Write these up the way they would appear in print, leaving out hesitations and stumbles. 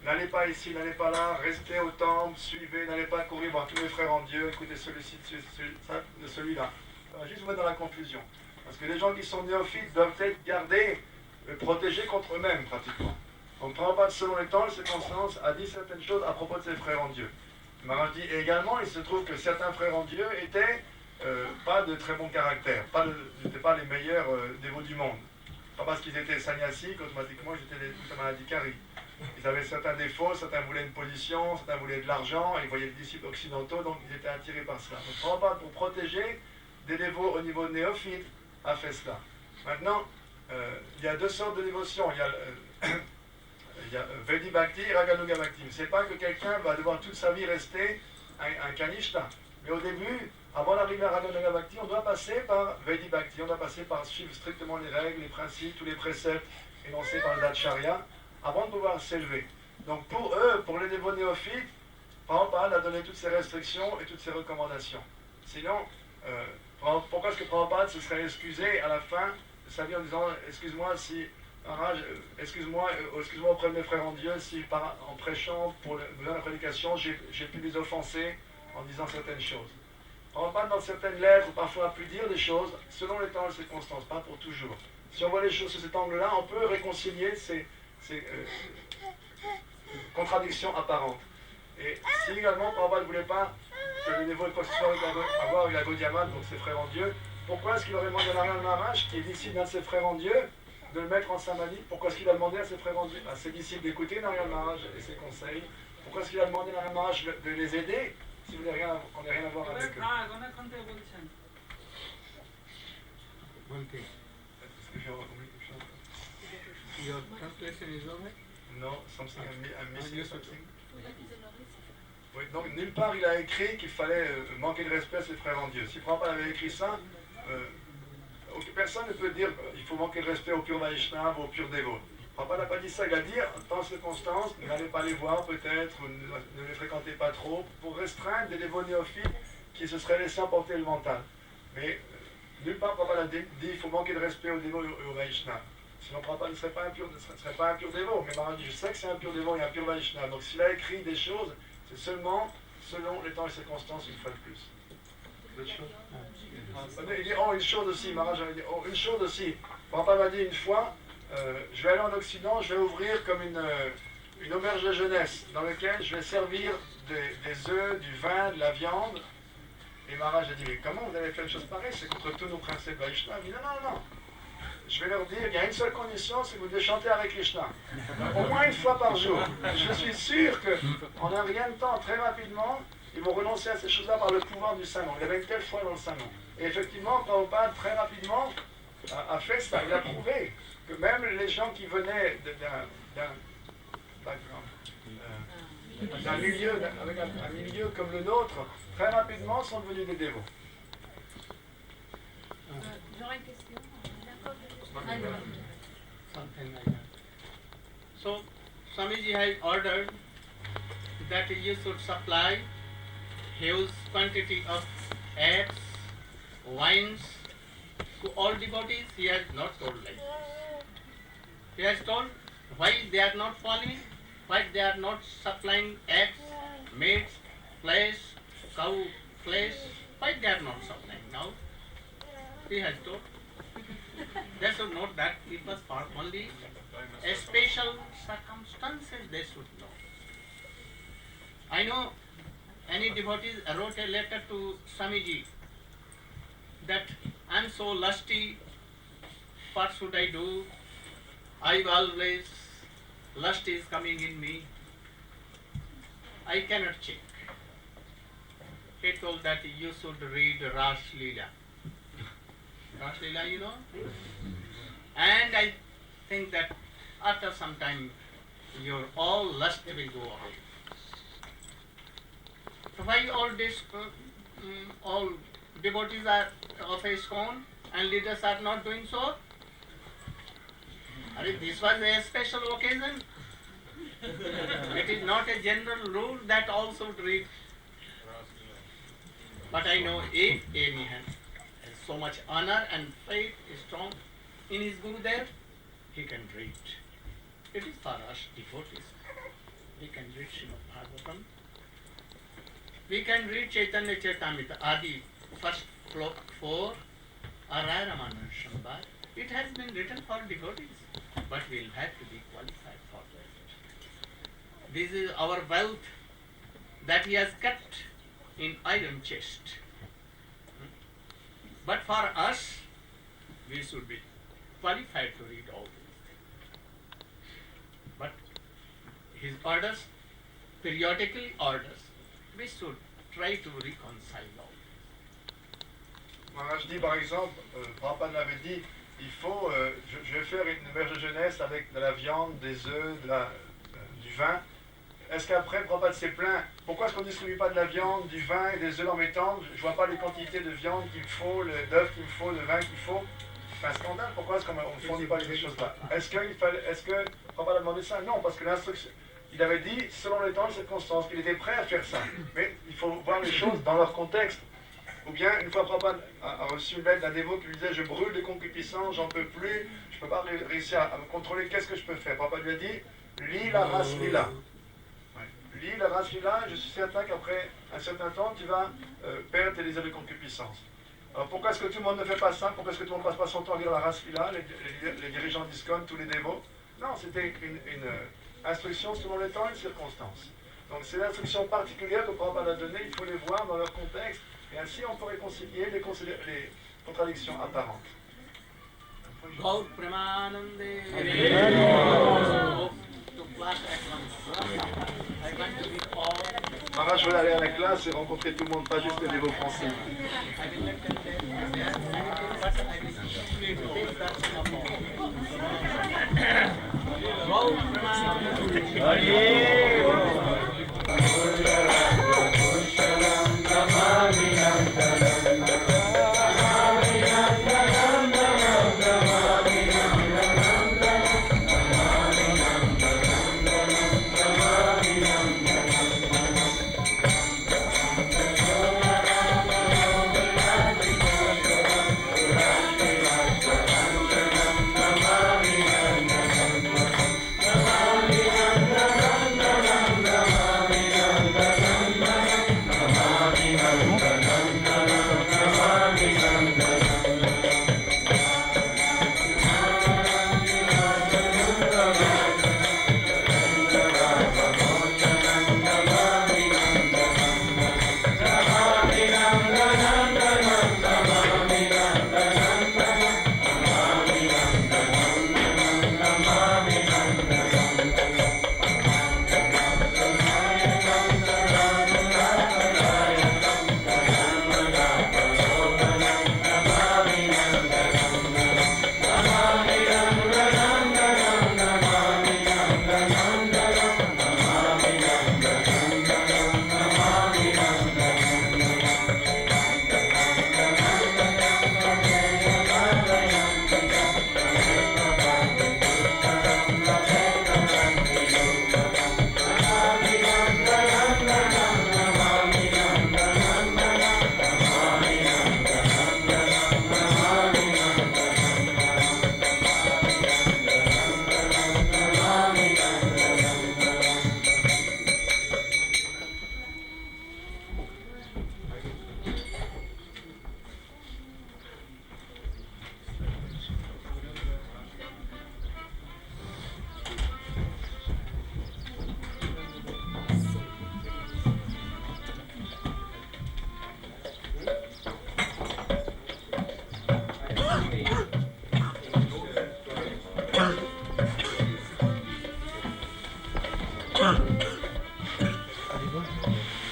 n'allez pas ici, n'allez pas là, restez au temple, suivez, n'allez pas courir voir tous les frères en Dieu, écoutez celui-ci, de celui-là. Ça va juste vous mettre dans la confusion. Parce que les gens qui sont néophytes doivent être gardés, protégés contre eux-mêmes pratiquement. On ne prend pas selon les temps, les circonstances, a dit certaines choses à propos de ses frères en Dieu. Maharaj dit également, il se trouve que certains frères en Dieu étaient pas de très bon caractère, n'étaient pas les meilleurs dévots du monde. Pas parce qu'ils étaient sannyassis qu'automatiquement ils étaient des maladikaris. Ils avaient certains défauts, certains voulaient une position, certains voulaient de l'argent, ils voyaient les disciples occidentaux, donc ils étaient attirés par cela. Donc Prabhupada, pour protéger des dévots au niveau néophyte, a fait cela. Maintenant, il y a deux sortes de dévotion. Il y a Vedi Bhakti et Raganuga Bhakti. Ce n'est pas que quelqu'un va devoir toute sa vie rester un kanishta. Mais au début, avant d'arriver à Raganuga Bhakti, on doit passer par Vedi Bhakti, on doit passer par suivre strictement les règles, les principes, tous les préceptes énoncés par le Acharya, avant de pouvoir s'élever. Donc pour eux, pour les dévots néophytes, Prabhupada a donné toutes ces restrictions et toutes ces recommandations. Sinon, pourquoi est-ce que Prabhupada se serait excusé à la fin de sa vie en disant « Excuse-moi si... excuse-moi auprès de mes frères en Dieu si en prêchant pour le besoin de la prédication, j'ai pu les offenser en disant certaines choses. » Prabhupada, dans certaines lettres, parfois a pu dire des choses selon les temps et les circonstances, pas pour toujours. Si on voit les choses sous cet angle-là, on peut réconcilier ces contradictions apparentes. Et si également Prabhupada ne voulait pas que le niveau de possession avoir avec la Gaudiya, donc ses frères en Dieu, pourquoi est-ce qu'il aurait demandé à Narayana Maharaja, qui est disciple d'un de ses frères en Dieu, de le mettre en samadhi? Pourquoi est-ce qu'il a demandé à ses frères en Dieu, à ses disciples d'écouter Narayana Maharaja et ses conseils? Pourquoi est-ce qu'il a demandé à Narayana Maharaja de les aider si vous n'avez rien à voir avec eux? One thing. Your translation is over? No, something I'm missing something. Oui, donc nulle part il a écrit qu'il fallait manquer de respect à ses frères en Dieu. Si Prabhupada avait écrit ça, personne ne peut dire qu'il faut manquer de respect aux purs Vaishnavas ou aux purs dévots. Prabhupada n'a pas dit ça, il a dit dans ces circonstances, n'allez pas les voir peut-être, ou ne les fréquentez pas trop, pour restreindre des dévots néophytes qui se seraient laissés emporter le mental. Mais nulle part Prabhupada a dit qu'il faut manquer de respect aux dévots et aux Vaishnavas. Sinon Prabhupada ne serait pas un pur dévot. Mais Maharaj dit, je sais que c'est un pur dévot et un pur Vaishnava. Donc s'il a écrit des choses, c'est seulement selon les temps et les circonstances, une fois de plus. D'autres choses? Il dit, oh, une chose aussi, Maharaj avait dit, oh, une chose aussi. Prabhupada m'a dit une fois, je vais aller en Occident, je vais ouvrir comme une auberge de jeunesse, dans laquelle je vais servir des œufs, du vin, de la viande. Et Maharaj a dit, mais comment vous avez fait une chose pareille? C'est contre tous nos principes Vaishnava. Il dit, non. Je vais leur dire, il y a une seule condition, c'est que vous devez chanter avec Krishna. Au moins une fois par jour. Je suis sûr qu'en un rien de temps, très rapidement, ils vont renoncer à ces choses-là par le pouvoir du Saint-Nom. Il y avait une telle foi dans le Saint-Nom. Et effectivement, Prabhupada, très rapidement, a fait ça. Il a prouvé que même les gens qui venaient d'un milieu, avec un milieu comme le nôtre, très rapidement sont devenus des dévots. J'aurais une question. Something like that. So, Swamiji has ordered that you should supply huge quantity of eggs, wines to all devotees. He has not told like this. He has told why they are not following, why they are not supplying eggs, meat, flesh, cow flesh, why they are not supplying now. He has told. They should know that it was for only a special circumstances they should know. I know any devotees wrote a letter to Swamiji that I am so lusty, what should I do? I always, lust is coming in me. I cannot check. He told that you should read Ras Leela. Ras Leela, you know? And I think that after some time, your all lust will go away. So why all this, all devotees are of ISKCON and leaders are not doing so? This was a special occasion. It is not a general rule that all should read. But I know if any has so much honor and faith is strong in his Gurudev, he can read. It is for us devotees. we can read Srimad Bhagavatam. We can read Chaitanya Charitamrita Adi, first 4, or Raya Ramananda Sambhad. It has been written for devotees, but we will have to be qualified for that. This is our wealth that he has kept in iron chest. But for us, we should be qualified to read all these. But his orders, periodically orders, we should try to reconcile all. Maharaj dit par exemple, Prabhupada m'avait dit, il faut, je vais faire une auberge de jeunesse avec de la viande, des œufs, du vin. Est-ce qu'après Prabhupada s'est plaint, pourquoi est-ce qu'on ne distribue pas de la viande, du vin et des œufs en mes temps? Je ne vois pas les quantités de viande qu'il me faut, d'œufs qu'il me faut, de vin qu'il faut. C'est un scandale, pourquoi est-ce qu'on ne fournit pas ces choses-là? Est-ce que Prabhupada a demandé ça? Non, parce que l'instruction, il avait dit, selon les temps et les circonstances, qu'il était prêt à faire ça. Mais il faut voir les choses dans leur contexte. Ou bien, une fois Prabhupada a reçu une lettre d'un dévot qui lui disait « Je brûle de concupiscence, j'en peux plus, je ne peux pas réussir à me contrôler, qu'est-ce que je peux faire ?» Prabhupada lui a dit « Lis la race lila. » Lis la race lila, je suis certain qu'après un certain temps, tu vas perdre tes désirs de concupiscence. Alors pourquoi est-ce que tout le monde ne fait pas ça? Pourquoi est-ce que tout le monde ne passe pas son temps à lire la race lila, les dirigeants d'ISKCON, tous les dévots? Non, c'était une instruction selon les temps et les circonstances. Donc c'est l'instruction particulière que Prabhupada a donnée, il faut les voir dans leur contexte, et ainsi on peut réconcilier les contradictions apparentes. Gaur Premanande. Maharaj voulait aller à la classe et rencontrer tout le monde, pas juste les dévots français.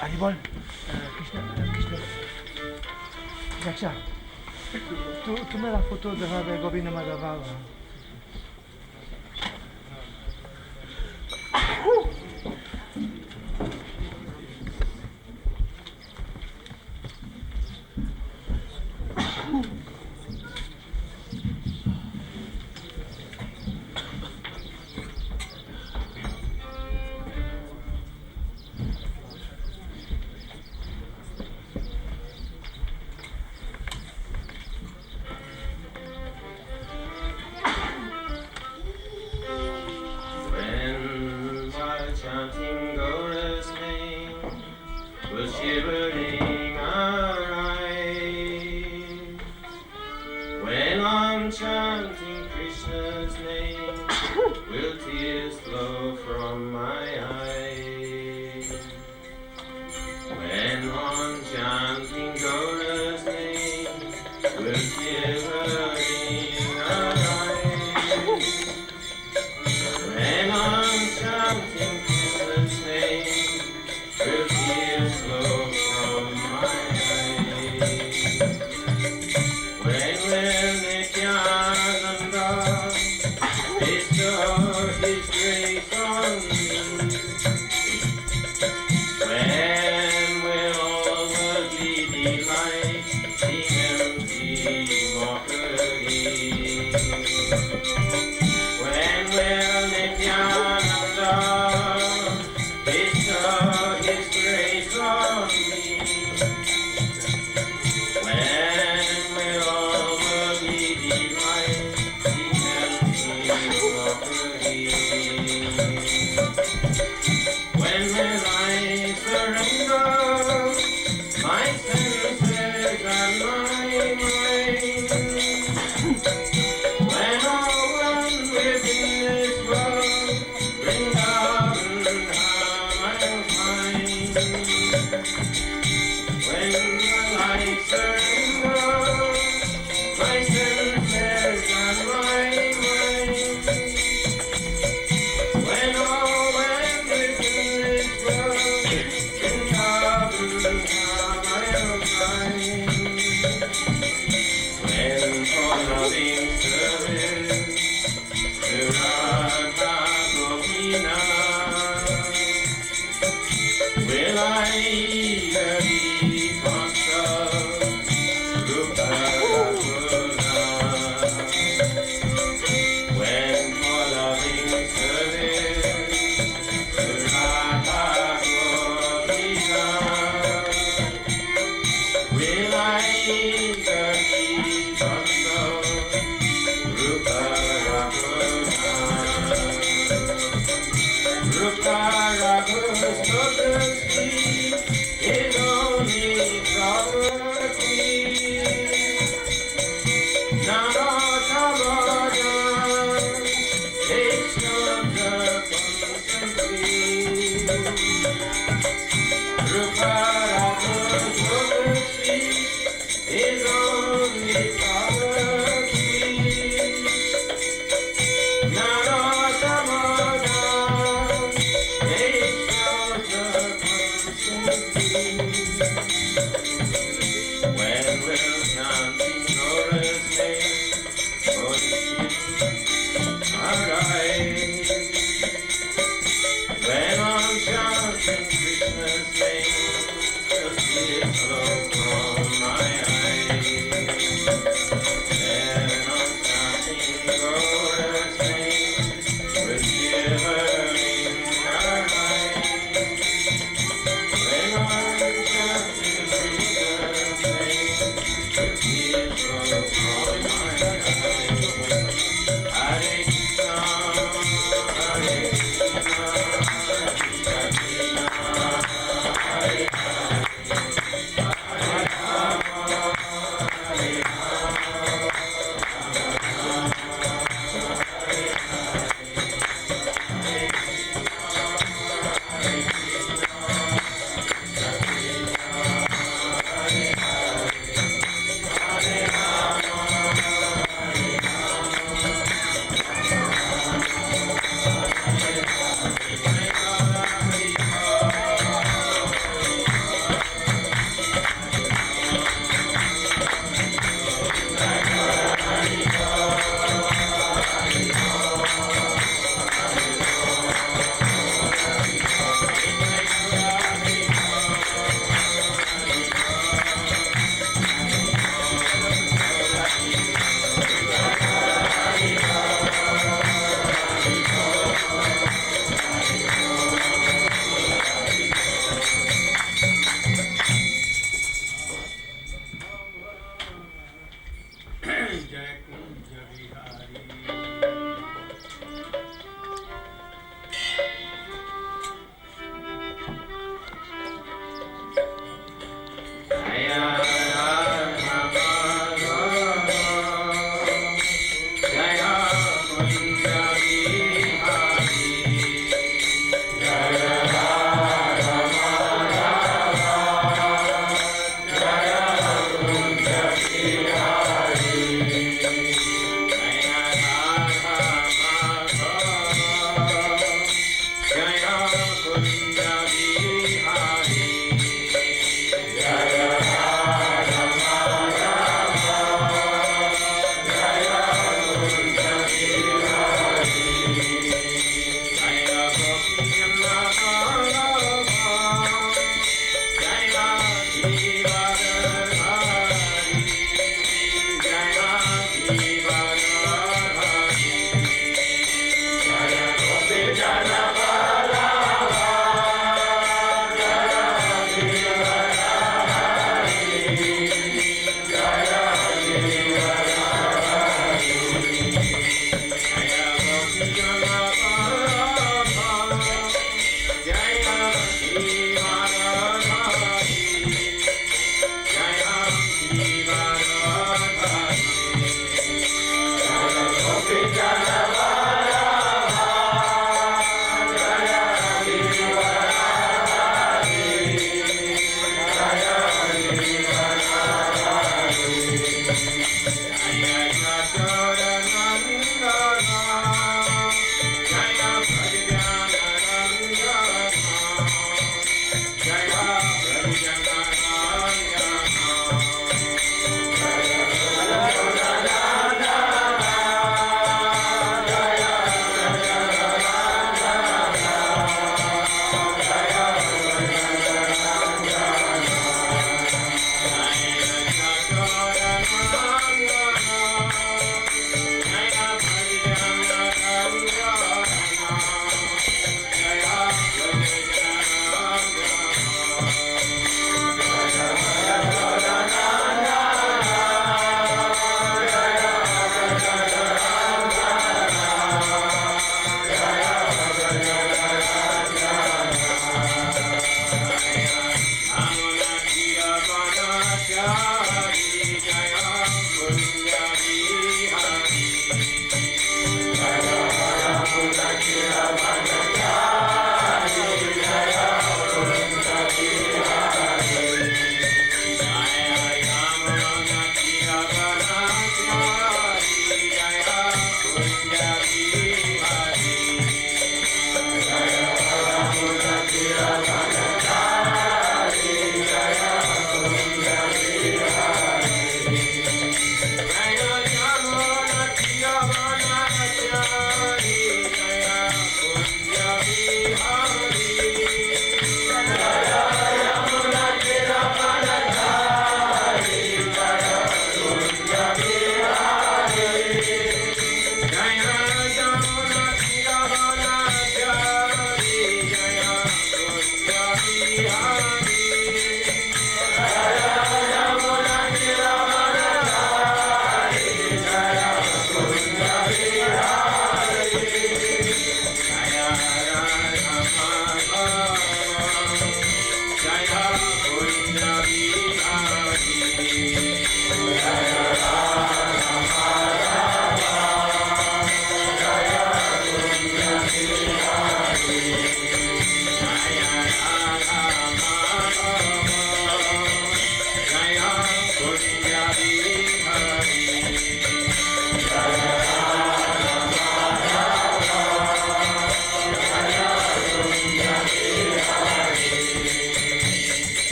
Haribol, Krishna. Yaksha, tu mets la photo de Radha Govinda Madhava. will shivering arise. When I'm chanting Krishna's name, will tears flow from my eyes. When I'm chanting Gaura's name, will shivering arise. When I'm chanting Krishna's name, will tears flow from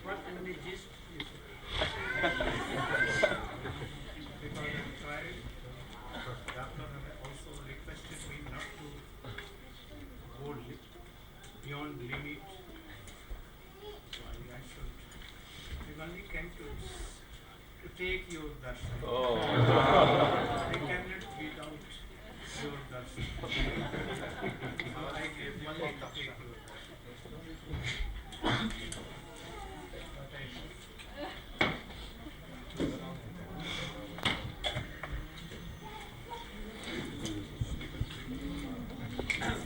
What enemy gist is because I tried. Doctor also requested me not to go beyond limit. So I should. I only came to take your darshan. I cannot without your darshan. So I gave only to take your darshan.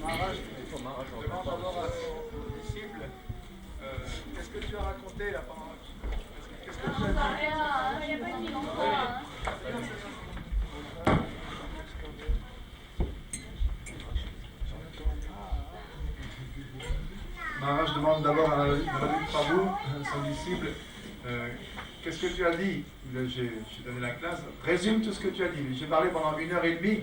Maharaj, demande d'abord à son disciple, qu'est-ce que tu as raconté là pendant... Qu'est-ce que tu as dit? Maharaj demande d'abord à Narayana Prabhu, son disciple, qu'est-ce que tu as dit? J'ai donné la classe, résume tout ce que tu as dit. J'ai parlé pendant 1h30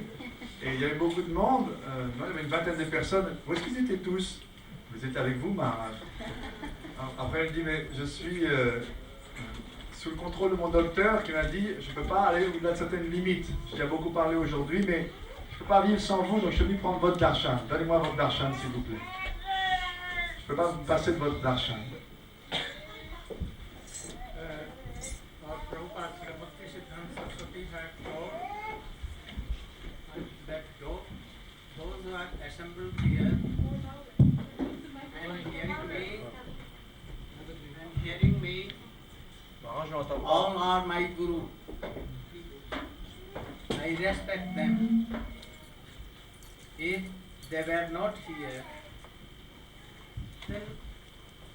et il y avait beaucoup de monde, il y avait une vingtaine de personnes. Où est-ce qu'ils étaient tous? Vous étiez avec vous, Maharaj. Après, il dit, mais je suis sous le contrôle de mon docteur qui m'a dit, je ne peux pas aller au-delà de certaines limites. J'ai déjà beaucoup parlé aujourd'hui, mais je ne peux pas vivre sans vous, donc je suis venu prendre votre darshan. Donnez-moi votre darshan, s'il vous plaît. Je ne peux pas vous passer de votre darshan. Prabhupada Sri Bhakti Siddhanta Saraswati had told that those who are assembled here and hearing me, all are my guru. I respect them. If they were not here, then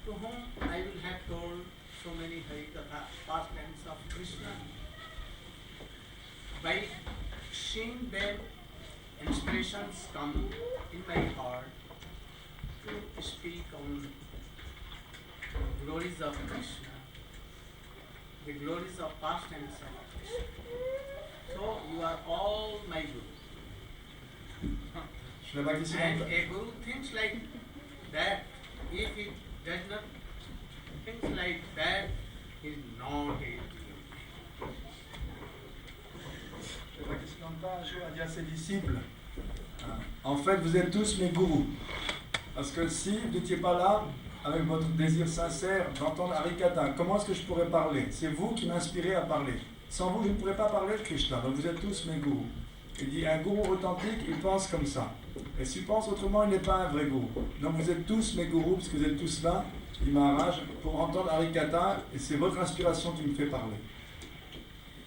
to whom I will have told so many Harikatha pastimes of Krishna? By seeing them, inspirations come in my heart to speak on glories of Krishna, the glories of pastimes of Krishna. So you are all my guru. And a guru thinks like that. If he does not think like that, he is not a guru. Un jour a dit à ses disciples, en fait vous êtes tous mes gourous. Parce que si vous n'étiez pas là, avec votre désir sincère d'entendre Harikatha, comment est-ce que je pourrais parler? C'est vous qui m'inspirez à parler. Sans vous, je ne pourrais pas parler de Krishna. Donc vous êtes tous mes gourous. Il dit, un gourou authentique, il pense comme ça. Et s'il pense autrement, il n'est pas un vrai gourou. Donc vous êtes tous mes gourous, parce que vous êtes tous là, dit Maharaj, pour entendre Harikatha, et c'est votre inspiration qui me fait parler.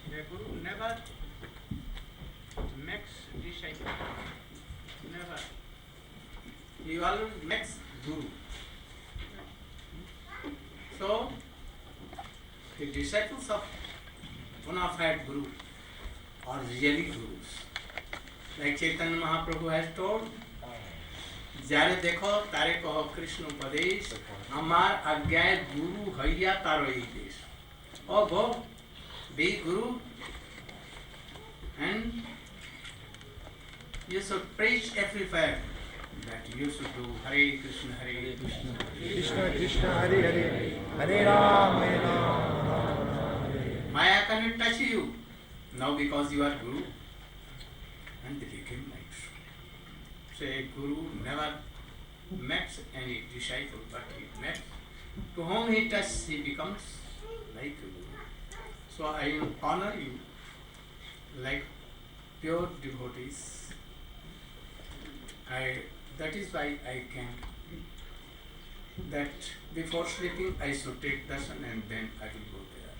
The guru never makes disciple. Never. He always makes guru. So, the disciples of bona fide guru are really gurus. Like Chaitanya Mahaprabhu has told, Jare dekho tare kaho Krishna upadesh, amar agyay guru haiya taro desh. Oh, go, be guru, and you should preach everywhere that you should do Hare Krishna, Hare Krishna, Krishna Krishna Hare Hare, Hare Ram, Hare Ram, Ram Ram, Hare. Maya cannot touch you now because you are guru, and they became like so. So a guru never met any disciple, but he met to whom he touches, he becomes like a guru. So I honor you like pure devotees. That is why I came. That before sleeping I should take darshan and then I will go there.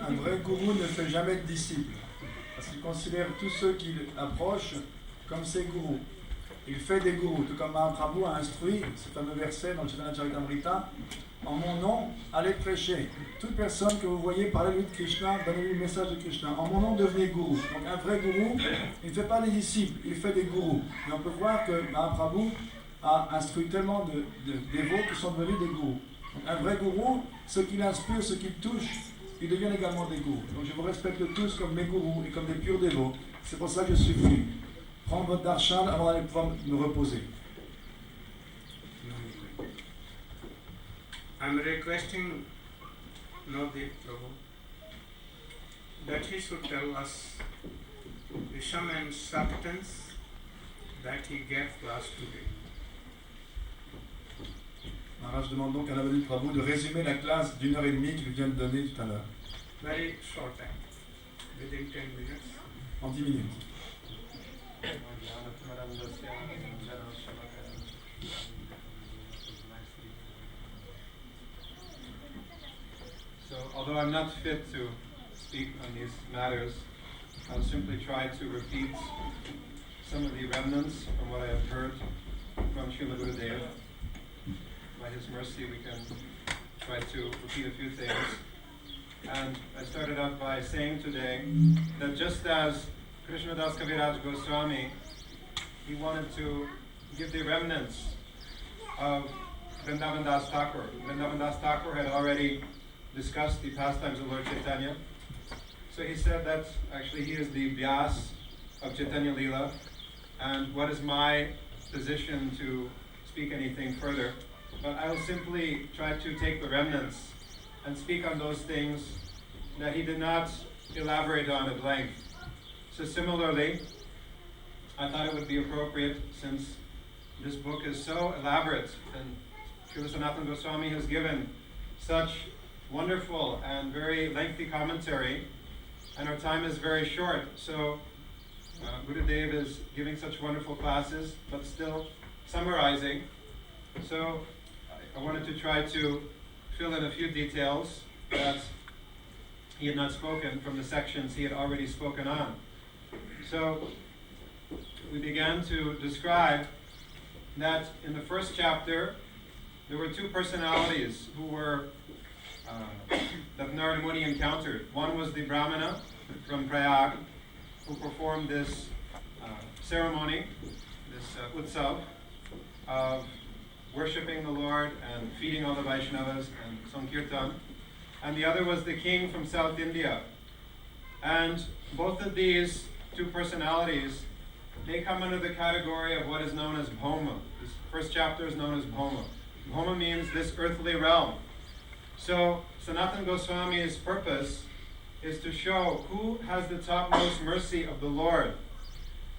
Un vrai gourou ne fait jamais de disciples, parce qu'il considère tous ceux qu'il approche comme ses gourous. Il fait des gourous, tout comme Mahaprabhu a instruit ce fameux verset dans le Chaitanya Charitamrita, en mon nom, allez prêcher. Toute personne que vous voyez parler de Krishna, donnez-lui le message de Krishna. En mon nom, devenez gourou. Donc un vrai gourou, il ne fait pas des disciples, il fait des gourous. Et on peut voir que Mahaprabhu a instruit tellement de dévots qui sont devenus des gourous. Donc un vrai gourou, ce qu'il inspire, ce qu'il touche, ils deviennent également des gourous. Donc je vous respecte tous comme mes gourous et comme des purs dévots. C'est pour ça que je suis venu. prendre votre darshan avant d'aller pouvoir me reposer. I'm requesting Navdeep Prabhu that he should tell us the sum and substance that he gave class today. Maharaj demande donc à Navdeep Prabhu de résumer la classe d'1h30 qu'il vient de donner tout à l'heure. Very short time, within 10 minutes. En 10 minutes. So, although I'm not fit to speak on these matters, I'll simply try to repeat some of the remnants from what I have heard from Srila Gurudev. By his mercy, we can try to repeat a few things. And I started out by saying today that just as Krishnadas Kaviraj Goswami, he wanted to give the remnants of Vrindavan Das Thakur. Vrindavan Das Thakur had already discussed the pastimes of Lord Chaitanya. So he said that actually he is the Vyas of Chaitanya Leela, and what is my position to speak anything further? But I will simply try to take the remnants and speak on those things that he did not elaborate on at length. So similarly, I thought it would be appropriate, since this book is so elaborate and Srila Sanatana Goswami has given such wonderful and very lengthy commentary, and our time is very short. So Gurudev is giving such wonderful classes, but still summarizing. So I wanted to try to fill in a few details that he had not spoken from the sections he had already spoken on. So we began to describe that in the first chapter there were two personalities who were that Narada Muni encountered. One was the Brahmana from Prayag, who performed this ceremony, this utsav of worshipping the Lord and feeding all the Vaishnavas and Sankirtan. And the other was the king from South India. And both of these two personalities, they come under the category of what is known as Bhoma. This first chapter is known as Bhoma. Bhoma means this earthly realm. So Sanatana Goswami's purpose is to show who has the topmost mercy of the Lord.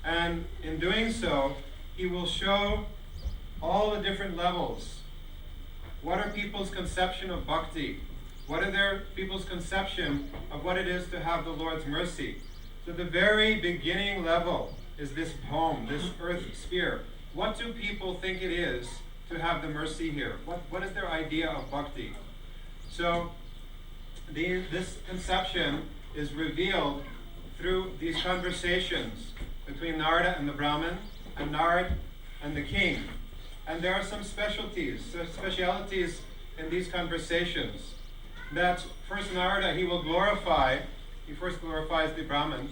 And in doing so, he will show all the different levels. What are people's conception of bhakti? What are their people's conception of what it is to have the Lord's mercy? So the very beginning level is this bhom, this earth sphere. What do people think it is to have the mercy here? What is their idea of bhakti? So this conception is revealed through these conversations between Narada and the Brahmin, and Narad and the king. And there are some specialties in these conversations. That first Narada, he first glorifies the Brahmin,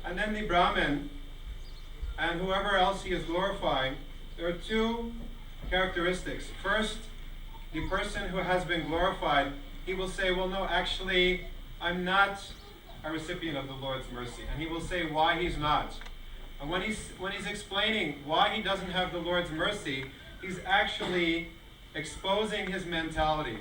and then the Brahmin, and whoever else he is glorifying, there are two characteristics. First, the person who has been glorified, he will say, well, no, actually, I'm not a recipient of the Lord's mercy. And he will say why he's not. And when he's explaining why he doesn't have the Lord's mercy, he's actually exposing his mentality.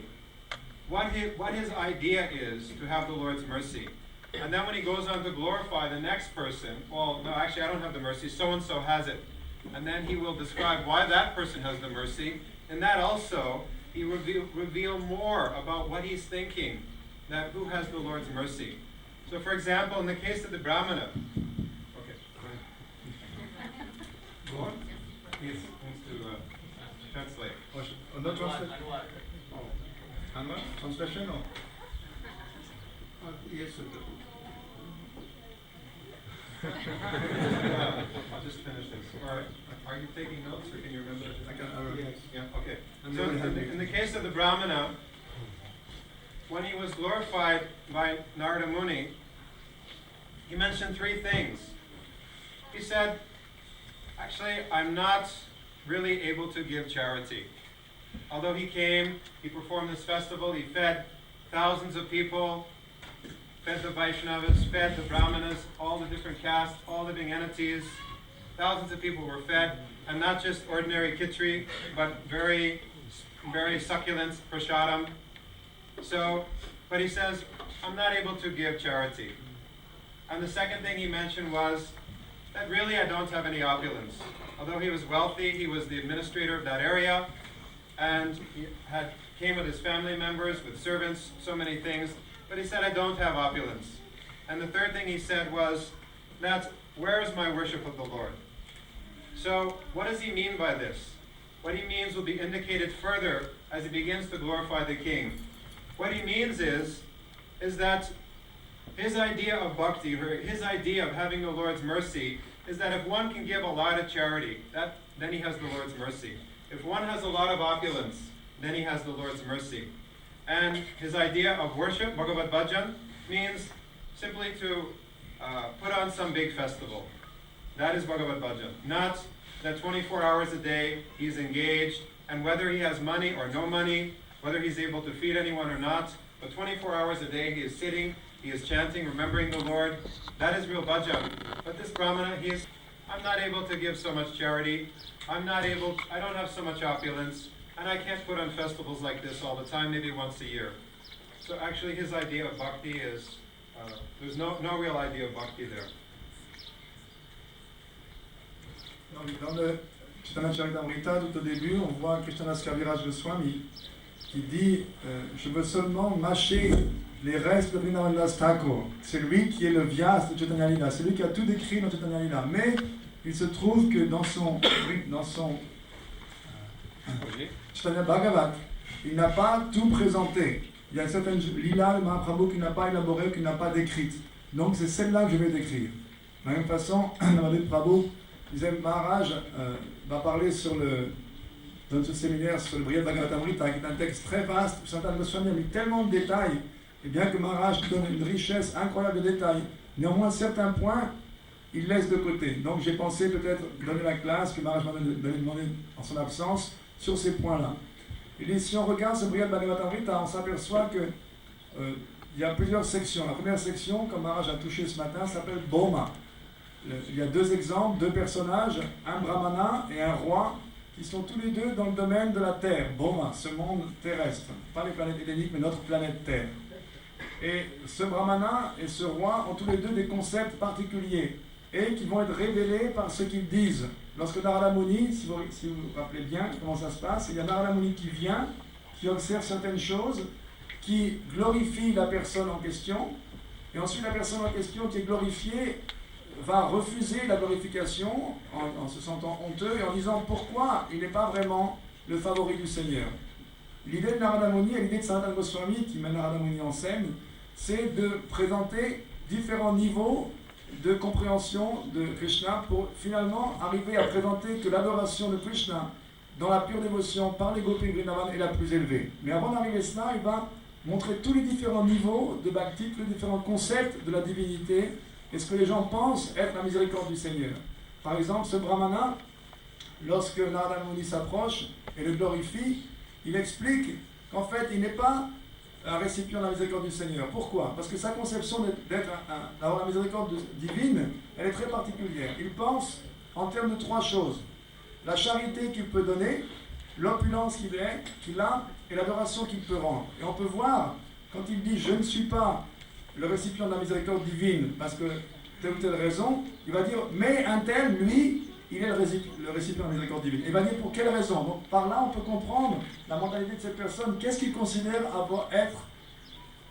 What his idea is to have the Lord's mercy. And then when he goes on to glorify the next person, well, no, actually I don't have the mercy, so-and-so has it. And then he will describe why that person has the mercy. And that also, he will reveal more about what he's thinking, that who has the Lord's mercy. So for example, in the case of the Brahmana, okay, go on. He needs to translate. Another translation? Another translation? Or? Yes, sir. I'll just finish this. All right. Are you taking notes, or can you remember? I can. Yes. Yeah. Okay. So in the case of the Brahmana, when he was glorified by Narada Muni, he mentioned three things. He said, actually, I'm not really able to give charity. Although he came, he performed this festival, he fed thousands of people, fed the Vaishnavas, fed the Brahmanas, all the different castes, all living entities. thousands of people were fed, and not just ordinary khichdi, but very, very succulent prasadam. So, but he says, I'm not able to give charity. And the second thing he mentioned was that really I don't have any opulence. Although he was wealthy, he was the administrator of that area, and he came with his family members, with servants, so many things, but he said, I don't have opulence. And the third thing he said was that, where is my worship of the Lord? So, what does he mean by this? What he means will be indicated further as he begins to glorify the King. What he means is that his idea of bhakti, or his idea of having the Lord's mercy, is that if one can give a lot of charity, then he has the Lord's mercy. If one has a lot of opulence, then he has the Lord's mercy. And his idea of worship, Bhagavad Bhajan, means simply to put on some big festival. That is Bhagavad Bhajan. Not that 24 hours a day he's engaged, and whether he has money or no money, whether he's able to feed anyone or not, but 24 hours a day he is sitting, he is chanting, remembering the Lord. That is real bhajan. But this brahmana, I'm not able to give so much charity. I don't have so much opulence, and I can't put on festivals like this all the time, maybe once a year. So actually his idea of bhakti is, there's no real idea of bhakti there. Dans le Chaitanya Charitamrita, tout au début, on voit Krishnadas Kaviraj Goswami qui dit je veux seulement mâcher les restes de Vrindavandas Thakur. C'est lui qui est le Vyas de Chaitanya Lila, c'est lui qui a tout décrit dans Chaitanya Lila. Mais il se trouve que dans son Chaitanya Bhagavat, il n'a pas tout présenté. Il y a certaines Lila de Mahaprabhu qu'il n'a pas élaborées, qu'il n'a pas décrites. Donc c'est celle-là que je vais décrire. De la même façon, Navadip Prabhu disait Maharaj va parler dans ce séminaire sur le Brihad Bhagavatamrita, qui est un texte très vaste, où Sanatan Goswami a mis tellement de détails, et bien que Maharaj donne une richesse incroyable de détails, néanmoins certains points, il laisse de côté. Donc j'ai pensé peut-être donner la classe que Maharaj m'avait demandé en son absence sur ces points-là. Et si on regarde ce Brihad Bhagavatamrita, on s'aperçoit que il y a plusieurs sections. La première section, comme Maharaj a touché ce matin, s'appelle Boma. Il y a deux exemples, deux personnages, un brahmana et un roi, qui sont tous les deux dans le domaine de la Terre, Boma, ce monde terrestre. Pas les planètes héléniques, mais notre planète Terre. Et ce brahmana et ce roi ont tous les deux des concepts particuliers, et qui vont être révélés par ce qu'ils disent. Lorsque Narada Muni, si vous vous rappelez bien comment ça se passe, il y a Narada Muni qui vient, qui observe certaines choses, qui glorifie la personne en question, et ensuite la personne en question qui est glorifiée va refuser la glorification en se sentant honteux et en disant pourquoi il n'est pas vraiment le favori du Seigneur. L'idée de Narada Muni et l'idée de Sanatan Goswami, qui mène Narada Muni en scène, c'est de présenter différents niveaux de compréhension de Krishna pour finalement arriver à présenter que l'adoration de Krishna dans la pure dévotion par les gopis Vrindavan est la plus élevée. Mais avant d'arriver à cela, il va montrer tous les différents niveaux de bhakti, tous les différents concepts de la divinité et ce que les gens pensent être la miséricorde du Seigneur. Par exemple, ce brahmana, lorsque Narada Muni s'approche et le glorifie, il explique qu'en fait, il n'est pas un récipient de la miséricorde du Seigneur. Pourquoi? Parce que sa conception d'avoir la miséricorde divine, elle est très particulière. Il pense en termes de trois choses. La charité qu'il peut donner, l'opulence qu'il a et l'adoration qu'il peut rendre. Et on peut voir, quand il dit « je ne suis pas le récipient de la miséricorde divine parce que telle ou telle raison », il va dire « mais un tel, lui, il est le récipient de la miséricorde divine ». Il va dire pour quelle raison. Donc par là, on peut comprendre la mentalité de cette personne. Qu'est-ce qu'il considère être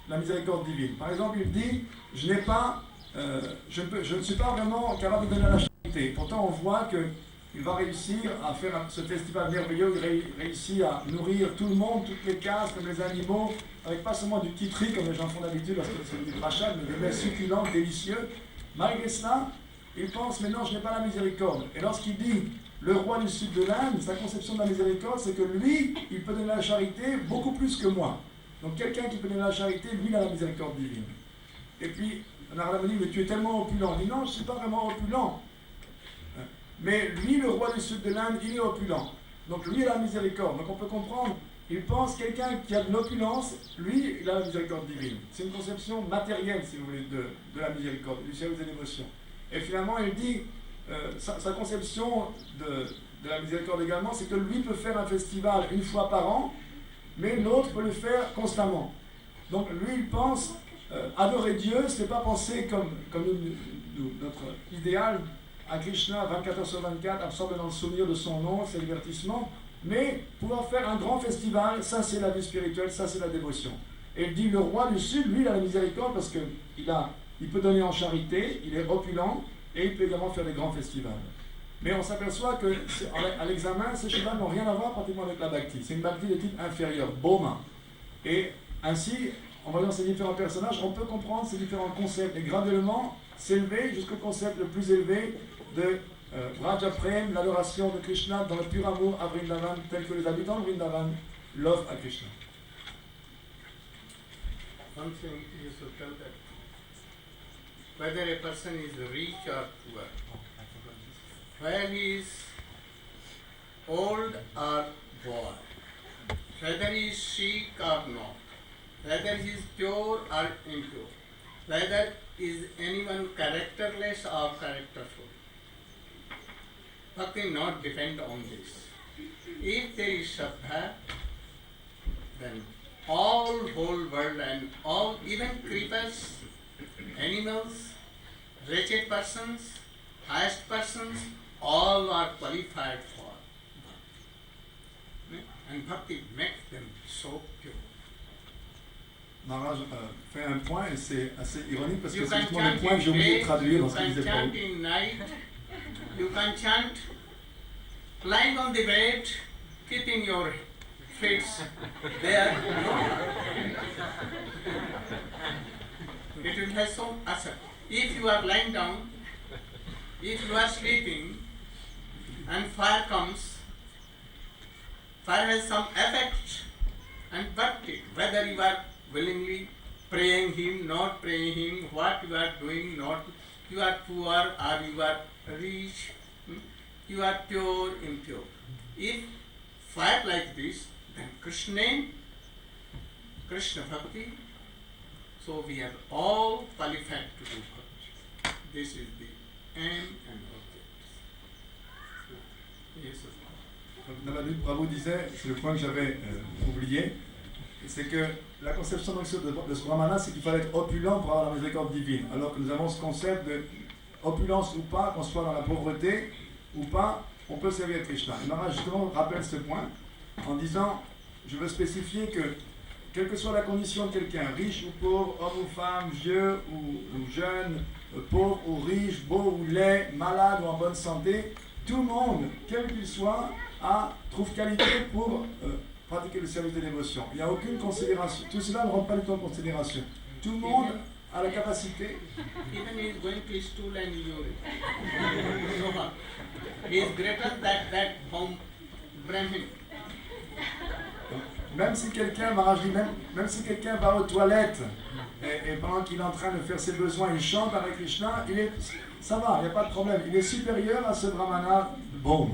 la miséricorde divine? Par exemple, il dit « je ne suis pas vraiment capable de donner la charité ». Pourtant, on voit qu'il va réussir à faire ce festival merveilleux, il réussit à nourrir tout le monde, toutes les castes, comme les animaux, avec pas seulement du kitri comme les gens font d'habitude lorsque c'est du prachal, mais des mets succulents, délicieux. Malgré cela, il pense, mais non, je n'ai pas la miséricorde. Et lorsqu'il dit, le roi du sud de l'Inde, sa conception de la miséricorde, c'est que lui, il peut donner la charité beaucoup plus que moi. Donc quelqu'un qui peut donner la charité, lui, il a la miséricorde divine. Et puis, Narada Muni, mais tu es tellement opulent. Il dit, non, je ne suis pas vraiment opulent. Mais lui, le roi du sud de l'Inde, il est opulent. Donc lui, il a la miséricorde. Donc on peut comprendre, il pense quelqu'un qui a de l'opulence, lui, il a la miséricorde divine. C'est une conception matérielle, si vous voulez, de la miséricorde, du service des dévotions. Et finalement, il dit, sa conception de la miséricorde également, c'est que lui peut faire un festival une fois par an, mais l'autre peut le faire constamment. Donc lui, il pense adorer Dieu, c'est pas penser comme notre idéal à Krishna 24 heures sur 24, absorbé dans le souvenir de son nom, ses divertissements, mais pouvoir faire un grand festival, ça c'est la vie spirituelle, ça c'est la dévotion. Et il dit le roi du Sud, lui, il a la miséricorde parce qu'il peut donner en charité, il est opulent, et il peut également faire des grands festivals. Mais on s'aperçoit que, à l'examen, ces chevals n'ont rien à voir pratiquement avec la bhakti. C'est une bhakti de type inférieur, boma. Et ainsi, en voyant ces différents personnages, on peut comprendre ces différents concepts et graduellement s'élever jusqu'au concept le plus élevé de Vraja Prem, l'adoration de Krishna dans le pur amour à Vrindavan, tel que les habitants de Vrindavan l'offrent à Krishna. One thing you should tell that whether a person is rich or poor, whether he is old or boy, whether he is Sikh or not, whether he is pure or impure, whether is anyone characterless or characterful. Bhakti not depend on this. If there is Shraddha, then all whole world and all, even creepers, animals, wretched persons, highest persons, all are qualified for Bhakti. And Bhakti makes them so pure. Maharaj fait un point et c'est assez ironique parce que You c'est can justement le chant point que j'ai in oublié de day, traduire you dans ce qu'il can disait chant Prabhu. in night, you can chant lying on the bed, keeping your feet there. It will have some asar. If you are lying down, if you are sleeping, and fire comes, fire has some effect, and bhakti, whether you are willingly praying him, not praying him, what you are doing, not, you are poor or you are rich, you are pure, impure. If fire like this, then Krishna Bhakti, so we are all qualified to do Bhakti. This is the aim and object. Yes, sir. Donc, Prabhu disait, c'est le point que j'avais oublié, c'est que la conception de ce brahmana, c'est qu'il fallait être opulent pour avoir la miséricorde divine, alors que nous avons ce concept de opulence ou pas, qu'on soit dans la pauvreté ou pas, on peut servir Krishna. Et Maharaj justement rappelle ce point en disant, je veux spécifier que quelle que soit la condition de quelqu'un, riche ou pauvre, homme ou femme, vieux ou jeune, pauvre ou riche, beau ou laid, malade ou en bonne santé, tout le monde, quel qu'il soit, trouve qualité pour pratiquer le service de dévotion. Il n'y a aucune considération. Tout cela ne rentre pas du tout en considération. Tout le monde a la capacité. Even he is going to his stool and urine. So what? He is greater than that Brahmin. Même si quelqu'un, Maharaj dit, même si quelqu'un va aux toilettes et pendant qu'il est en train de faire ses besoins, il chante avec Krishna, ça va, il n'y a pas de problème. Il est supérieur à ce brahmana bon,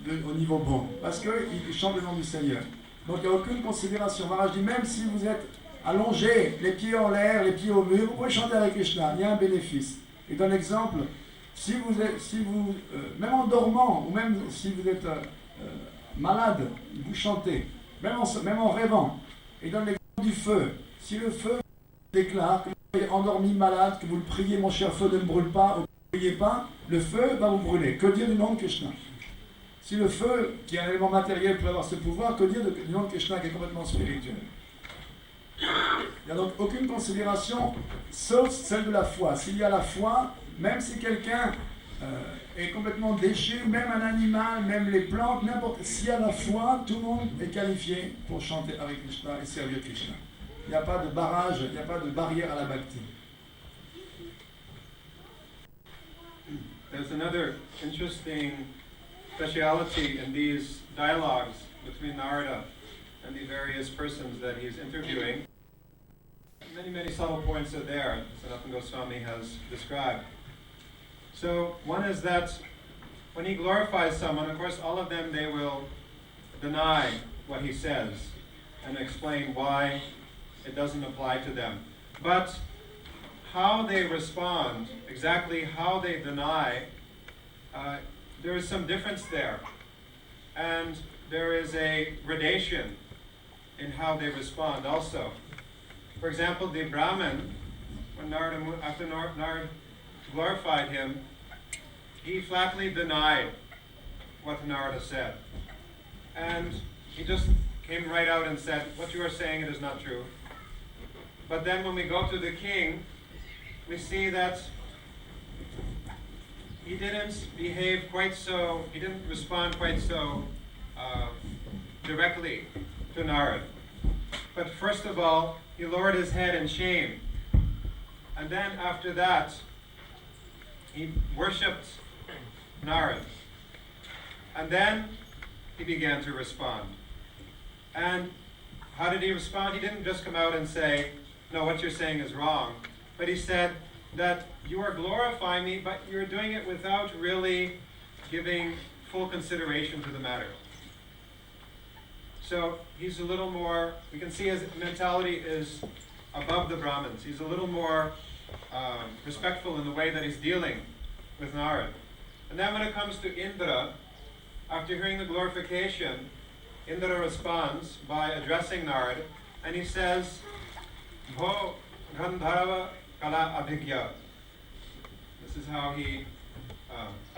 au niveau bon, parce qu'il chante le nom du Seigneur. Donc il n'y a aucune considération. Maharaj dit, même si vous êtes allongé, les pieds en l'air, les pieds au mur, vous pouvez chanter avec Krishna, il y a un bénéfice. Il donne l'exemple, même en dormant, ou même si vous êtes malade, vous chantez. Même en rêvant. Il donne l'exemple du feu. Si le feu déclare que vous êtes endormi, malade, que vous le priez, mon cher feu, ne me brûle pas, ou que vous ne priez pas, le feu va vous brûler. Que dire du nom de Krishna? Si le feu, qui est un élément matériel, peut avoir ce pouvoir, que dire du nom de Krishna qui est complètement spirituel? Il n'y a donc aucune considération, sauf celle de la foi. S'il y a la foi, même si quelqu'un est complètement déchu, même un animal, même les plantes, n'importe. S'il y a la foi, tout le monde est qualifié pour chanter avec Krishna et servir Krishna. Il n'y a pas de barrage, il n'y a pas de barrière à la bhakti. There's another interesting speciality in these dialogues between Narada and the various persons that he's interviewing. Many subtle points are there, Sanatana Goswami has described. So one is that when he glorifies someone, of course all of them, they will deny what he says and explain why it doesn't apply to them. But how they respond, exactly how they deny there is some difference there. And there is a gradation in how they respond also. For example, the Brahmin, when after Narad glorified him, he flatly denied what Narada said. And he just came right out and said, what you are saying, it is not true. But then when we go to the king, we see that he didn't behave quite so, he didn't respond quite so directly to Narad. But first of all, he lowered his head in shame. And then after that, he worshipped Narad. And then he began to respond. And how did he respond? He didn't just come out and say, no, what you're saying is wrong. But he said that you are glorifying me, but you're doing it without really giving full consideration to the matter. So he's a little more, we can see his mentality is above the Brahmins. He's a little more respectful in the way that he's dealing with Narad. And then when it comes to Indra, after hearing the glorification, Indra responds by addressing Narad, and he says, Bho Gandharva Kala Abhigya. This is how he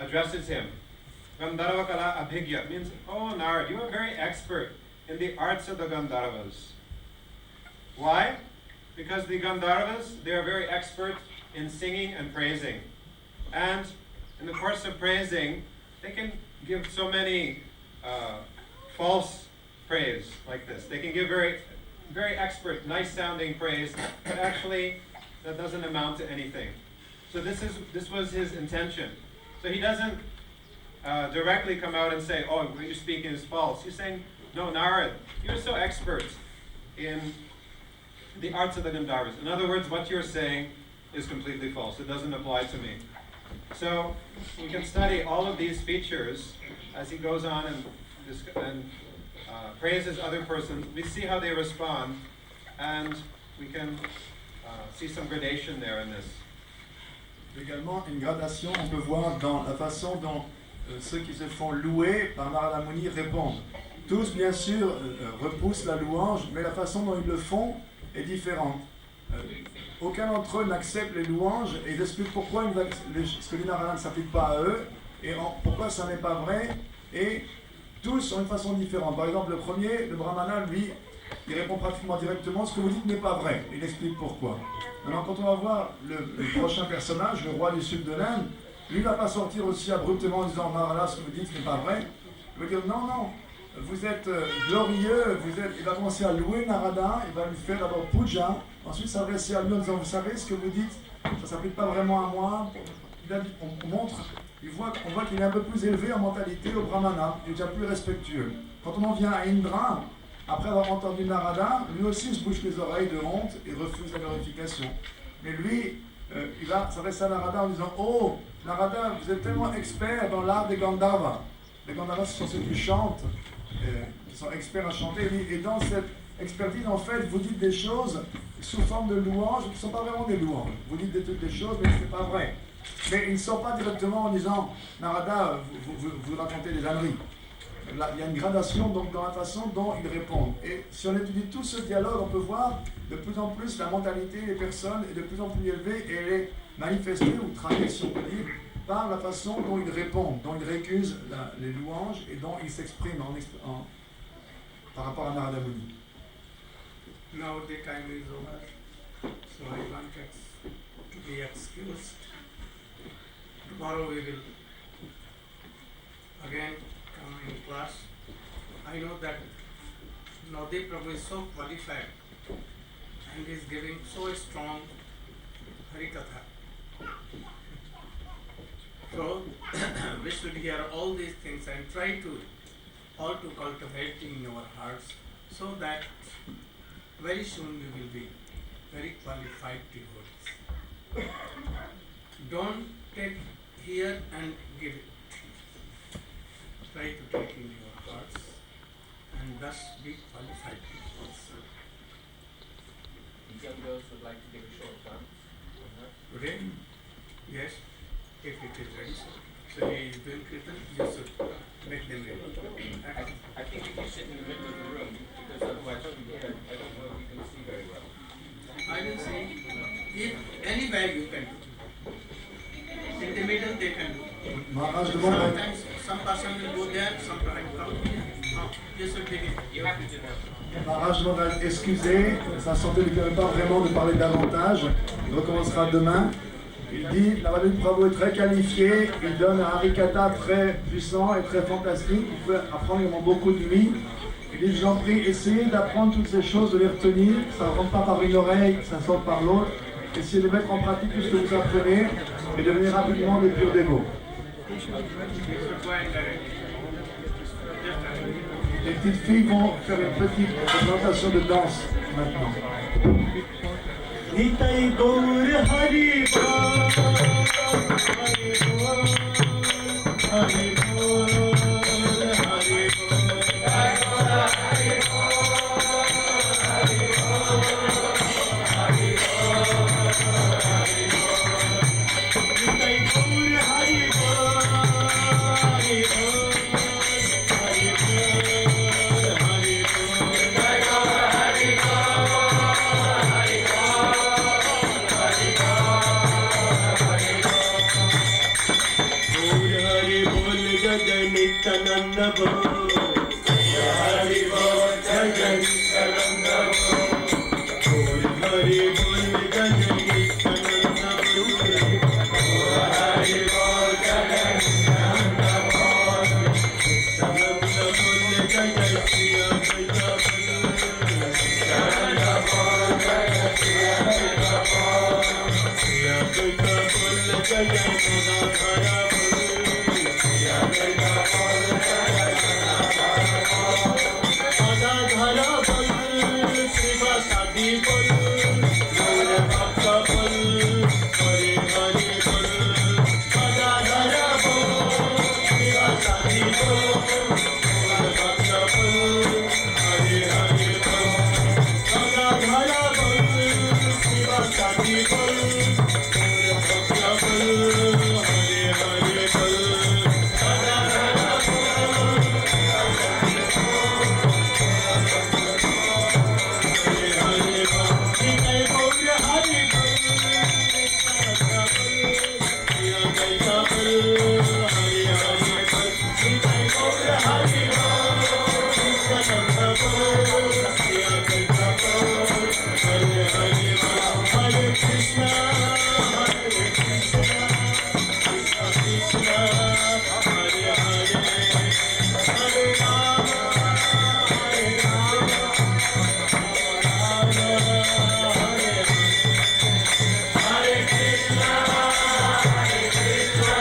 addresses him. Gandharva Kala Abhigya means, oh Narad, you are very expert in the arts of the Gandharvas. Why? Because the Gandharvas, they are very expert in singing and praising. And in the course of praising, they can give so many false praise like this. They can give very, very expert, nice sounding praise, but actually that doesn't amount to anything. So this was his intention. So he doesn't directly come out and say, oh, what you're speaking is false. He's saying, no, Narad, you're so expert in the arts of the Gandharvas. In other words, what you're saying is completely false. It doesn't apply to me. So we can study all of these features as he goes on and praises other persons. We see how they respond, and we can see some gradation there in this. Également, une gradation, on peut voir dans la façon dont ceux qui se font louer par Narada Muni répondent. Tous, bien sûr, repoussent la louange, mais la façon dont ils le font est différente. Aucun d'entre eux n'accepte les louanges et ils expliquent pourquoi ce que dit Narada ne s'applique pas à eux et pourquoi ça n'est pas vrai. Et tous ont une façon différente. Par exemple, le premier, le Brahmana, lui, il répond pratiquement directement, ce que vous dites n'est pas vrai. Il explique pourquoi. Maintenant, quand on va voir le prochain personnage, le roi du sud de l'Inde, lui ne va pas sortir aussi abruptement en disant Narada, ce que vous dites n'est pas vrai. Il va dire non, non, vous êtes glorieux, il va commencer à louer Narada, il va lui faire d'abord puja, ensuite s'adresser à lui en disant vous savez ce que vous dites, ça ne s'applique pas vraiment à moi. On montre, on voit qu'il est un peu plus élevé en mentalité au Brahmana, il est déjà plus respectueux. Quand on en vient à Indra, après avoir entendu Narada, lui aussi il se bouche les oreilles de honte et refuse la glorification. Mais lui, il va s'adresser à Narada en disant oh, Narada, vous êtes tellement expert dans l'art des Gandharvas. Les Gandharvas, ce sont ceux qui chantent, qui sont experts à chanter. Et dans cette expertise, en fait, vous dites des choses sous forme de louanges qui ne sont pas vraiment des louanges. Vous dites des choses, mais ce n'est pas vrai. Mais ils ne sont pas directement en disant Narada, vous racontez des âneries. Là, il y a une gradation donc, dans la façon dont ils répondent. Et si on étudie tout ce dialogue, on peut voir de plus en plus la mentalité des personnes est de plus en plus élevée et elle est manifestée ou traduite, si on peut dire, par la façon dont ils répondent, dont ils récusent les louanges et dont ils s'expriment par rapport à Narada Muni. Now the time is over, so I wanted to be excused. Tomorrow we will again come in class. I know that Navdeep Prabhu is so qualified and is giving so strong Harikatha. So we should hear all these things and try to all to cultivate in your hearts so that very soon you will be very qualified devotees. Don't take here and give it. Try to take in your hearts and thus be qualified devotees. These young girls would like to give a short dance. Today? Yes. if it is ready. So he is doing kirtan, you should make them ready. I think if you sit in the middle of the room, because otherwise I don't know if you can see very well. I will say, if anywhere you can do. In the middle they can do. Maharaj demande à- Sometimes some person will go there, some person will come here. No, you should begin. You have to do that. Maharaj demande à excuser, sa santé ne lui permet pas vraiment de parler davantage. Il recommencera demain. Il dit, la Madame Prabhu est très qualifiée, il donne un harikata très puissant et très fantastique, il peut apprendre également beaucoup de nuit. Il dit, je vous en prie, essayez d'apprendre toutes ces choses, de les retenir, ça ne rentre pas par une oreille, ça sort par l'autre. Essayez de mettre en pratique tout ce que vous apprenez et devenir rapidement des purs dévots. You should go and direct. Just direct. Les petites filles vont faire une petite présentation de danse maintenant. Nitai Gaur Hari Bol, Hari Bol, Hari Bol, Hari Bol, Hari Bol, Hari Nitai Gaur Hari Bol, Hari Bol, Hari Bol, Hari Bol, Nitai Gaur Hari Bol, Hari Bol. Hari bol jai Nityananda bol, Hari bol jai Nityananda bol, Hari bol jai Nityananda bol, Hari bol jai Nityananda bol, Nityananda bol jai Shriya Vaita bol, Nityananda bol jai Shriya Vaita bol, Shriya Vaita bol jai Gadadhara bol, Shriya Vaita bol jai Gadadhara bol, Srivasadi bol, Gaur Bhakta bol, Hare Hare bol, Gadadhara bol, Srivasadi bol, Gaur Bhakta bol, Hare Hare bol, Gadadhara bol, Srivasadi bol, Gaur Bhakta bol, Hare Hare bol, Gadadhara bol. Hare Krishna, Hare Krishna, Krishna Krishna, Hare Hare, Hare Rama, Hare Rama, Rama Rama, Hare Hare. Hare Krishna, Hare Krishna,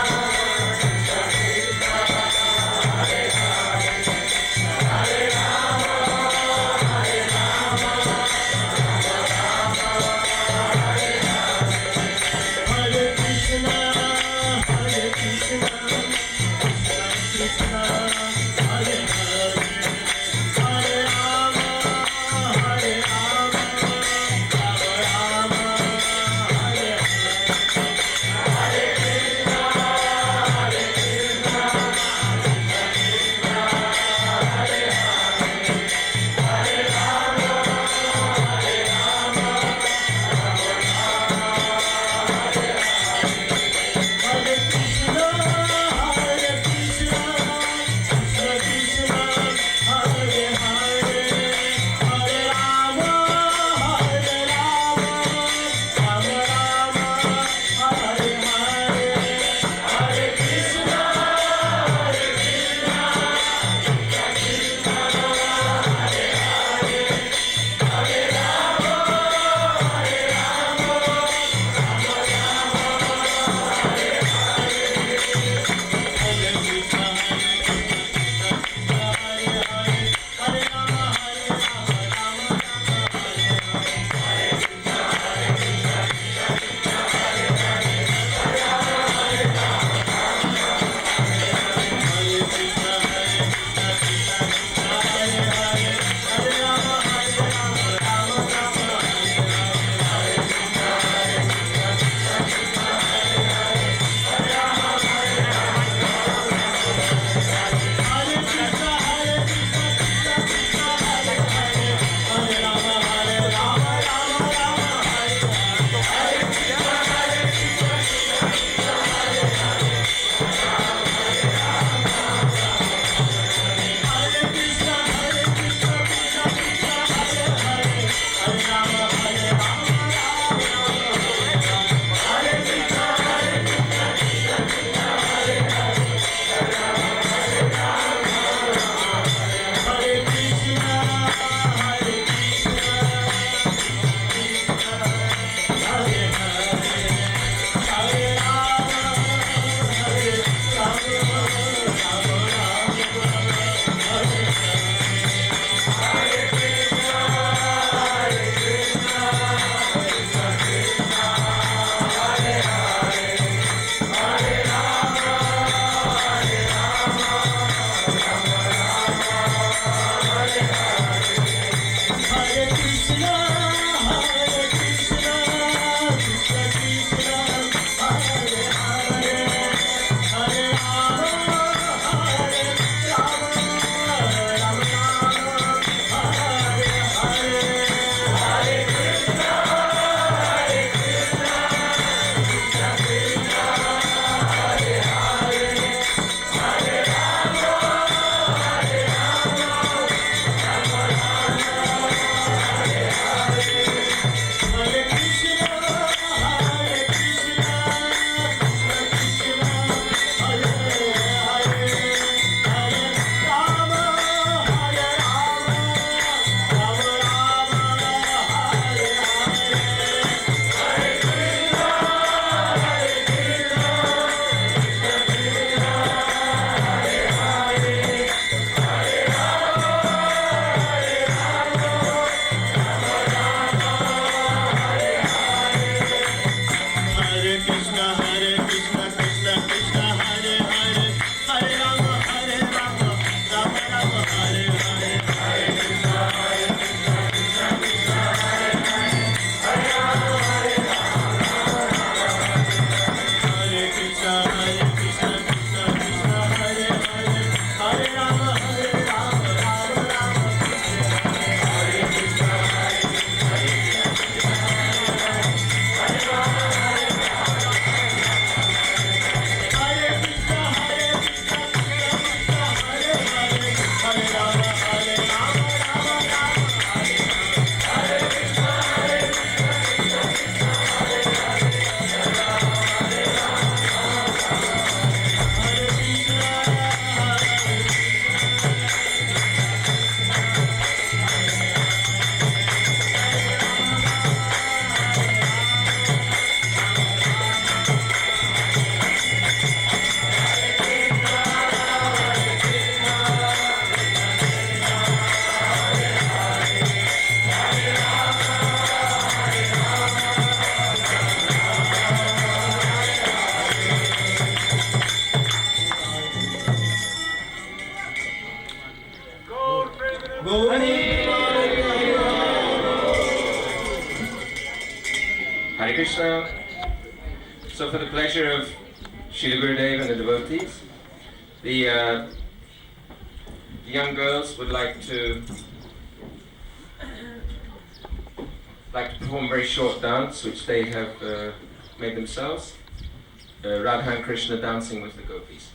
Hare Krishna. So for the pleasure of Srila Gurudev and the devotees, the young girls would like to perform a very short dance which they have made themselves. Radha and Krishna dancing with the gopis.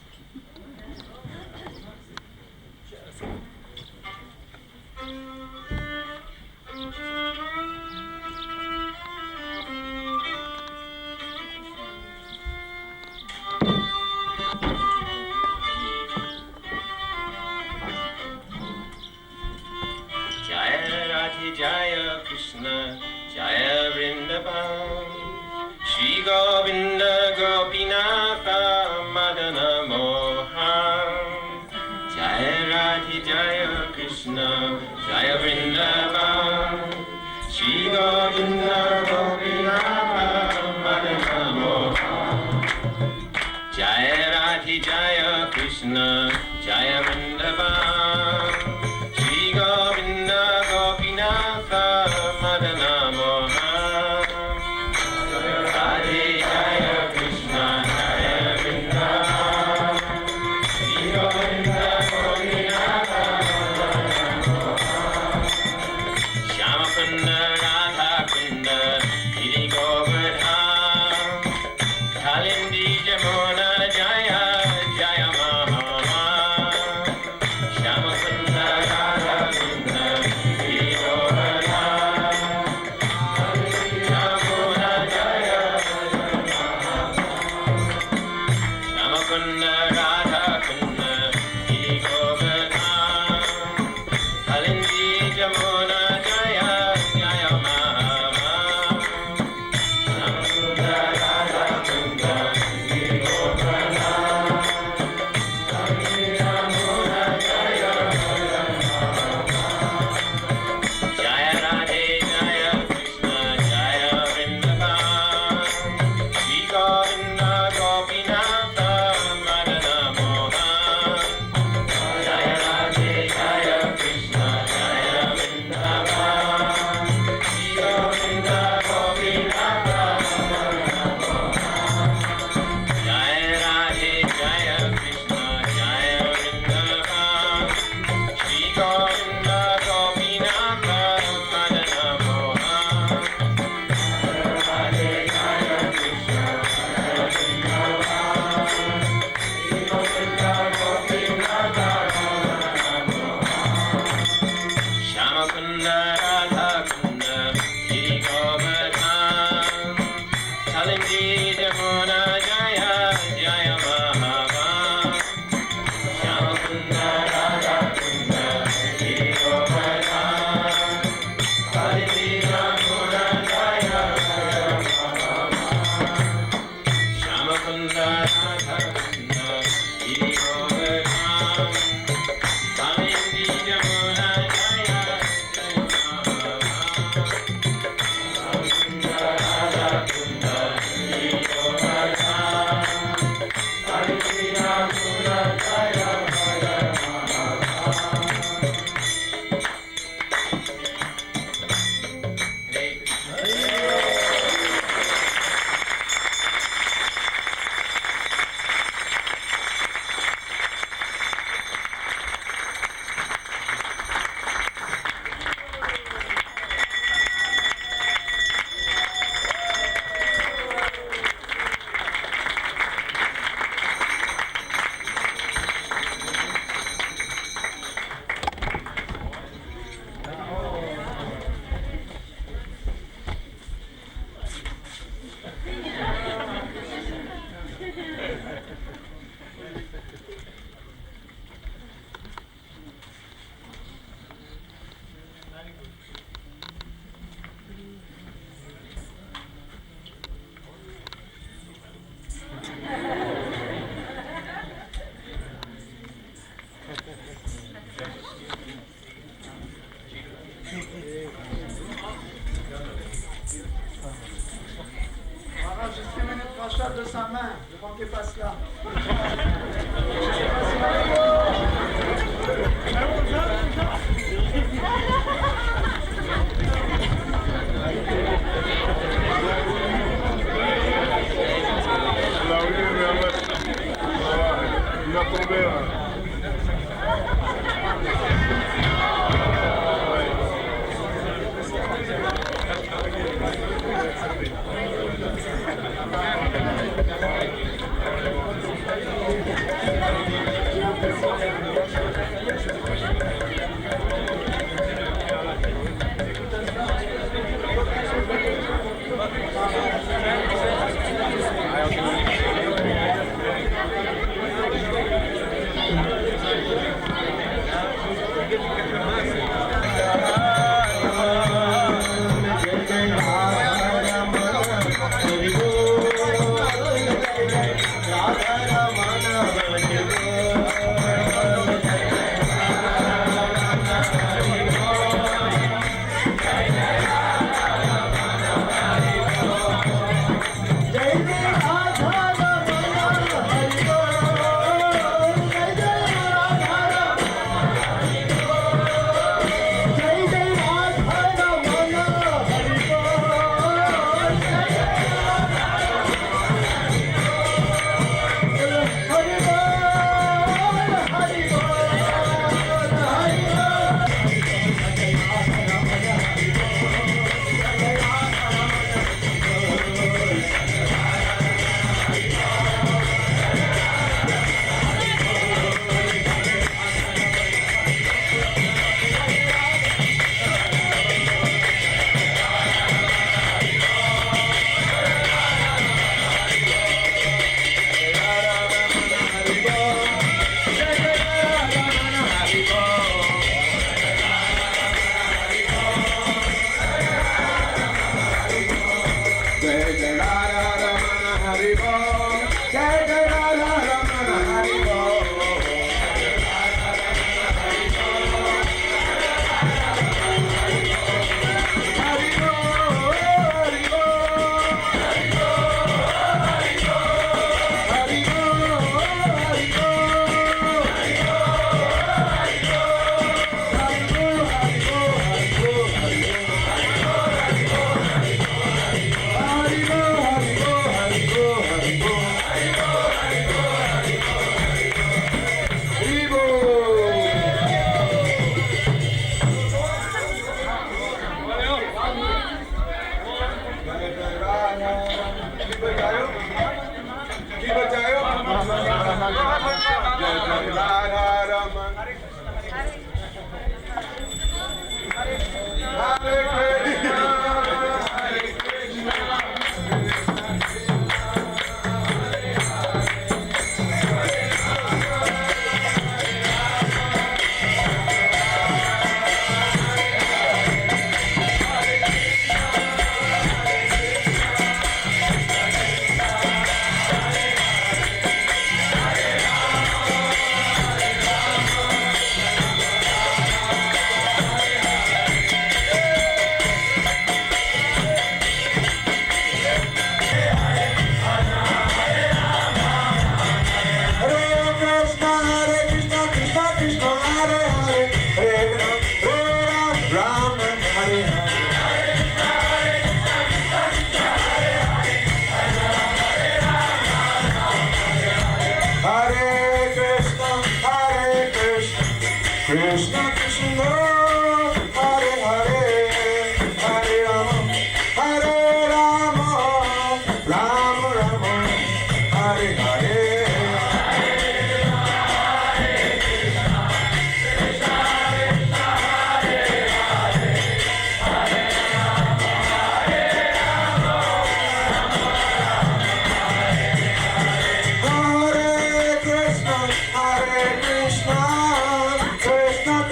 Jaya Krishna, Jaya Vrindavan, Shri Govinda Gopinatha Madana Mohan, Jaya Radhi Jaya Krishna, Jaya Vrindavan, Shri Govinda Gopinatha Madana Mohan, Jaya Radhi Jaya Krishna, Jaya Vrindavan, Shri Govinda Gopinatha Madana Mohan, Radhe Jaya Krishna Jaya Vrindavan, Shri Govinda Gopinatha Madana Mohan, Shyama Kunda Radha Kunda Giri Govardhan, Kalindi Jamuna Jaya Jaya Mahama, Shyama Kunda Radha Kunda Giri Govardhan, Kalindi Jamuna Jaya Shyama Kunda Radha Kunda Giri Govardhan, Kalindi Jamuna Jaya Jaya Mahama, Shyama Kunda Radha Kunda Giri Govardhan, Kalindi Jamuna Jaya Jaya Radhe Jaya Krishna Jaya Vrindavan, Shri Govinda Gopinatha Madana Mohan, Jaya Radhe Jaya Krishna Jaya Vrindavan, Shri Govinda Gopinatha Madana Mohan, Jaya Radhe Jaya Krishna Jaya Vrindavan, Shri Govinda Gopinatha Madana Mohan, Radhe Jaya Krishna Jaya Vrindavan, Shri Govinda Gopinatha Madana Mohan, Shyama Kunda Radha Kunda Giri Govardhan, Kalindi Jamuna Jaya Jaya Mahama, Shyama Kunda Radha Kunda Giri Govardhan, Kalindi Jamuna Jaya Jaya Mahama, Shyama Kunda Radha Kunda Giri Govardhan, Kalindi Jamuna Jaya Jaya Mahama, Shyama Kunda Radha Kunda Giri Govardhan, Kalindi Jamuna Jaya Jaya Mahama. Hare Krishna.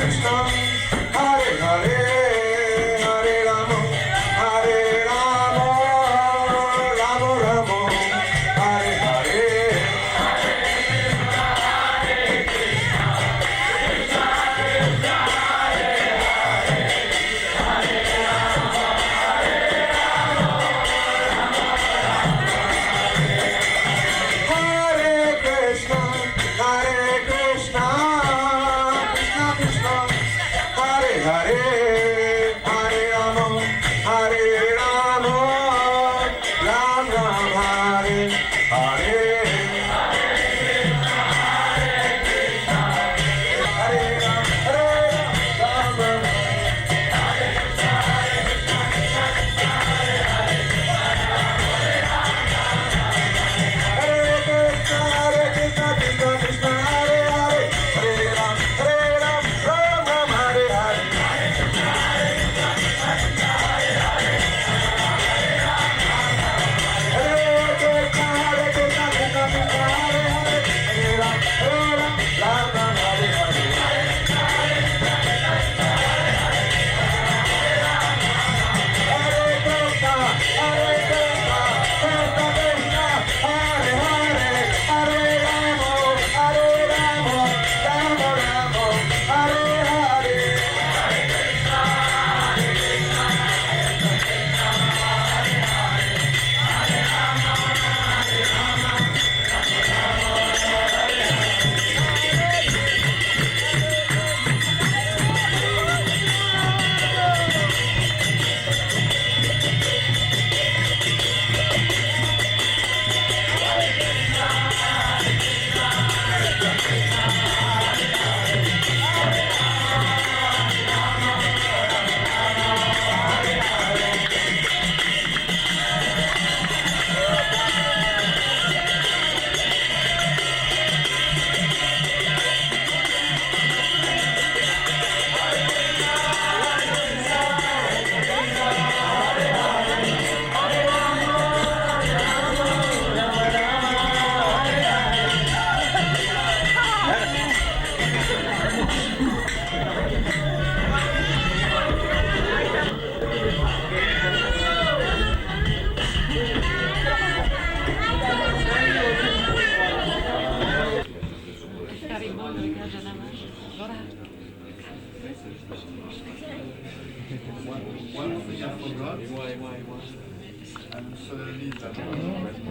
Krishna,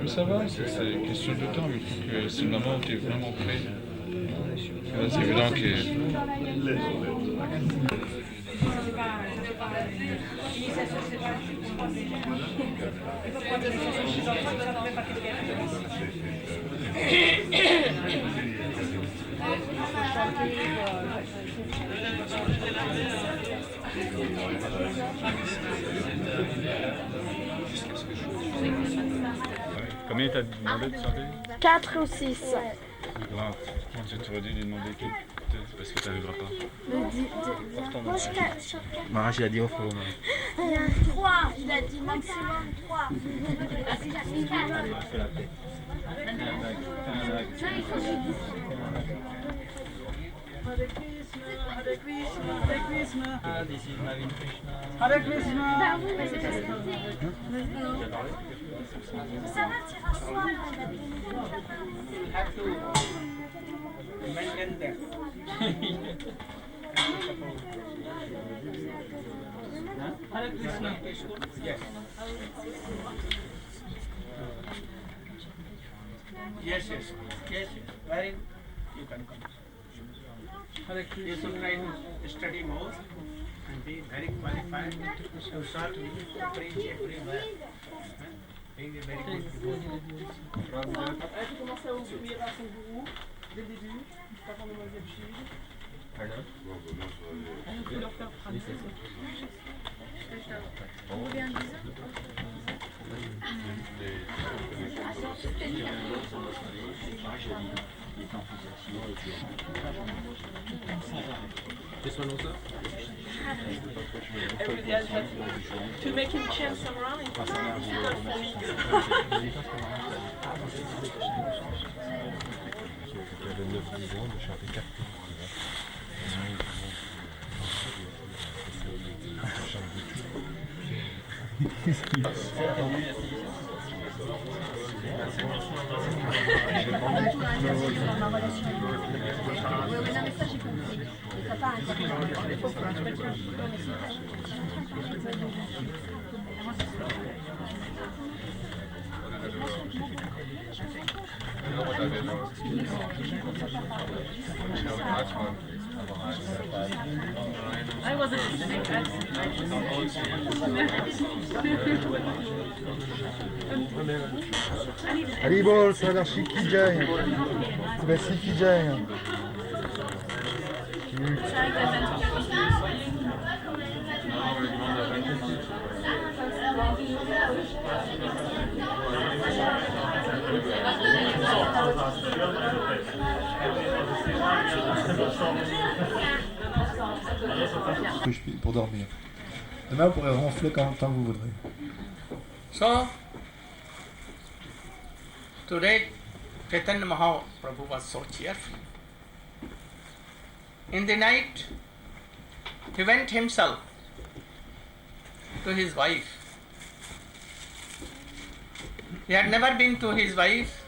Mais ça va, c'est question de temps, mais il faut que c'est le moment où tu es vraiment prêt. Là, c'est évident que. Combien t'as demandé de chanter? 4 ou 6. Comment tu aurais dû lui demander qui? Parce que t'arriveras pas. Moi, je chante. Maharaja, il a dit offre au 3. Il a dit maximum 3. Fais la tête. Hare Krishna, Hare Krishna, Hare Krishna. This is Navin Krishna. Hare Krishna. Bah oui, mais c'est parce que ça va, tu rassois. Have to maintain that. Hare Krishna. Yes. Yes, yes, yes, yes. Very, you can come. Hare You Krishna. should try to study more and be very qualified. You should preach everywhere. Being a very good devotee. Elle tu commences à obéir à son gourou dès le début, juste avant le deuxième chiffre. Il faut leur faire pratiquer. On revient à 10 Every day I try to make him chant some rhymes. I wasn't listening. Haribol, ça a l'air chic qui gagne. C'est bien si qui gagne. Pour dormir. Demain, vous pourrez ronfler tant que vous voudrez. So, today Chaitanya Mahaprabhu was so cheerful. In the night, he went himself to his wife. He had never been to his wife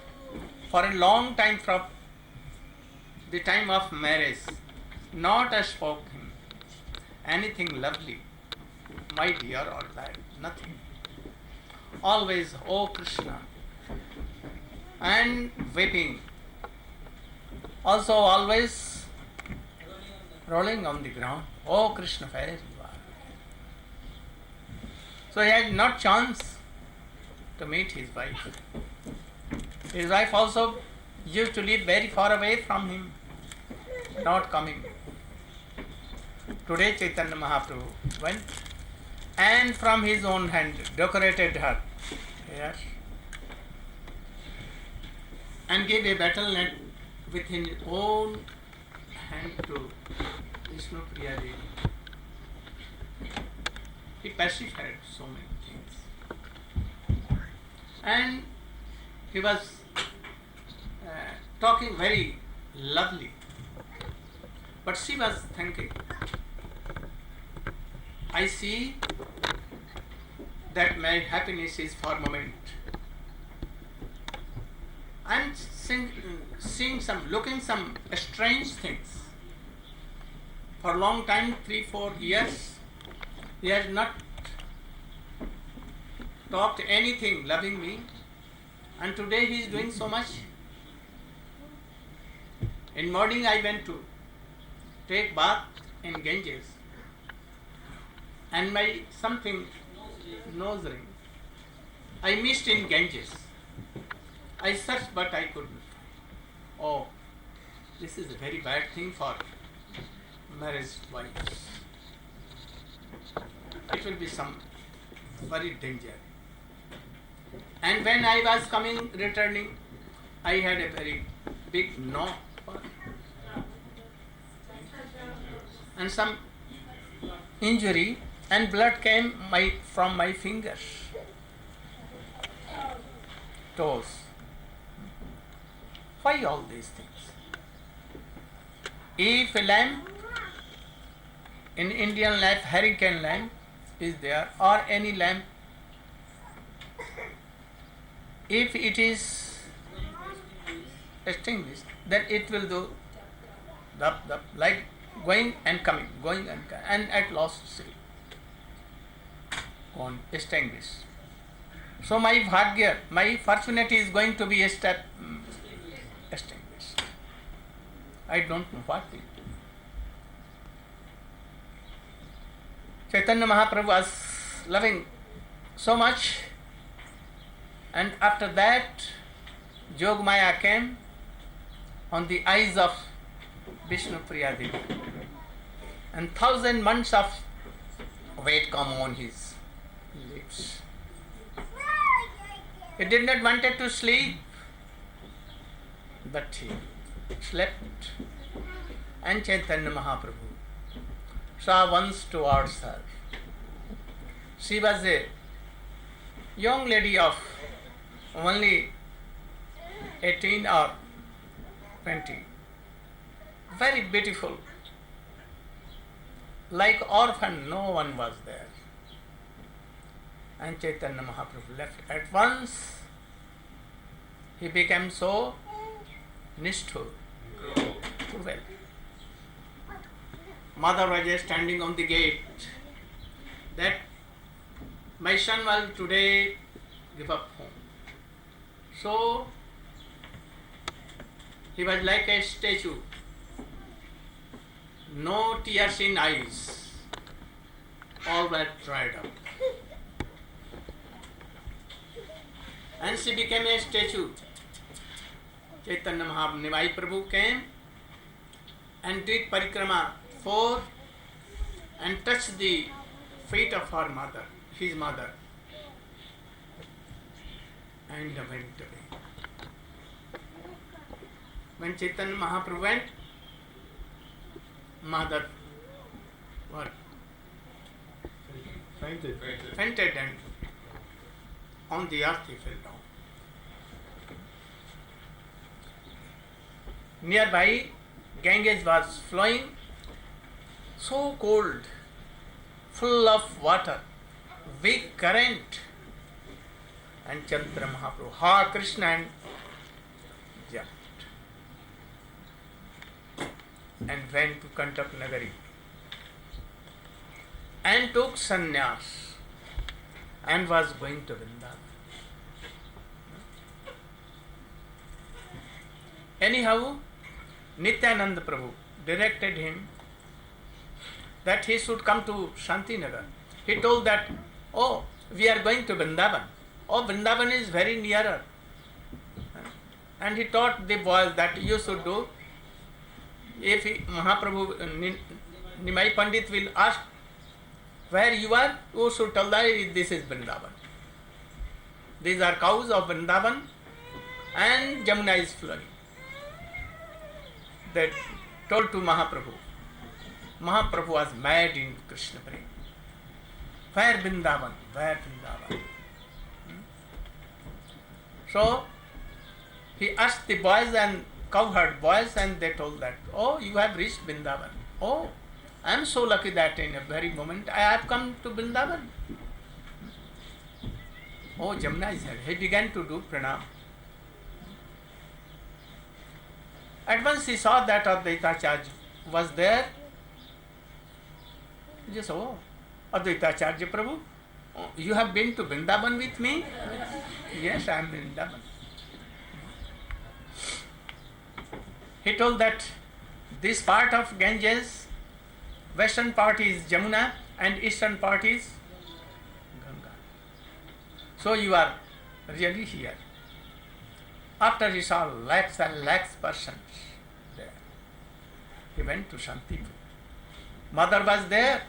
for a long time from the time of marriage. Not a spoke him anything lovely, my dear, or that, nothing. Always, oh Krishna, and weeping. Also always rolling on the ground. Oh Krishna, where you are. So he had not chance to meet his wife. His wife also used to live very far away from him, not coming. Today Chaitanya Mahaprabhu went and from his own hand decorated her hair and gave a battle net with his own hand to Vishnu Priya Devi. He pacified so many things. And he was talking very lovely. But she was thinking, I see that my happiness is for a moment. I am seeing looking some strange things. For a long time, 3-4 years, He has not talked anything loving me, and today he is doing so much. In morning I went to take bath in Ganges, and my something nose ring I missed in Ganges. I searched but I couldn't. Oh, this is a very bad thing for married wives. It will be some very danger. And when I was returning, I had a very big knock and some injury, and blood came from my fingers, toes. Why all these things? If a lamp in Indian lamp, hurricane lamp is there, or any lamp, if it is extinguished, then it will do like going and coming, and at last sleep, gone, extinguished. So my bhagya, my fortunate is going to be extinguished. I don't know what will do. Chaitanya Mahaprabhu was loving so much, and after that Jogmaya came on the eyes of Vishnu Priya Devi, and 1,000 months of weight come on his lips. He did not wanted to sleep, but he slept, and Chaitanya Mahaprabhu saw once towards her. She was a young lady of only 18 or 20, very beautiful, like orphan, no one was there. And Chaitanya Mahaprabhu left at once. He became so nishthur, cruel. Mother was standing on the gate, that my son will today give up home. So he was like a statue, no tears in eyes, all were dried up. And she became a statue. Chaitanya Mahaprabhu came and did parikrama 4 and touched the feet of her mother, his mother, and went away. When Chaitanya Mahaprabhu went, mother fainted and on the earth he fell down. Nearby, Ganges was flowing, so cold, full of water, weak current, and Chaitanya Mahaprabhu, Ha Krishna, and jumped and went to Kantak Nagari and took sannyas and was going to Vrindavan. Anyhow, Nityananda Prabhu directed him that he should come to Shantinagar. He told that, oh, we are going to Vrindavan. Oh, Vrindavan is very nearer. And he taught the boys that you should do. If Mahaprabhu, Nimai Pandit will ask where you are, you should tell that this is Vrindavan. These are cows of Vrindavan and Jamuna is flowing. They told to Mahaprabhu. Mahaprabhu was mad in Krishna Prema. Where Vrindavan? Where Vrindavan? So he asked the boys and cowherd boys, and they told that, oh, you have reached Vrindavan. Oh, I am so lucky that in a very moment I have come to Vrindavan. Oh, Jamuna is here. He began to do pranam. At once he saw that Advaitacharya was there. He just, oh, Advaitacharya Prabhu, you have been to Vrindavan with me? Yes, I am in Vrindavan. He told that this part of Ganges, western part is Jamuna and eastern part is Ganga. So you are really here. After he saw lakhs and lakhs persons there, he went to Shantipur. Mother was there.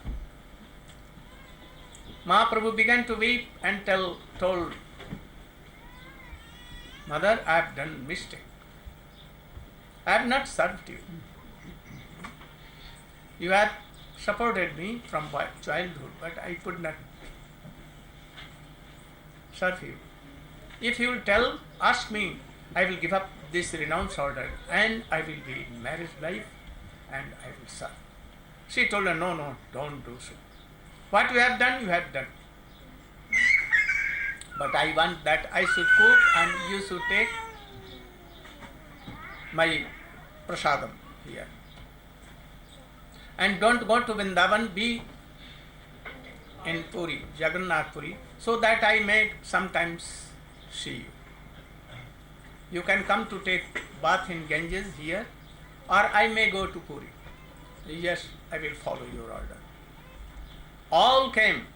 Mahaprabhu began to weep and told, Mother, I have done mistake. I have not served you. You have supported me from childhood, but I could not serve you. If you will ask me, I will give up this renounce order and I will be in marriage life and I will serve. She told her, no, don't do so. What you have done, you have done. But I want that I should cook and you should take my prasadam here. And don't go to Vrindavan, be in Puri, Jagannath Puri, so that I may sometimes see you. You can come to take bath in Ganges here, or I may go to Puri. Yes, I will follow your order. All came.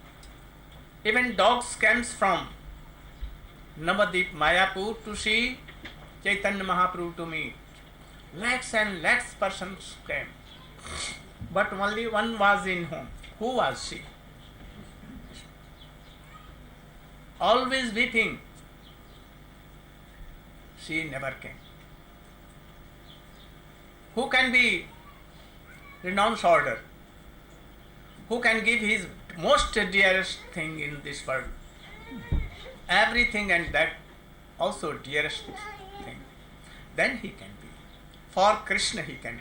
Even dogs came from Navadip, Mayapur to see Chaitanya Mahaprabhu to meet. Lakhs and lakhs persons came. But only one was in home. Who was she? Always weeping. She never came. Who can be renounce order? Who can give his most dearest thing in this world? Everything and that also dearest thing. Then he can be. For Krishna he can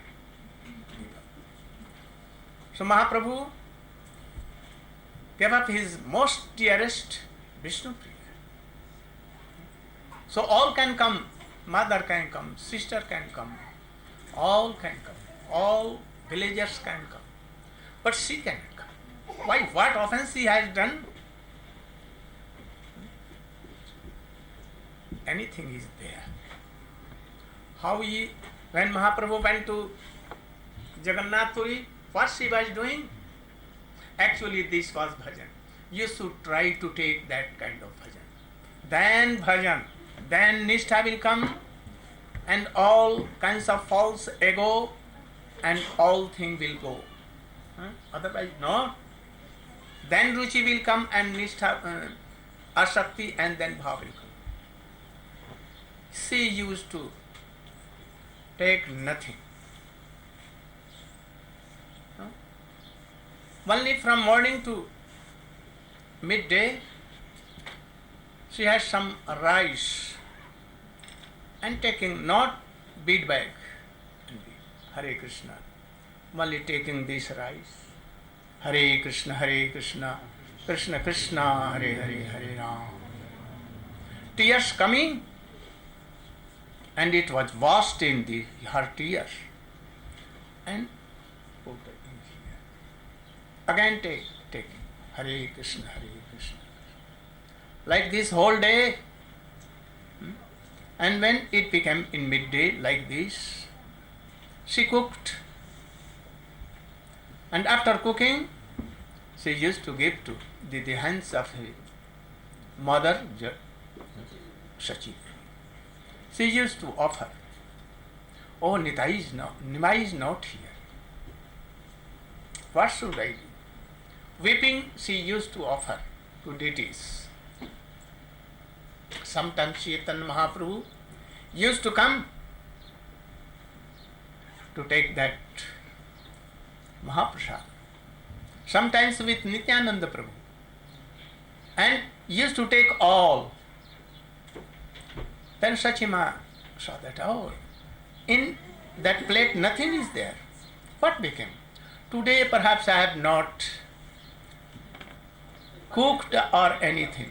give up. So Mahaprabhu gave up his most dearest Vishnu Priya. So all can come. Mother can come, sister can come, all can come, all villagers can come. But she cannot come. Why? What offense she has done? Anything is there. When Mahaprabhu went to Jagannath Puri, what she was doing? Actually this was bhajan. You should try to take that kind of bhajan. Then bhajan. Then Nishtha will come and all kinds of false ego and all things will go. Otherwise, no. Then Ruchi will come and Nishtha, Asakti and then Bhav will come. She used to take nothing. Only from morning to midday, she has some rice and taking not bead bag and Hare Krishna. Only taking this rice. Hare Krishna, Krishna Krishna, Hare Hare, Hare Ram. Tears coming and it was washed in her tears and put it in here. Again taking Hare Krishna, Krishna. Like this whole day. And when it became in midday like this, she cooked. And after cooking, she used to give to the hands of her mother, Sachi. She used to offer. Oh, Nimai is not here. What should I do? Weeping, she used to offer to deities. Sometimes Chaitanya Mahaprabhu used to come to take that Mahaprasad. Sometimes with Nityananda Prabhu. And used to take all. Then Sachima saw that, oh, in that plate nothing is there. What became? Today perhaps I have not cooked or anything.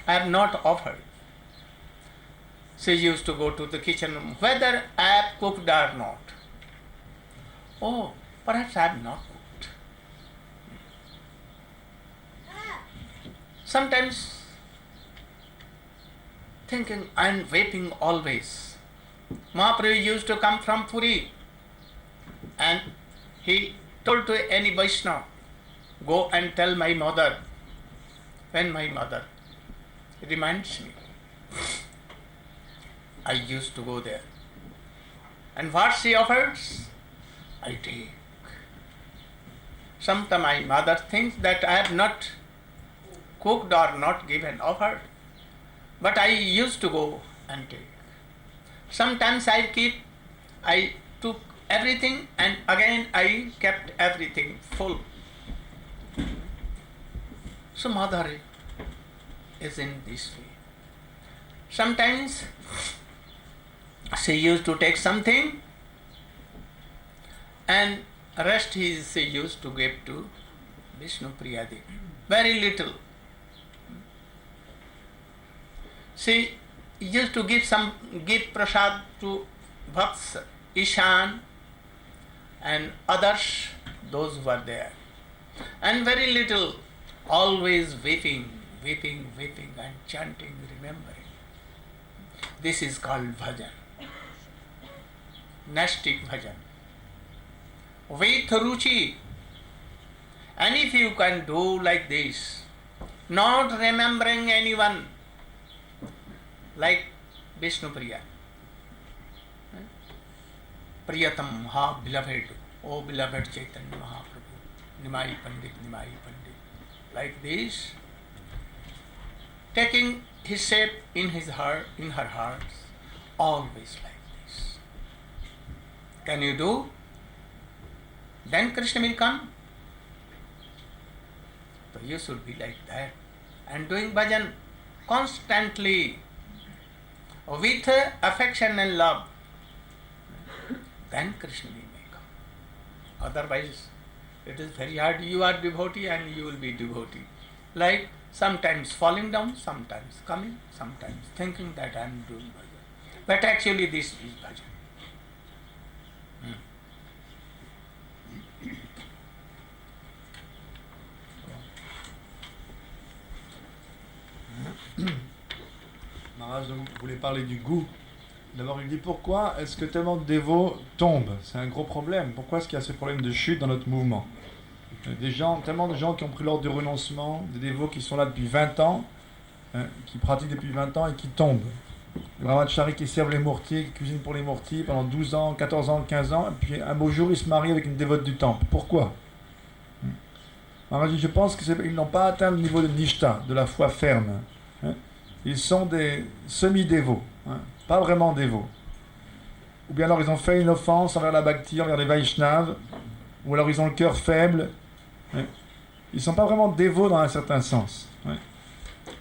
I have not offered. She used to go to the kitchen, whether I have cooked or not. Oh, perhaps I have not cooked. sometimes thinking and weeping always. Mahaprabhu used to come from Puri and he told to any Vaishnava, go and tell my mother. When my mother reminds me, I used to go there. And what she offers, I take. Sometimes my mother thinks that I have not cooked or not given offer, but I used to go and take. Sometimes I took everything and again I kept everything full. So mother is in this way. Sometimes she used to take something and rest she used to give to Vishnu Priya Devi. Very little. She used to give prasad to Bhaks, Ishan and others, those who were there. And very little, always weeping and chanting, remembering. This is called bhajan. Nastic bhajan. With ruchi. And if you can do like this, not remembering anyone, like Vishnu Priya. Priyatam, ha beloved, O beloved Chaitanya Mahaprabhu, Nimai Pandit. Like this, taking his shape in her heart, always like this. Can you do? Then Krishna will come. So you should be like that and doing bhajan constantly with affection and love. Then Krishna will come. Otherwise, it is very hard. You are devotee and you will be devotee. Like sometimes falling down, sometimes coming, sometimes thinking that I am doing bhajan. But actually this is bhajan. Maharaj voulait parler du goût. D'abord, il dit pourquoi est-ce que tellement de dévots tombent? C'est un gros problème. Pourquoi est-ce qu'il y a ce problème de chute dans notre mouvement? Tellement de gens qui ont pris l'ordre du renoncement, des dévots qui sont là depuis 20 ans, qui pratiquent depuis 20 ans et qui tombent. Les brahmacharis qui servent les mortiers, qui cuisinent pour les mortiers pendant 12 ans, 14 ans, 15 ans, et puis un beau jour ils se marient avec une dévote du temple. Pourquoi? Maharaj dit, je pense qu'ils n'ont pas atteint le niveau de nishta, de la foi ferme. Ils sont des semi-dévots, pas vraiment dévots. Ou bien alors ils ont fait une offense envers la bhakti, envers les Vaishnavas, ou alors ils ont le cœur faible. Ils ne sont pas vraiment dévots dans un certain sens.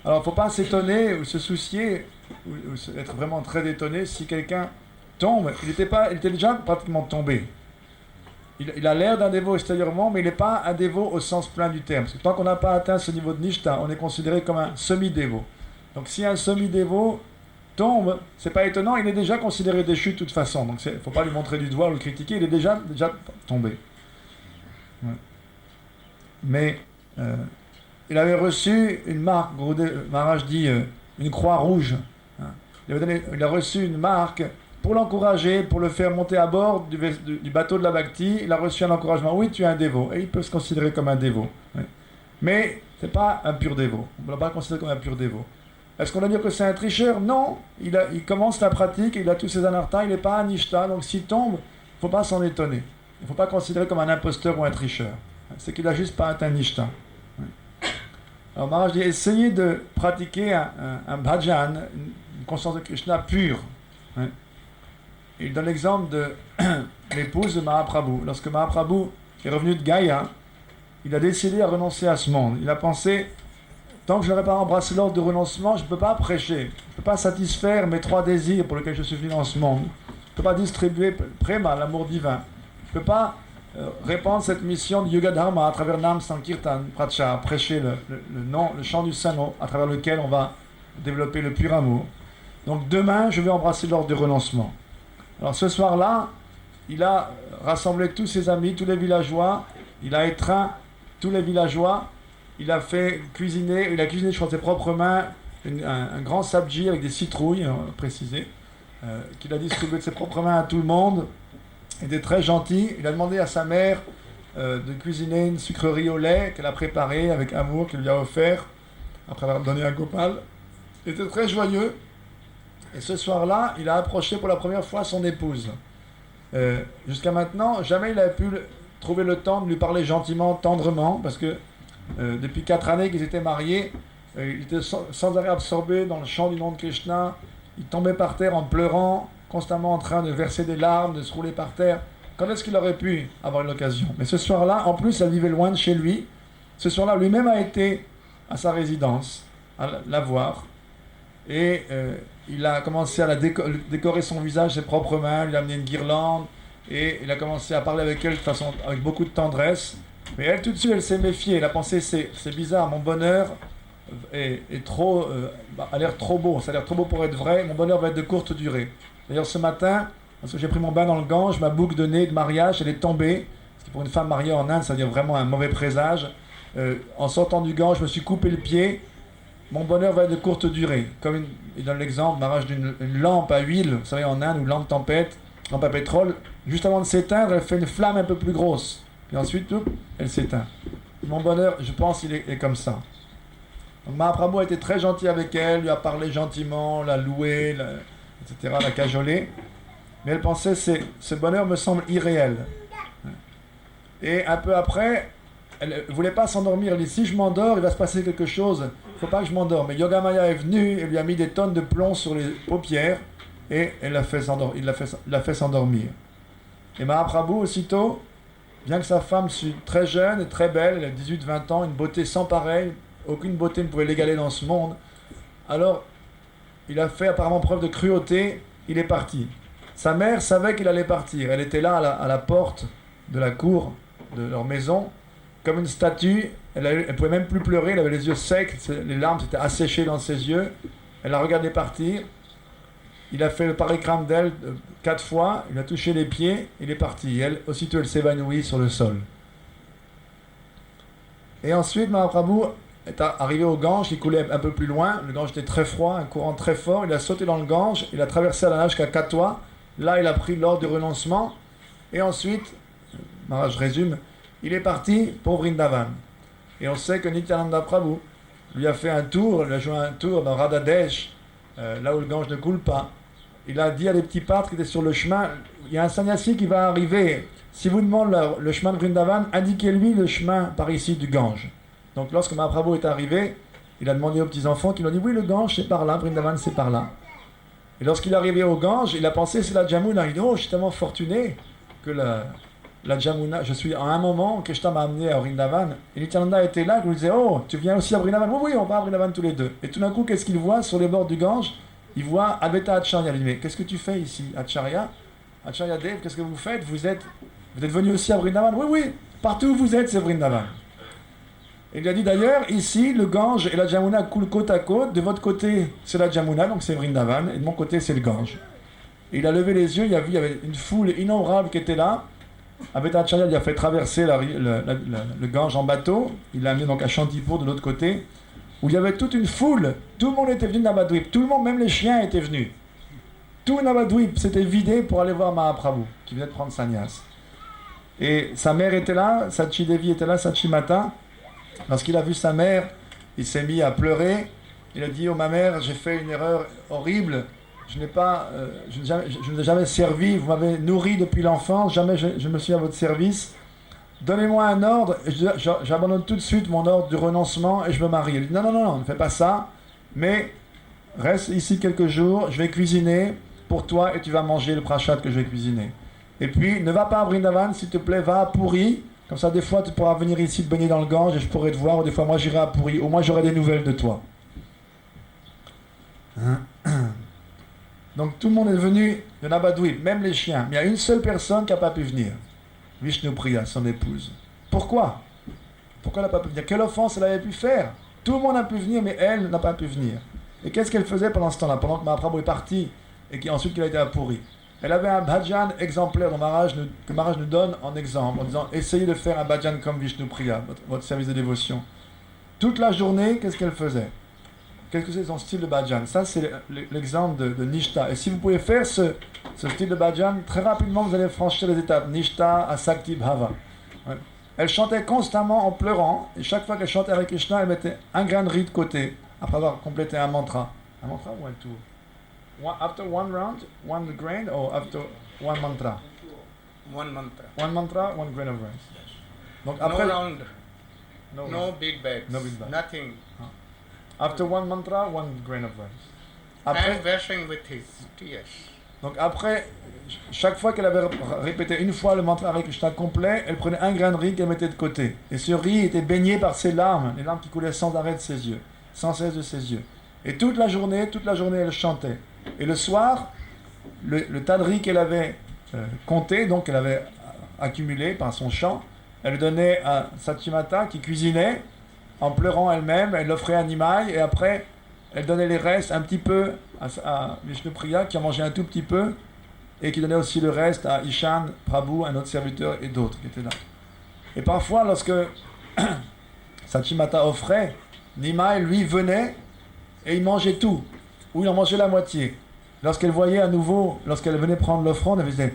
Alors il ne faut pas s'étonner ou se soucier, ou être vraiment très étonné si quelqu'un tombe. Il était déjà pratiquement tombé. Il a l'air d'un dévot extérieurement, mais il n'est pas un dévot au sens plein du terme. Parce que tant qu'on n'a pas atteint ce niveau de nishta, on est considéré comme un semi-dévot. Donc si un semi-dévot tombe, c'est pas étonnant, il est déjà considéré déchu de toute façon. Donc il ne faut pas lui montrer du doigt ou le critiquer, il est déjà tombé. Ouais. Mais il avait reçu une marque, Maharaj dit, une croix rouge. Il a reçu une marque pour l'encourager, pour le faire monter à bord du bateau de la Bhakti. Il a reçu un encouragement. Oui, tu es un dévot. Et il peut se considérer comme un dévot. Ouais. Mais ce n'est pas un pur dévot. On ne va pas le considérer comme un pur dévot. Est-ce qu'on va dire que c'est un tricheur? Non. Il commence la pratique, il a tous ses anarthas, il n'est pas un nishta. Donc s'il tombe, il ne faut pas s'en étonner. Il ne faut pas le considérer comme un imposteur ou un tricheur. C'est qu'il n'a juste pas atteint nishta. Ouais. Alors Maharaj dit, essayez de pratiquer un bhajan, une conscience de Krishna pure. Ouais. Il donne l'exemple de l'épouse de Mahaprabhu. Lorsque Mahaprabhu est revenu de Gaya, il a décidé à renoncer à ce monde. Il a pensé, tant que je n'aurai pas embrassé l'ordre de renoncement, je ne peux pas prêcher. Je ne peux pas satisfaire mes 3 désirs pour lesquels je suis venu dans ce monde. Je ne peux pas distribuer prema, l'amour divin. Je ne peux pas répandre cette mission de Yoga Dharma à travers Nam Sankirtan, Pracha, prêcher le chant du Saint à travers lequel on va développer le pur amour. Donc demain, je vais embrasser l'ordre du renoncement. Alors ce soir-là, il a rassemblé tous ses amis, tous les villageois, il a étreint tous les villageois, il a cuisiné, je crois, de ses propres mains, un grand sabji avec des citrouilles, précisé, qu'il a distribué de ses propres mains à tout le monde. Il était très gentil. Il a demandé à sa mère de cuisiner une sucrerie au lait qu'elle a préparée avec amour, qu'elle lui a offert, après avoir donné à Gopal. Il était très joyeux. Et ce soir-là, il a approché pour la première fois son épouse. Jusqu'à maintenant, jamais il avait pu trouver le temps de lui parler gentiment, tendrement, parce que depuis 4 années qu'ils étaient mariés, il était sans arrêt absorbé dans le chant du nom de Krishna. Il tombait par terre en pleurant, constamment en train de verser des larmes, de se rouler par terre. Quand est-ce qu'il aurait pu avoir une occasion? Mais ce soir-là, en plus, elle vivait loin de chez lui. Ce soir-là, lui-même a été à sa résidence, à la voir. Et il a commencé à décorer son visage, ses propres mains, il a amené une guirlande. Et il a commencé à parler avec elle de façon, avec beaucoup de tendresse. Mais elle, tout de suite, elle s'est méfiée. Elle a pensé, c'est bizarre, mon bonheur est trop, a l'air trop beau. Ça a l'air trop beau pour être vrai. Mon bonheur va être de courte durée. D'ailleurs, ce matin, parce que j'ai pris mon bain dans le Gange, ma boucle de nez de mariage, elle est tombée. Ce qui pour une femme mariée en Inde, ça veut dire vraiment un mauvais présage. En sortant du Gange, je me suis coupé le pied. Mon bonheur va être de courte durée. Comme il donne l'exemple, mariage d'une lampe à huile, vous savez, en Inde, ou lampe tempête, lampe à pétrole. Juste avant de s'éteindre, elle fait une flamme un peu plus grosse. Et ensuite, elle s'éteint. Mon bonheur, je pense, il est comme ça. Donc Mahaprabhu a été très gentil avec elle, lui a parlé gentiment, l'a loué, etc., l'a cajolé. Mais elle pensait, ce bonheur me semble irréel. Et un peu après, elle ne voulait pas s'endormir. Elle dit, si je m'endors, il va se passer quelque chose. Il ne faut pas que je m'endorme. Mais Yogamaya est venu et lui a mis des tonnes de plomb sur les paupières et il l'a fait s'endormir. Et Mahaprabhu, aussitôt, bien que sa femme soit très jeune et très belle, elle a 18-20 ans, une beauté sans pareille, aucune beauté ne pouvait l'égaler dans ce monde, alors il a fait apparemment preuve de cruauté, il est parti. Sa mère savait qu'il allait partir, elle était là à la porte de la cour de leur maison, comme une statue, elle ne pouvait même plus pleurer, elle avait les yeux secs, les larmes s'étaient asséchées dans ses yeux, elle l'a regardé partir. Il a fait le parikrama d'elle 4 fois, il a touché les pieds, il est parti. Elle, aussitôt, elle s'évanouit sur le sol. Et ensuite, Mahaprabhu est arrivé au Gange, il coulait un peu plus loin, le Gange était très froid, un courant très fort, il a sauté dans le Gange, il a traversé à la nage jusqu'à Katwa, là il a pris l'ordre du renoncement, et ensuite, je résume, il est parti pour Vrindavan. Et on sait que Nityananda Prabhu lui a fait un tour, il a joué un tour dans Radhadesh, là où le Gange ne coule pas. Il a dit à des petits pâtres qui étaient sur le chemin, il y a un sannyasi qui va arriver, si vous demandez le chemin de Vrindavan, indiquez-lui le chemin par ici du Gange. Donc lorsque Mahaprabhu est arrivé, il a demandé aux petits-enfants qui lui ont dit, oui, le Gange c'est par là, Vrindavan c'est par là. Et lorsqu'il est arrivé au Gange, il a pensé c'est la Jamuna. Il dit, oh, je suis tellement fortuné que la Jamuna, je suis à un moment, Krishna m'a amené à Vrindavan, et Nityananda était là, il lui disait, oh, tu viens aussi à Vrindavan? Oui, on va à Vrindavan tous les deux. Et tout d'un coup, qu'est-ce qu'il voit sur les bords du Gange? Il voit Advaita Acharya. Il dit, mais qu'est-ce que tu fais ici, Acharya? Acharya Dev, qu'est-ce que vous faites? Vous êtes venu aussi à Vrindavan? Oui, oui, partout où vous êtes, c'est Vrindavan. Et il a dit d'ailleurs, ici, le Gange et la Jamuna coulent côte à côte. De votre côté, c'est la Jamuna, donc c'est Vrindavan, et de mon côté, c'est le Gange. Et il a levé les yeux, il a vu, il y avait une foule innombrable qui était là. Advaita Acharya lui a fait traverser le Gange en bateau. Il l'a amené donc à Shantipur de l'autre côté, où il y avait toute une foule. Tout le monde était venu de Navadvip. Tout le monde, même les chiens, étaient venus. Tout Navadvip s'était vidé pour aller voir Mahaprabhu, qui venait de prendre sannyas. Et sa mère était là, Sachi Devi était là, Sachi Mata. Lorsqu'il a vu sa mère, il s'est mis à pleurer. Il a dit, oh ma mère, j'ai fait une erreur horrible. Je ne vous ai jamais servi, vous m'avez nourri depuis l'enfance, jamais je me suis à votre service. Donnez-moi un ordre, j'abandonne tout de suite mon ordre du renoncement et je me marie. Elle dit, non, non, non, ne fais pas ça, mais reste ici quelques jours, je vais cuisiner pour toi et tu vas manger le prasad que je vais cuisiner. Et puis, ne va pas à Vrindavan, s'il te plaît, va à Puri, comme ça des fois tu pourras venir ici te baigner dans le Gange et je pourrai te voir, ou des fois moi j'irai à Puri, au moins j'aurai des nouvelles de toi. Donc tout le monde est venu de Navadvip, même les chiens, mais il y a une seule personne qui n'a pas pu venir. Vishnupriya, son épouse. Pourquoi? Pourquoi elle n'a pas pu venir? Quelle offense elle avait pu faire? Tout le monde a pu venir, mais elle n'a pas pu venir. Et qu'est-ce qu'elle faisait pendant ce temps-là, pendant que Mahaprabhu est parti et ensuite qu'il a été à Puri? Elle avait un bhajan exemplaire que Maharaj nous donne en exemple, en disant essayez de faire un bhajan comme Vishnupriya, votre service de dévotion. toute la journée, qu'est-ce qu'elle faisait? Qu'est-ce que c'est son style de bhajan? Ça, c'est l'exemple de Nishta. Et si vous pouvez faire ce style de bhajan, très rapidement, vous allez franchir les étapes. Nishta, Asakti, Bhava. Ouais. Elle chantait constamment en pleurant. Et chaque fois qu'elle chantait avec Krishna, elle mettait un grain de riz de côté, après avoir complété un mantra. Un mantra ou un tour? After one round, one grain, or after one mantra? One mantra. One mantra, one grain of rice. Donc après, no round. No, No big bags. No big bags. Nothing. After one mantra, one grain of rice. Après, And washing with his tears. donc après, chaque fois qu'elle avait répété une fois le mantra Hare Krishna complet, elle prenait un grain de riz qu'elle mettait de côté. Et ce riz était baigné par ses larmes, les larmes qui coulaient sans arrêt de ses yeux, sans cesse de ses yeux. Et toute la journée, elle chantait. Et le soir, le tas de riz qu'elle avait compté, donc qu'elle avait accumulé par son chant, elle le donnait à Satyamata qui cuisinait, en pleurant elle-même, elle l'offrait à Nimai, et après, elle donnait les restes un petit peu à Vishnupriya, qui en mangeait un tout petit peu, et qui donnait aussi le reste à Ishan, Prabhu, un autre serviteur, et d'autres qui étaient là. Et parfois, lorsque Satyamata offrait, Nimai, lui, venait, et il mangeait tout, ou il en mangeait la moitié. Lorsqu'elle voyait à nouveau, lorsqu'elle venait prendre l'offrande, elle disait,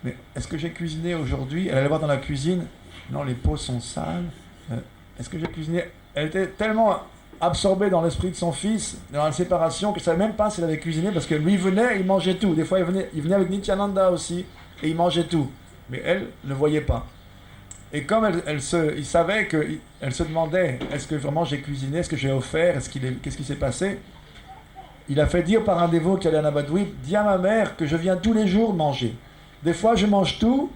mais est-ce que j'ai cuisiné aujourd'hui? Elle allait voir dans la cuisine, non, les pots sont sales, est-ce que j'ai cuisiné? Elle était tellement absorbée dans l'esprit de son fils, dans la séparation, qu'elle ne savait même pas s'il avait cuisiné, parce que lui venait, il mangeait tout. Des fois, il venait avec Nityananda aussi, et il mangeait tout. Mais elle ne voyait pas. Et comme il savait qu'elle se demandait, est-ce que vraiment j'ai cuisiné, est-ce que j'ai offert, qu'est-ce qui s'est passé? Il a fait dire par un dévot qui allait à Navadvip, dis à ma mère que je viens tous les jours manger. Des fois, je mange tout,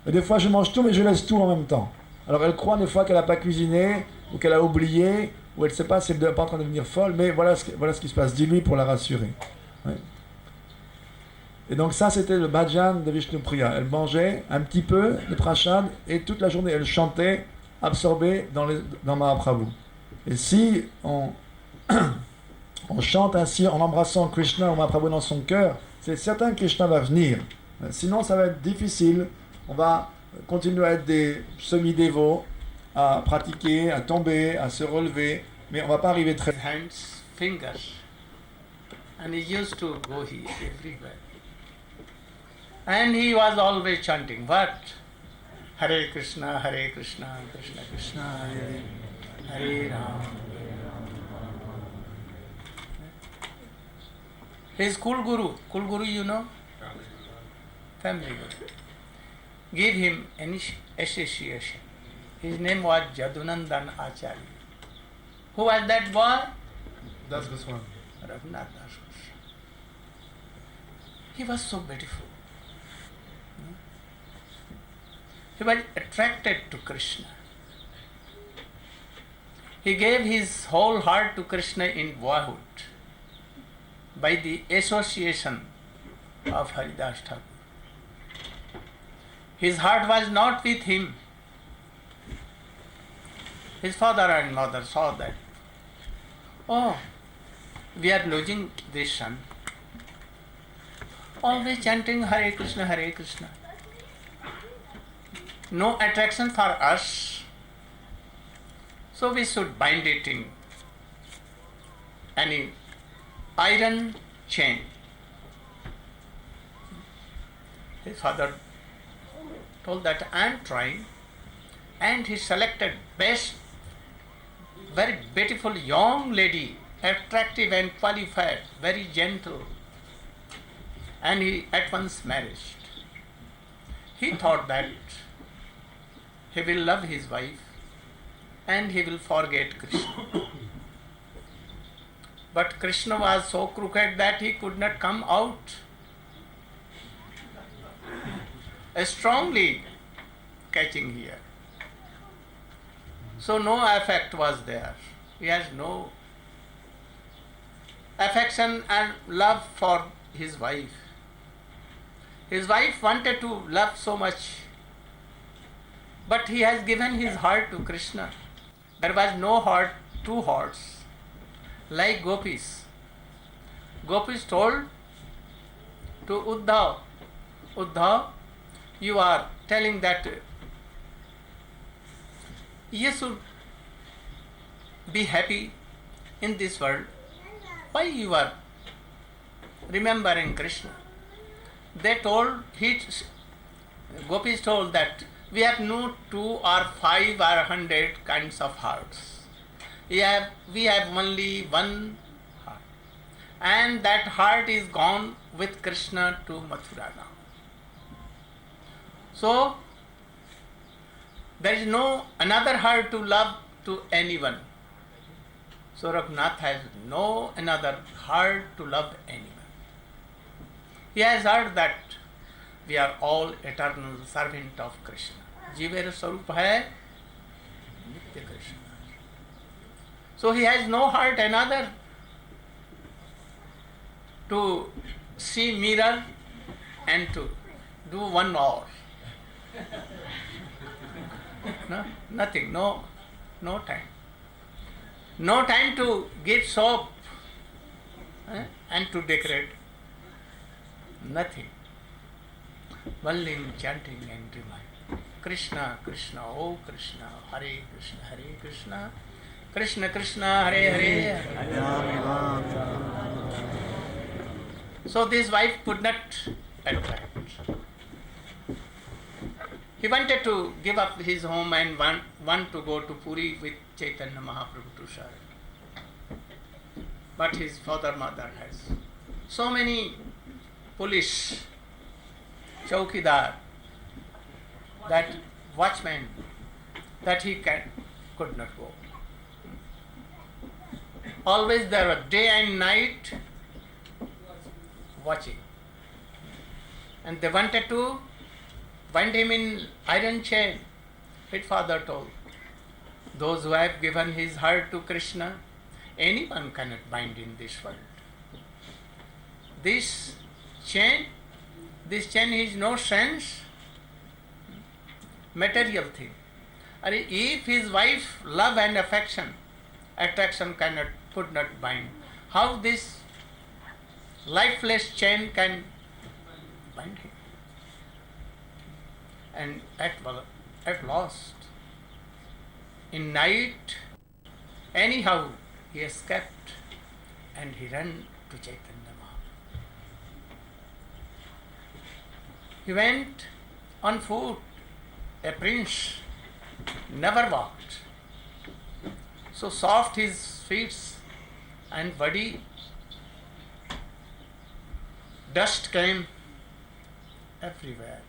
et des fois, je mange tout, mais je laisse tout en même temps. Alors, elle croit des fois qu'elle n'a pas cuisiné, ou qu'elle a oublié, ou elle ne sait pas si elle n'est pas en train de devenir folle, mais voilà ce qui se passe. Dis-lui pour la rassurer. Ouais. Et donc ça, c'était le bhajan de Vishnupriya. Elle mangeait un petit peu de prashad, et toute la journée, elle chantait, absorbée dans Mahaprabhu. Et si on chante ainsi en embrassant Krishna ou Mahaprabhu dans son cœur, c'est certain que Krishna va venir. Sinon, ça va être difficile. On va continuer à être des semi-dévots, à pratiquer, à tomber, à se relever, mais on ne va pas arriver très... Hands, fingers. And he used to go here everywhere. And he was always chanting, what? Hare Krishna, Krishna Krishna, Hare Hare Ram. His Kulguru, you know? Family guru. Gave him an association. His name was Jadunandan Acharya. Who was that boy? Das Goswami. Raghunath Das Goswami. He was so beautiful. He was attracted to Krishna. He gave his whole heart to Krishna in boyhood by the association of Haridas Thakur. His heart was not with him. His father and mother saw that. Oh, we are losing this son. Always chanting Hare Krishna, Hare Krishna. No attraction for us. So we should bind it in any iron chain. His father told that I am trying, and he selected best, very beautiful young lady, attractive and qualified, very gentle, and he at once married. He thought that he will love his wife and he will forget Krishna. But Krishna was so crooked that he could not come out. Strongly catching here. So no affect was there. He has no affection and love for his wife. His wife wanted to love so much, but he has given his heart to Krishna. There was no heart, two hearts, like gopis. Gopis told to Uddhav, Uddhav, you are telling that you should be happy in this world, why you are remembering Krishna? They told, Gopis told that we have no 2 or 5 or 100 kinds of hearts. We have only one heart. And that heart is gone with Krishna to Mathura now. So, there is no another heart to love to anyone. So Raghunath has no another heart to love anyone. He has heard that we are all eternal servant of Krishna. Jiver Swarup hai Nitya Krishna. So he has no heart another to see mirror and to do one hour. No, nothing, no time. No time to get soap and to decorate. Nothing. Only chanting and remind. Krishna, Krishna, oh Krishna, Hare Krishna, Hare Krishna, Krishna Krishna, Hare Hare. So this wife could not attract. He wanted to give up his home and want to go to Puri with Chaitanya Mahaprabhu to serve. But his father mother has so many police, chowkidar, that watchman, that he could not go. Always there were day and night watching. And they wanted to bind him in iron chain. His father told, those who have given his heart to Krishna, anyone cannot bind in this world. This chain is no sense, material thing. And if his wife love and attraction could not bind, how this lifeless chain can bind him? And at last, in night, anyhow he escaped and he ran to Chaitanya Mahaprabhu. He went on foot. A prince never walked. So soft his feet and body. Dust came everywhere.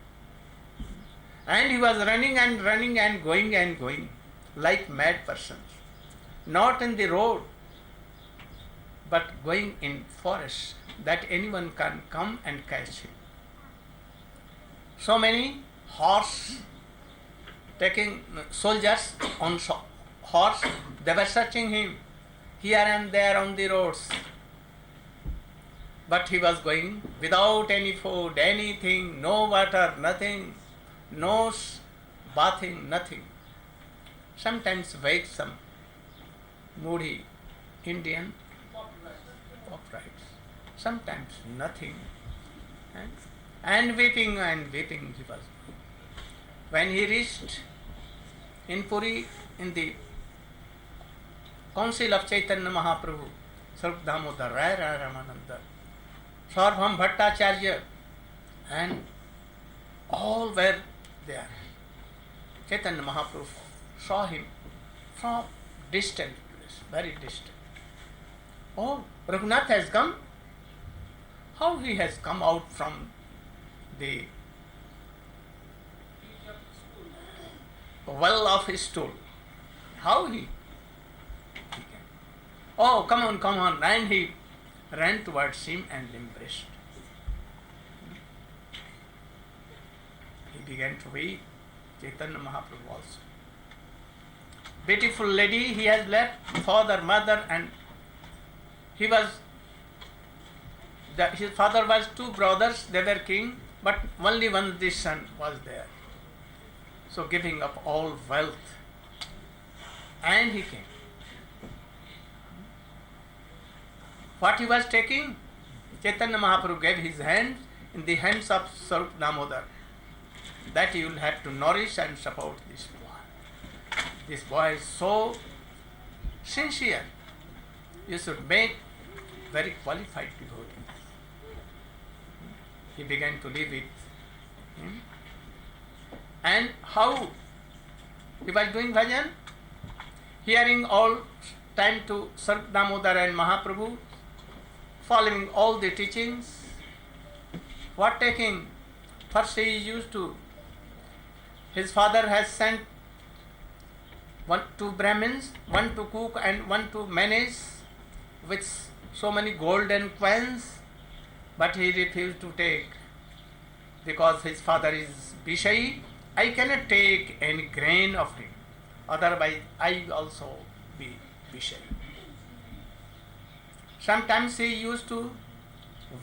And he was running and going like mad persons. Not in the road, but going in forest that anyone can come and catch him. So many horse, taking soldiers on horse, they were searching him here and there on the roads. But he was going without any food, anything, no water, nothing, no bathing, nothing. Sometimes wake some moody Indian uprights. Sometimes nothing. And weeping he was. When he reached in Puri, in the council of Chaitanya Mahaprabhu, Swarup Damodar, Rai Ramananda, Sarvabhauma Bhattacharya, and all were there. Chaitanya Mahaprabhu saw him from distant place, very distant. Oh, Raghunath has come. How he has come out from the well of his stool? How he came? Oh, come on. And he ran towards him and embraced. He began to weep. Chaitanya Mahaprabhu also. Beautiful lady, he has left father, mother, and his father was 2 brothers, they were king, but only one this son was there. So giving up all wealth, and he came. What he was taking? Chaitanya Mahaprabhu gave his hand in the hands of Swarup Damodar, that you will have to nourish and support this boy. This boy is so sincere. You should make very qualified devotees. He began to live with him. And how he was doing bhajan? Hearing all time to Srila Damodar and Mahaprabhu, following all the teachings. What taking? First he used to, his father has sent two Brahmins, one to cook and one to manage with so many golden coins, but he refused to take because his father is Vishayi. I cannot take any grain of him, otherwise I also be Vishayi. Sometimes he used to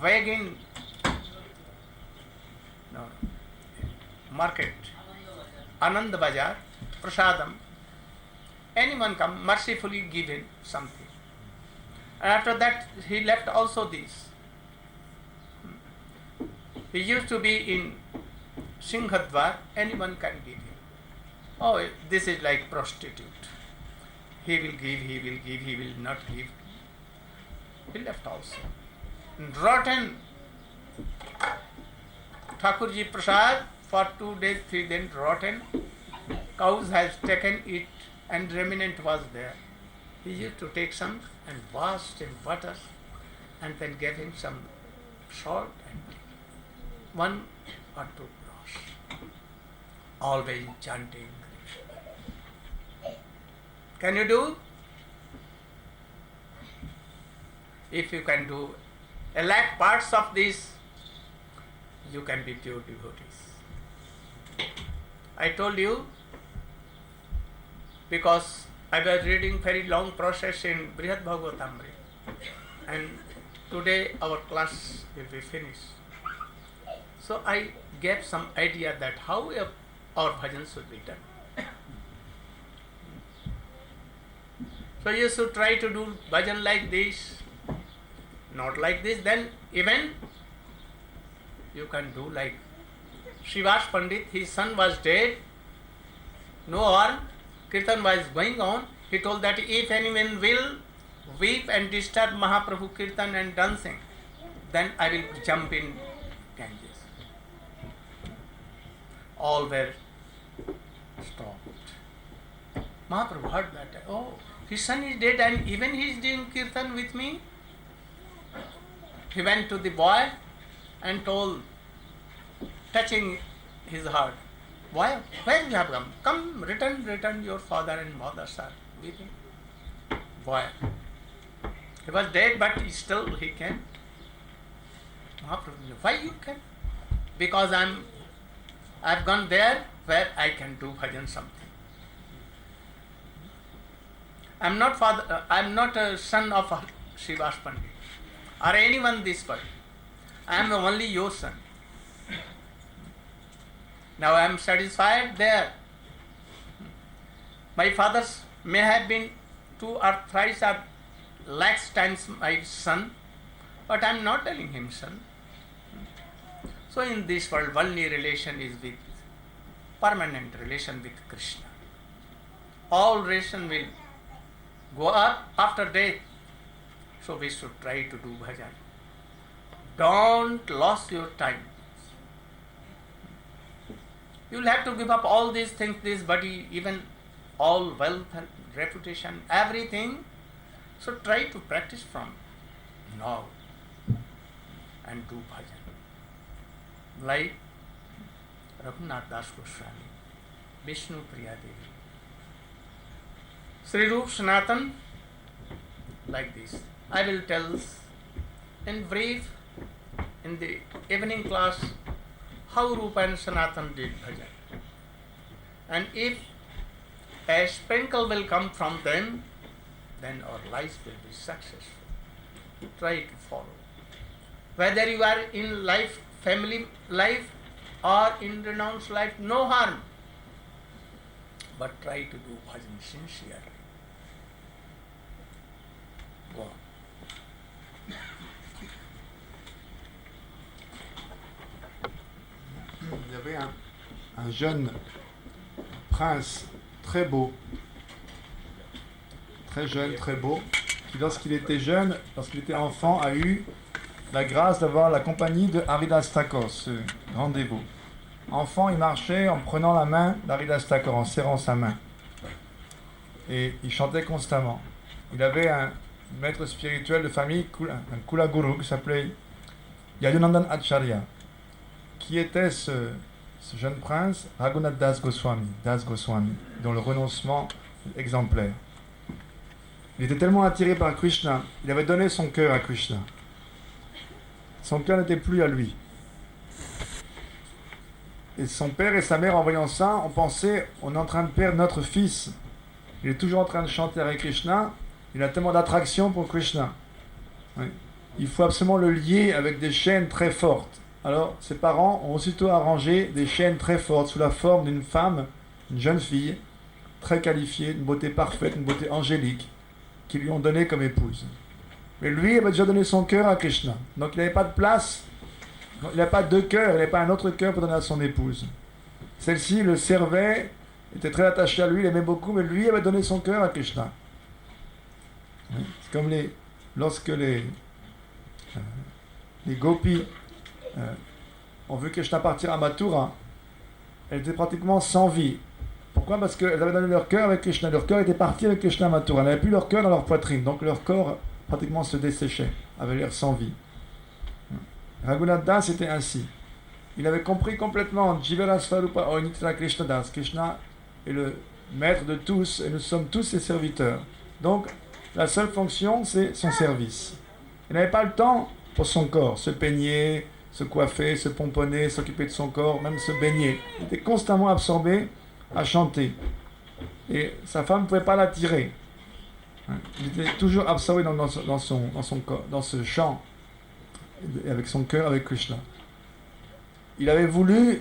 beg in market, Anand Bazar, Prasadam. Anyone come, mercifully give him something. And after that he left also this. He used to be in Singhadwar, anyone can give him. Oh, this is like prostitute. He will give, he will give, he will not give. He left also. Rotten Thakurji Prasad for 2 days, 3 days rotten. Cows has taken it and remnant was there. He used to take some and washed in water and then gave him some salt and 1 or 2 grosh. Always chanting. Can you do? If you can do 1,00,000 parts of this, you can be pure devotees. I told you because I was reading very long process in Brihad Bhagavatamrita, and today our class will be finished. So I gave some idea that how our bhajan should be done. So you should try to do bhajan like this, not like this, then even you can do like Srivas Pandit, his son was dead, no harm, Kirtan was going on. He told that if anyone will weep and disturb Mahaprabhu Kirtan and dancing, then I will jump in Ganges. All were stopped. Mahaprabhu heard that, oh, his son is dead and even he is doing Kirtan with me. He went to the boy and told, touching his heart, boy, where you have come? Come, return, your father and mother are weeping. Boy, he was dead, but still he came. Mahaprabhu, why you came? Because I've gone there where I can do bhajan something. I'm not a son of Srivas Pandit or anyone this world. I am only your son. Now I am satisfied there. My father may have been 2 or 3 or lakhs times my son, but I am not telling him son. So in this world, only relation is with permanent relation with Krishna. All relation will go up after death. So we should try to do bhajan. Don't lose your time. You will have to give up all these things, this body, even all wealth, reputation, everything. So try to practice from now and do bhajan. Like Raghunath Das Goswami, Vishnu Priya Devi, Sri Rup Sanatan, like this. I will tell in brief in the evening class how Rupa and Sanatan did bhajan. And if a sprinkle will come from them, then our lives will be successful. Try to follow. Whether you are in life, family life, or in renounced life, no harm. But try to do bhajan sincerely. Go on. Il y avait un jeune prince très beau, très jeune, très beau, qui lorsqu'il était jeune, lorsqu'il était enfant, a eu la grâce d'avoir la compagnie de Haridas Thakur, ce grand dévot. Enfant, il marchait en prenant la main d'Haridas Thakur, en serrant sa main. Et il chantait constamment. Il avait un maître spirituel de famille, un Kula Guru, qui s'appelait Yadunandan Acharya, qui était ce jeune prince, Raghunath Das Goswami, dont le renoncement est exemplaire. Il était tellement attiré par Krishna, il avait donné son cœur à Krishna. Son cœur n'était plus à lui. Et son père et sa mère, en voyant ça, ont pensé, on est en train de perdre notre fils. Il est toujours en train de chanter avec Krishna, il a tellement d'attraction pour Krishna. Oui. Il faut absolument le lier avec des chaînes très fortes. Alors, ses parents ont aussitôt arrangé des chaînes très fortes sous la forme d'une femme, une jeune fille, très qualifiée, d'une beauté parfaite, une beauté angélique, qui lui ont donné comme épouse. Mais lui avait déjà donné son cœur à Krishna. Donc il n'avait pas de place, il n'avait pas deux cœurs, il n'avait pas un autre cœur pour donner à son épouse. Celle-ci le servait, était très attachée à lui, il aimait beaucoup, mais lui avait donné son cœur à Krishna. Oui. C'est comme lorsque les gopis ont vu Krishna partir à Mathura, elles étaient pratiquement sans vie. Pourquoi? Parce qu'elles avaient donné leur cœur avec Krishna. Leur cœur était parti avec Krishna à Mathura. Elles n'avaient plus leur cœur dans leur poitrine. Donc leur corps pratiquement se desséchait, avait l'air sans vie. Raghunath Das était ainsi. Il avait compris complètement Jivara Swarupa Onitra Krishna Das. Krishna est le maître de tous et nous sommes tous ses serviteurs. Donc la seule fonction, c'est son service. Il n'avait pas le temps pour son corps, se peigner, se coiffer, se pomponner, s'occuper de son corps, même se baigner. Il était constamment absorbé à chanter. Et sa femme ne pouvait pas l'attirer. Il était toujours absorbé dans ce chant, avec son cœur, avec Krishna. Il avait voulu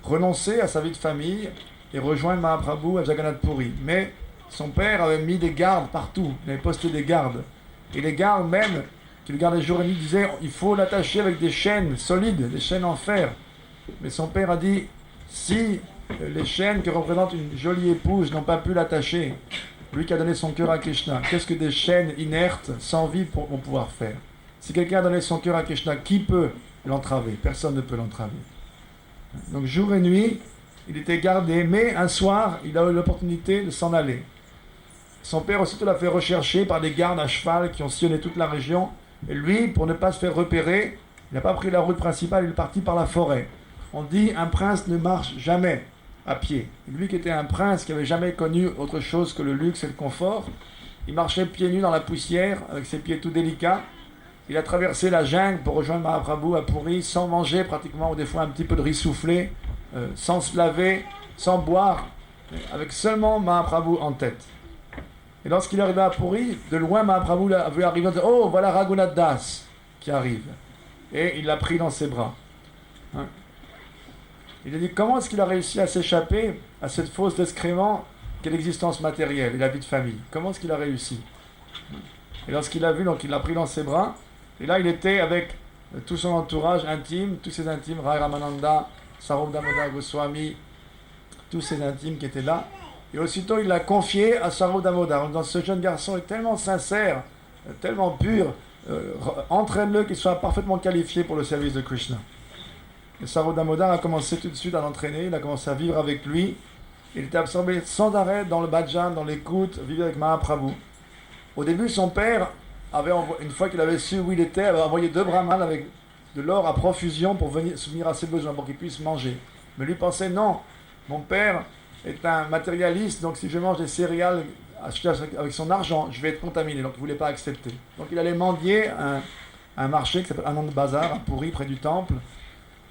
renoncer à sa vie de famille et rejoindre Mahaprabhu à Jagannath Puri. Mais son père avait mis des gardes partout, il avait posté des gardes. Et les gardes même, qui le gardaient jour et nuit, disaient il faut l'attacher avec des chaînes solides, des chaînes en fer. Mais son père a dit si les chaînes que représente une jolie épouse n'ont pas pu l'attacher, lui qui a donné son cœur à Krishna, qu'est-ce que des chaînes inertes, sans vie, vont pouvoir faire? Si quelqu'un a donné son cœur à Krishna, qui peut l'entraver? Personne ne peut l'entraver. Donc jour et nuit, il était gardé, mais un soir, il a eu l'opportunité de s'en aller. Son père aussitôt l'a fait rechercher par des gardes à cheval qui ont sillonné toute la région. Et lui, pour ne pas se faire repérer, il n'a pas pris la route principale, il est parti par la forêt. On dit un prince ne marche jamais à pied. Lui qui était un prince qui n'avait jamais connu autre chose que le luxe et le confort, il marchait pieds nus dans la poussière, avec ses pieds tout délicats. Il a traversé la jungle pour rejoindre Mahaprabhu à Puri, sans manger pratiquement, ou des fois un petit peu de riz soufflé, sans se laver, sans boire, avec seulement Mahaprabhu en tête. Et lorsqu'il est arrivé à Puri, de loin Mahaprabhu l'a vu arriver, il a dit, oh voilà Raghunath Das qui arrive. Et il l'a pris dans ses bras. Il a dit comment est-ce qu'il a réussi à s'échapper à cette fausse d'excrément qu'est l'existence matérielle et la vie de famille? Comment est-ce qu'il a réussi? Et lorsqu'il a vu, donc il l'a pris dans ses bras, et là il était avec tout son entourage intime, tous ses intimes, Rai Ramananda, Srila Narayana Goswami, tous ses intimes qui étaient là. Et aussitôt il l'a confié à Srila Narayana. Donc ce jeune garçon est tellement sincère, tellement pur, entraîne-le qu'il soit parfaitement qualifié pour le service de Krishna. Et Srila Narayana a commencé tout de suite à l'entraîner, il a commencé à vivre avec lui. Il était absorbé sans arrêt dans le bhajan, dans l'écoute, vivre avec Mahaprabhu. Au début, son père, une fois qu'il avait su où il était, avait envoyé 2 brahmanes avec de l'or à profusion pour venir subvenir à ses besoins, pour qu'il puisse manger. Mais lui pensait, non, mon père est un matérialiste, donc si je mange des céréales achetées avec son argent, je vais être contaminé, donc il ne voulait pas accepter. Donc il allait mendier à un marché qui s'appelle Anand Bazar, à Puri, près du temple.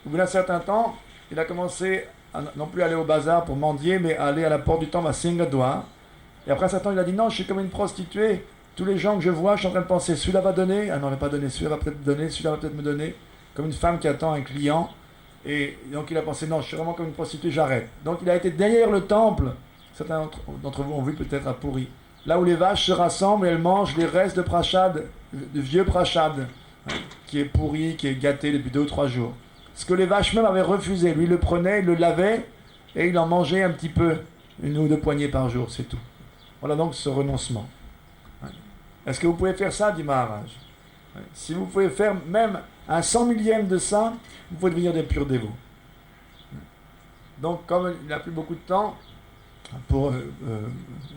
Au bout d'un certain temps, il a commencé à non plus aller au bazar pour mendier, mais à aller à la porte du temple à Singadwar. Et après un certain temps, il a dit non, je suis comme une prostituée. Tous les gens que je vois, je suis en train de penser, celui-là va donner, ah non, il va pas donner, celui-là va peut-être me donner, celui-là va peut-être me donner. Comme une femme qui attend un client. Et donc il a pensé, non, je suis vraiment comme une prostituée, j'arrête. Donc il a été derrière le temple, certains d'entre vous ont vu peut-être à Puri, là où les vaches se rassemblent et elles mangent les restes de prachad, de vieux prachad, qui est pourri, qui est gâté depuis 2 ou 3 jours. Ce que les vaches même avaient refusé. Lui, il le prenait, il le lavait, et il en mangeait un petit peu, 1 ou 2 poignées par jour, c'est tout. Voilà donc ce renoncement. Est-ce que vous pouvez faire ça, dit Maharaj? Si vous pouvez faire même un 100 millième de ça, vous pouvez devenir des purs dévots. Donc, comme il n'a plus beaucoup de temps pour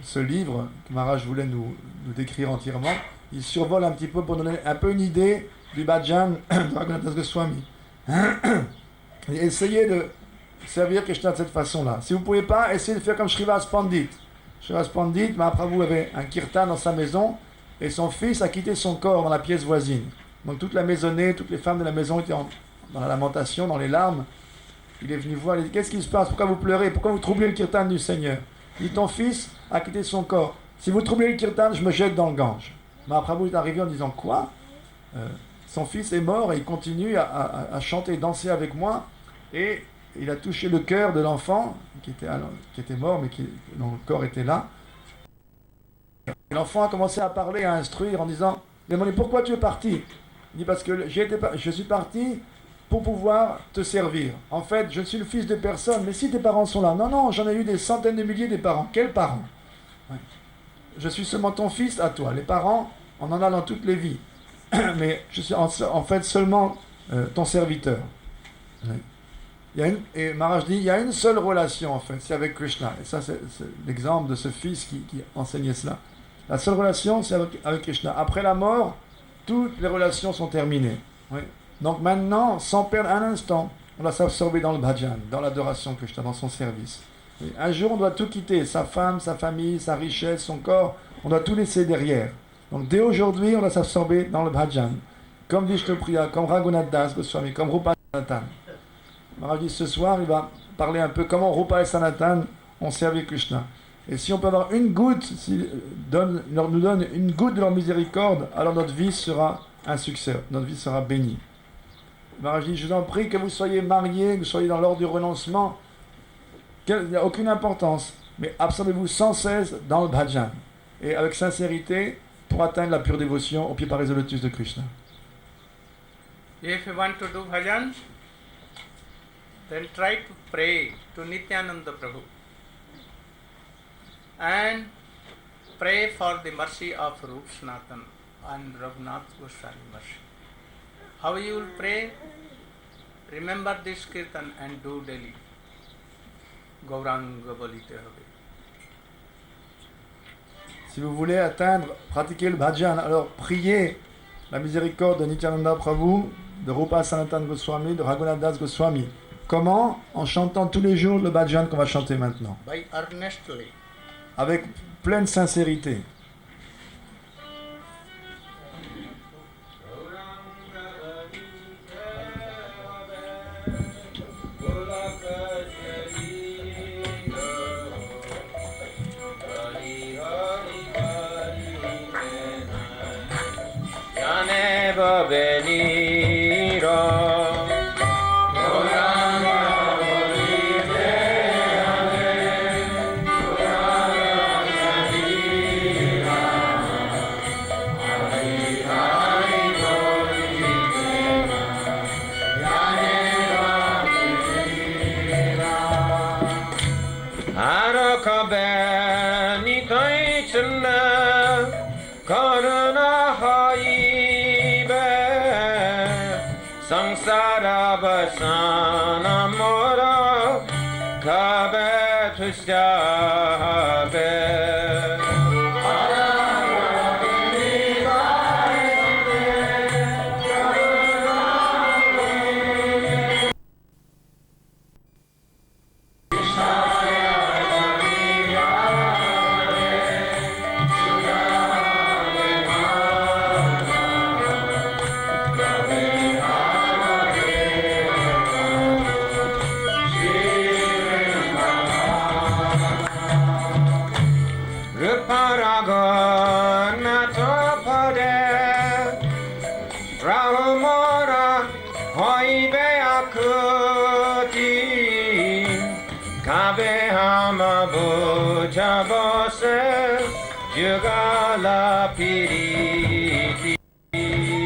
ce livre que Maharaj voulait nous décrire entièrement, il survole un petit peu pour donner un peu une idée du bhajan de Raghunath Goswami. Et essayez de servir Krishna de cette façon-là. Si vous ne pouvez pas, essayez de faire comme Srivas Pandit. Srivas Pandit, Mahaprabhu avait un kirtan dans sa maison et son fils a quitté son corps dans la pièce voisine. Donc toute la maisonnée, toutes les femmes de la maison étaient dans la lamentation, dans les larmes. Il est venu voir, il a dit, qu'est-ce qui se passe? Pourquoi vous pleurez? Pourquoi vous troublez le kirtan du Seigneur? Il dit, ton fils a quitté son corps. Si vous troublez le kirtan, je me jette dans le Gange. Mahaprabhu est arrivé en disant, quoi? Son fils est mort et il continue à chanter, danser avec moi. Et il a touché le cœur de l'enfant qui était mort, mais dont le corps était là. Et l'enfant a commencé à parler, à instruire en disant, il a demandé, pourquoi tu es parti? Il dit, parce que je suis parti pour pouvoir te servir. En fait, je suis le fils de personne, mais si tes parents sont là, non, j'en ai eu des centaines de milliers de parents. Quels parents? Je suis seulement ton fils à toi. Les parents, on en a dans toutes les vies. Mais je suis en fait seulement ton serviteur. Et Maharaj dit, il y a une seule relation en fait, c'est avec Krishna. Et ça, c'est l'exemple de ce fils qui enseignait cela. La seule relation, c'est avec Krishna. Après la mort, toutes les relations sont terminées. Oui. Donc maintenant, sans perdre un instant, on doit s'absorber dans le bhajan, dans l'adoration de Krishna, dans son service. Et un jour, on doit tout quitter, sa femme, sa famille, sa richesse, son corps, on doit tout laisser derrière. Donc dès aujourd'hui, on doit s'absorber dans le bhajan, comme Vishnupriya, comme Raghunath Das Goswami, comme Rupa Sanatan. Maharaj dit ce soir, il va parler un peu comment Rupa et Sanatan ont servi Krishna. Et si on peut avoir une goutte, s'ils nous donnent une goutte de leur miséricorde, alors notre vie sera un succès, notre vie sera bénie. Maharaj dit, je vous en prie, que vous soyez mariés, que vous soyez dans l'ordre du renoncement, il n'y a aucune importance, mais absorbez-vous sans cesse dans le bhajan, et avec sincérité, pour atteindre la pure dévotion au pied par les lotus de Krishna. If you want to do bhajan, then try to pray to Nityananda Prabhu and pray for the mercy of Rup Sanatan and Raghunath Goswami mercy. How you will pray? Remember this kirtan and do daily. Gauranga bolite hobe. Si vous voulez pratiquer le bhajan, alors priez la miséricorde de Nityananda Prabhu, de Rupa Sanatan Goswami, de Raghunath Das Goswami. Comment? En chantant tous les jours le bhajan qu'on va chanter maintenant. By earnestly. Avec pleine sincérité. Jugala Piriti Kave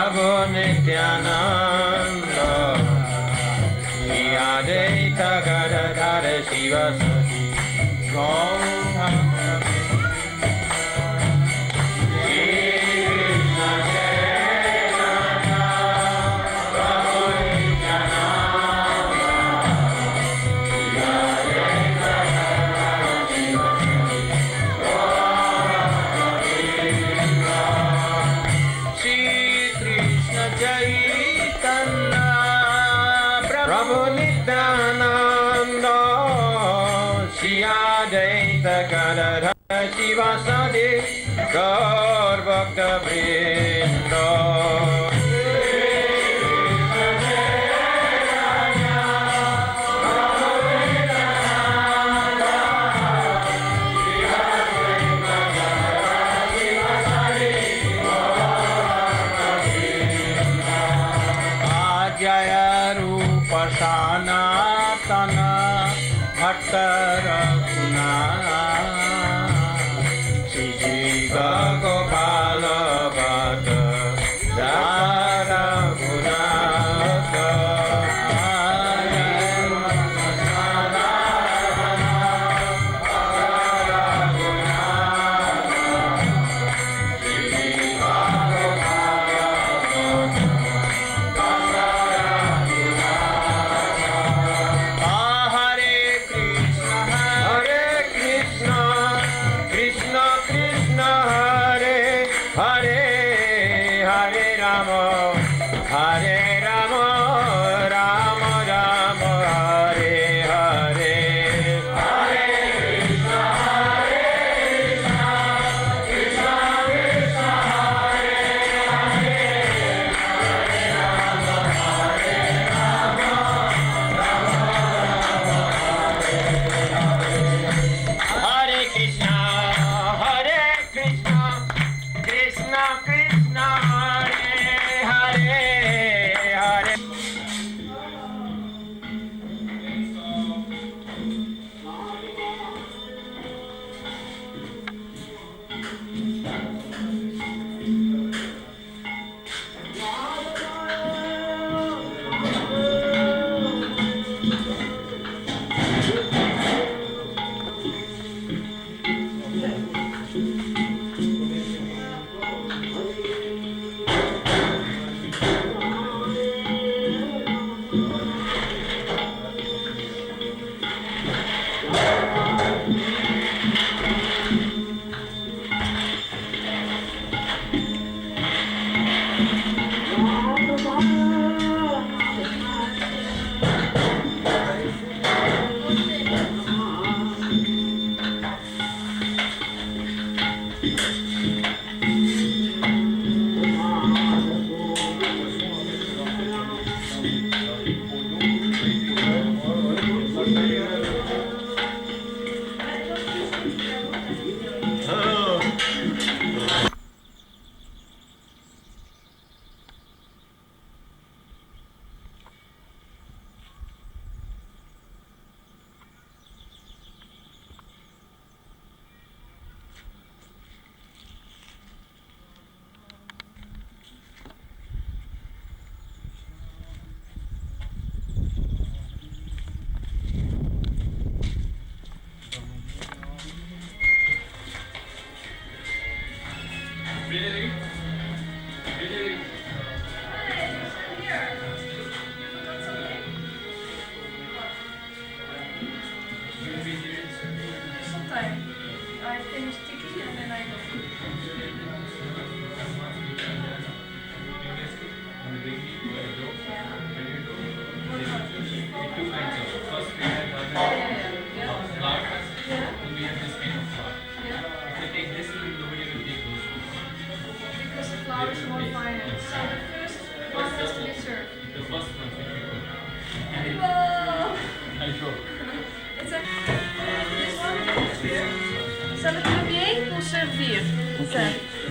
Prabhu Nityananda Shri Advaita Gadadhara Shivasati Gaura Prabhu Nityananda Shri Advaita Gadadhara Shivasati Gaur Bhakta Vrinda Jaya Rupa Sanatana Bhatta Raghuna Shri Jiva Gopala Bhatta Jara Gunata Hare Rama, Rama Rama, Hare Hare. Hare Krishna, Krishna Krishna, Hare Hare. Hare Rama, Hare Rama, Rama Rama, Hare Hare. Hare Krishna, Krishna Krishna, Hare Hare.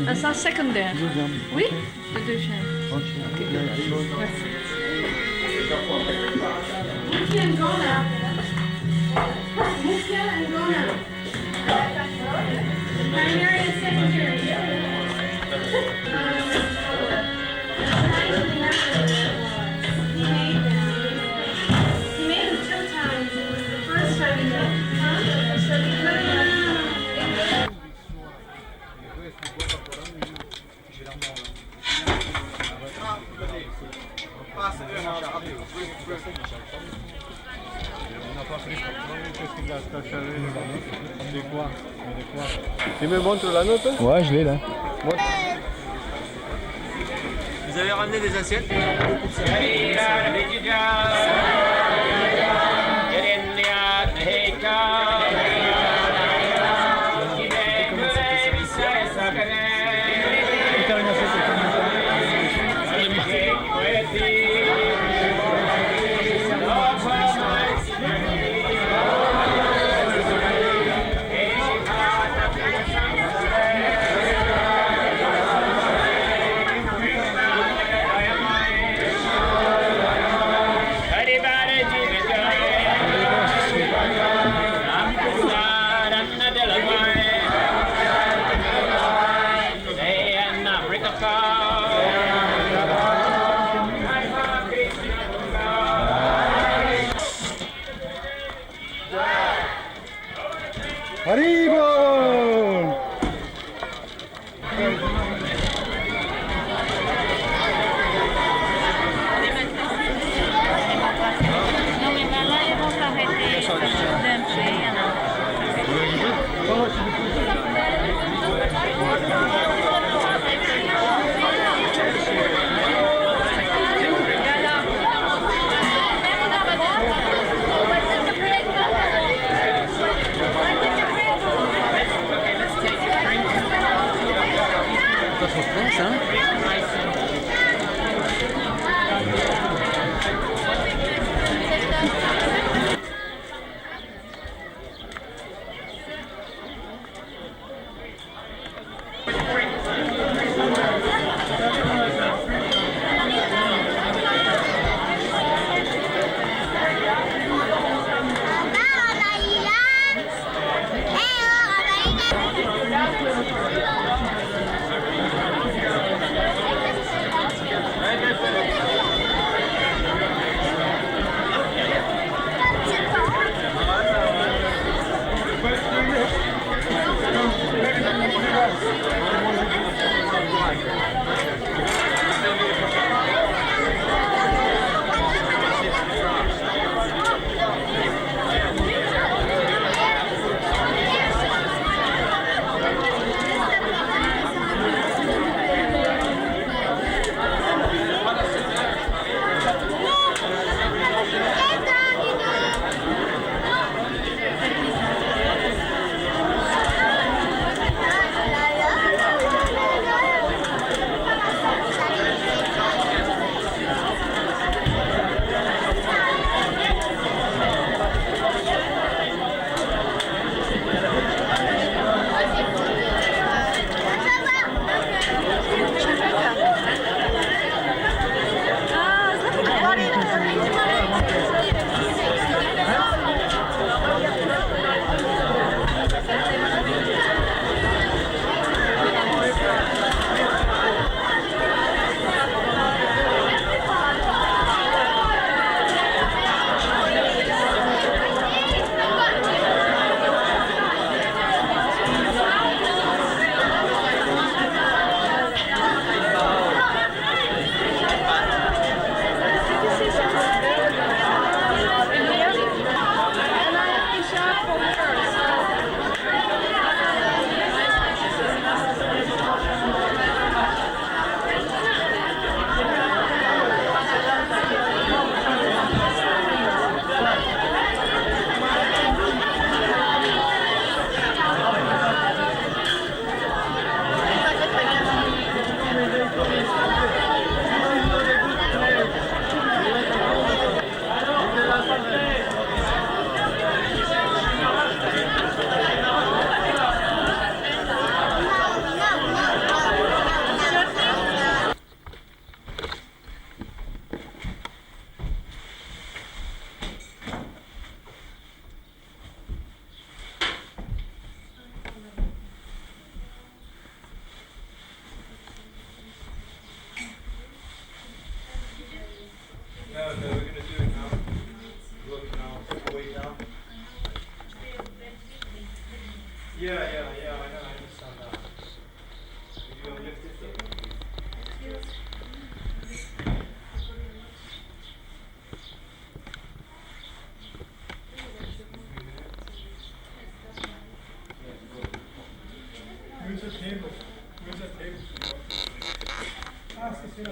Un sens secondaire. Oui, le deuxième. Ok, merci. Mufti and Gona. Mufti and Gona. Primary and secondary. Tu me montres la note? Ouais, je l'ai là. Vous avez ramené des assiettes? Arrivo! Non mais là ils vont s'arrêter d'un peu, Make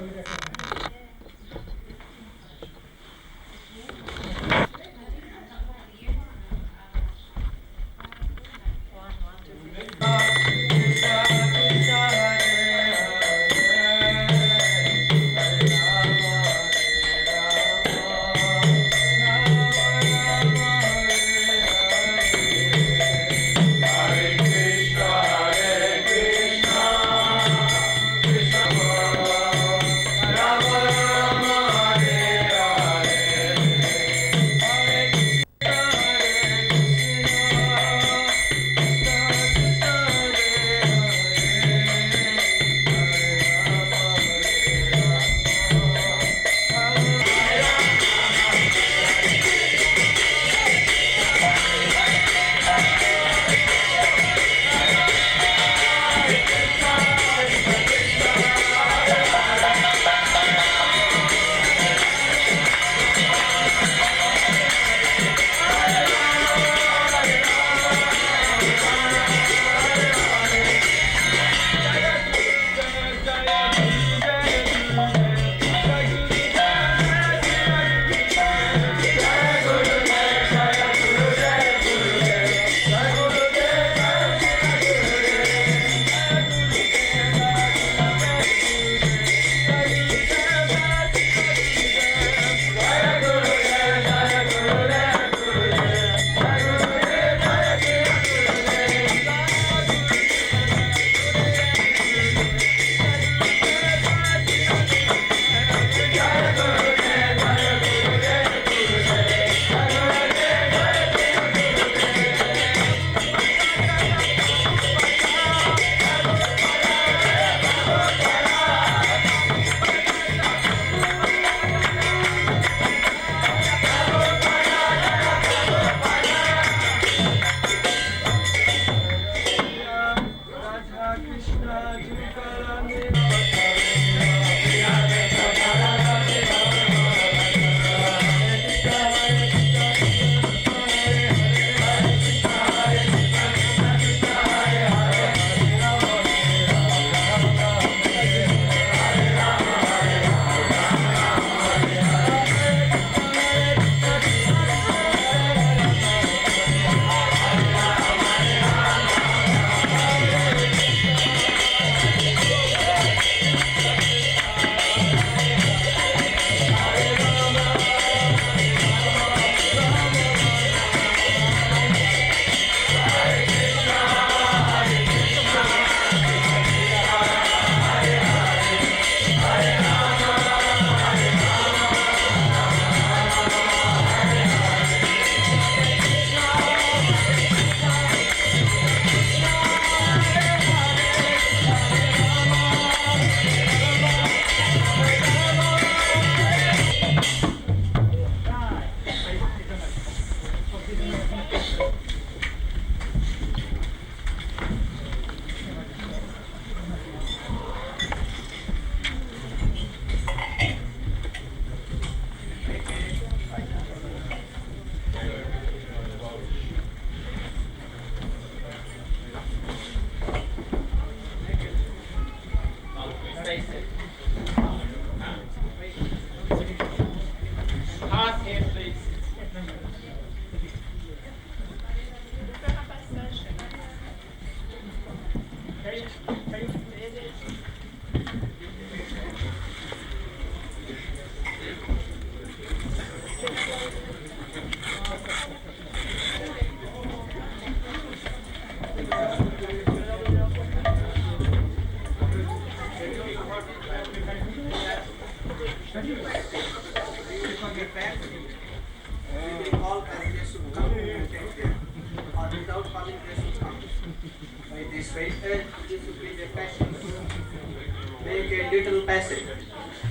a little passage,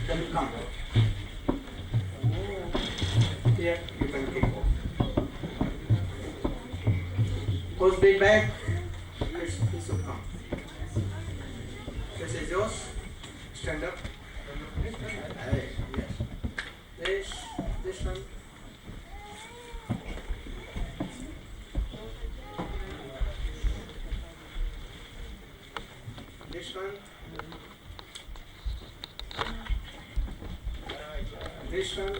then come. Here you can keep. Push the back, this will come. This is yours. Stand up. Yes. This one. This one. This one.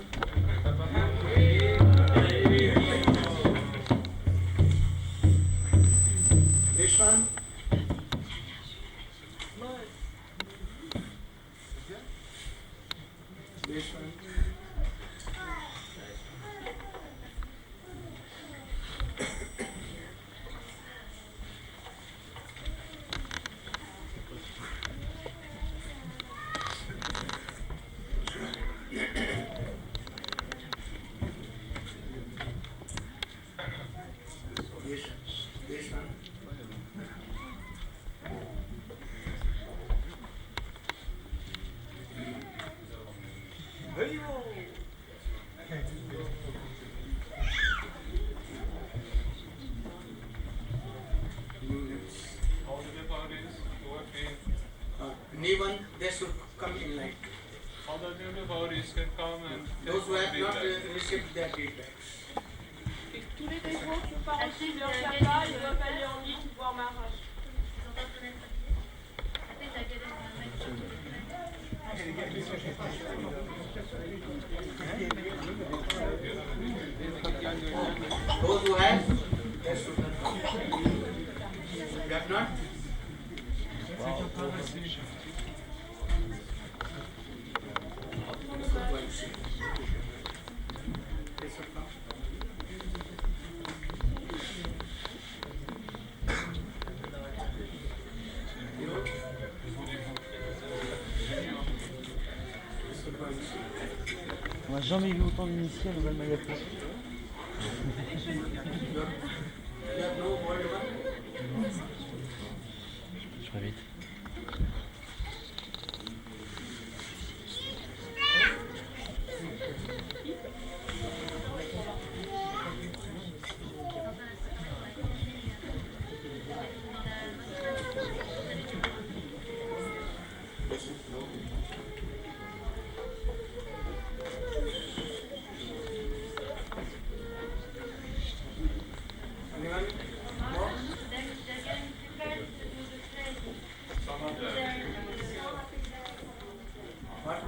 This one. This one. This one. All the devotees who have been, New one, they should come in line. all the new devotees can come and Those who have not feedback. received their feedbacks. Et tous les dévots qui n'ont pas reçu leur chapa, ils doivent aller en ligne voir Maharaj. Those who have, they should come. You have not? They should come. On n'a jamais vu autant d'initiés à Nouvelle Mayapur. Je vais vite. Anyone? More? What?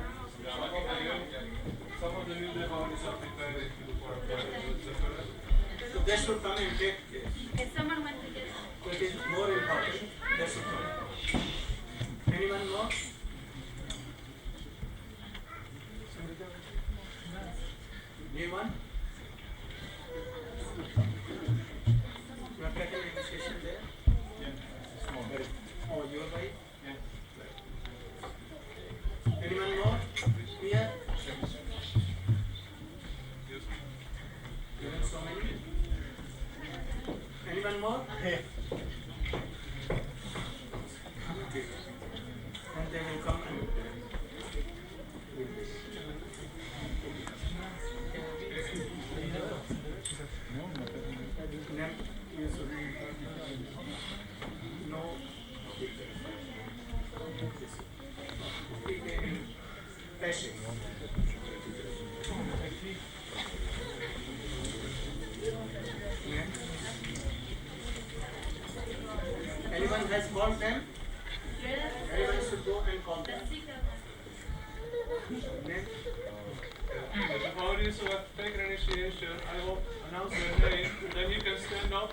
Some of the new devotees are preparing for the first. So they should come and take this. It is more important. They should come. Anyone more? Anyone? You are taking initiation there? Yeah, small. Oh, your wife? Yeah. Anyone more? Here? You have so many? Anyone more? Okay. And they will come and then you should know passion. Anyone has called them? Anyone should go and call them. Then The devotees who have taken initiation, I will announce their name, then you can stand up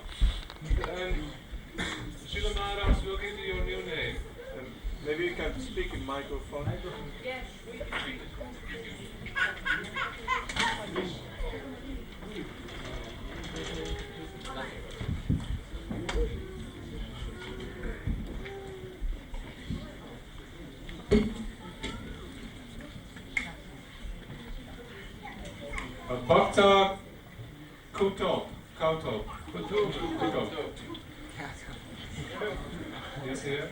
and Srila Maharaj will give you your new name. Maybe you can speak in microphone. Yes, oui. Bhakta Kuto. Yes, here.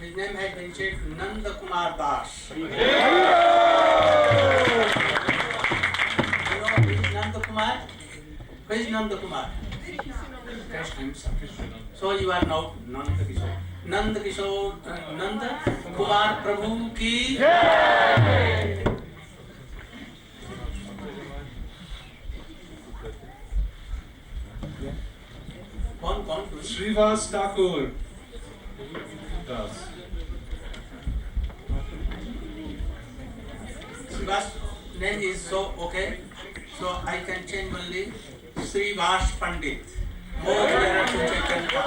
his name has been said Nanda Kumar Das. You know who is Nanda Kumar? Who is Nanda Kumar? Krishna himself. So you are now Nanda Kishore. Nanda Kishore, Nanda Kumar Prabhu ki Jai. कौन कौन Srivas Thakur Das. Srivas name is so okay, so I can change only Srivas Pandit. More clearer to Chaitanya.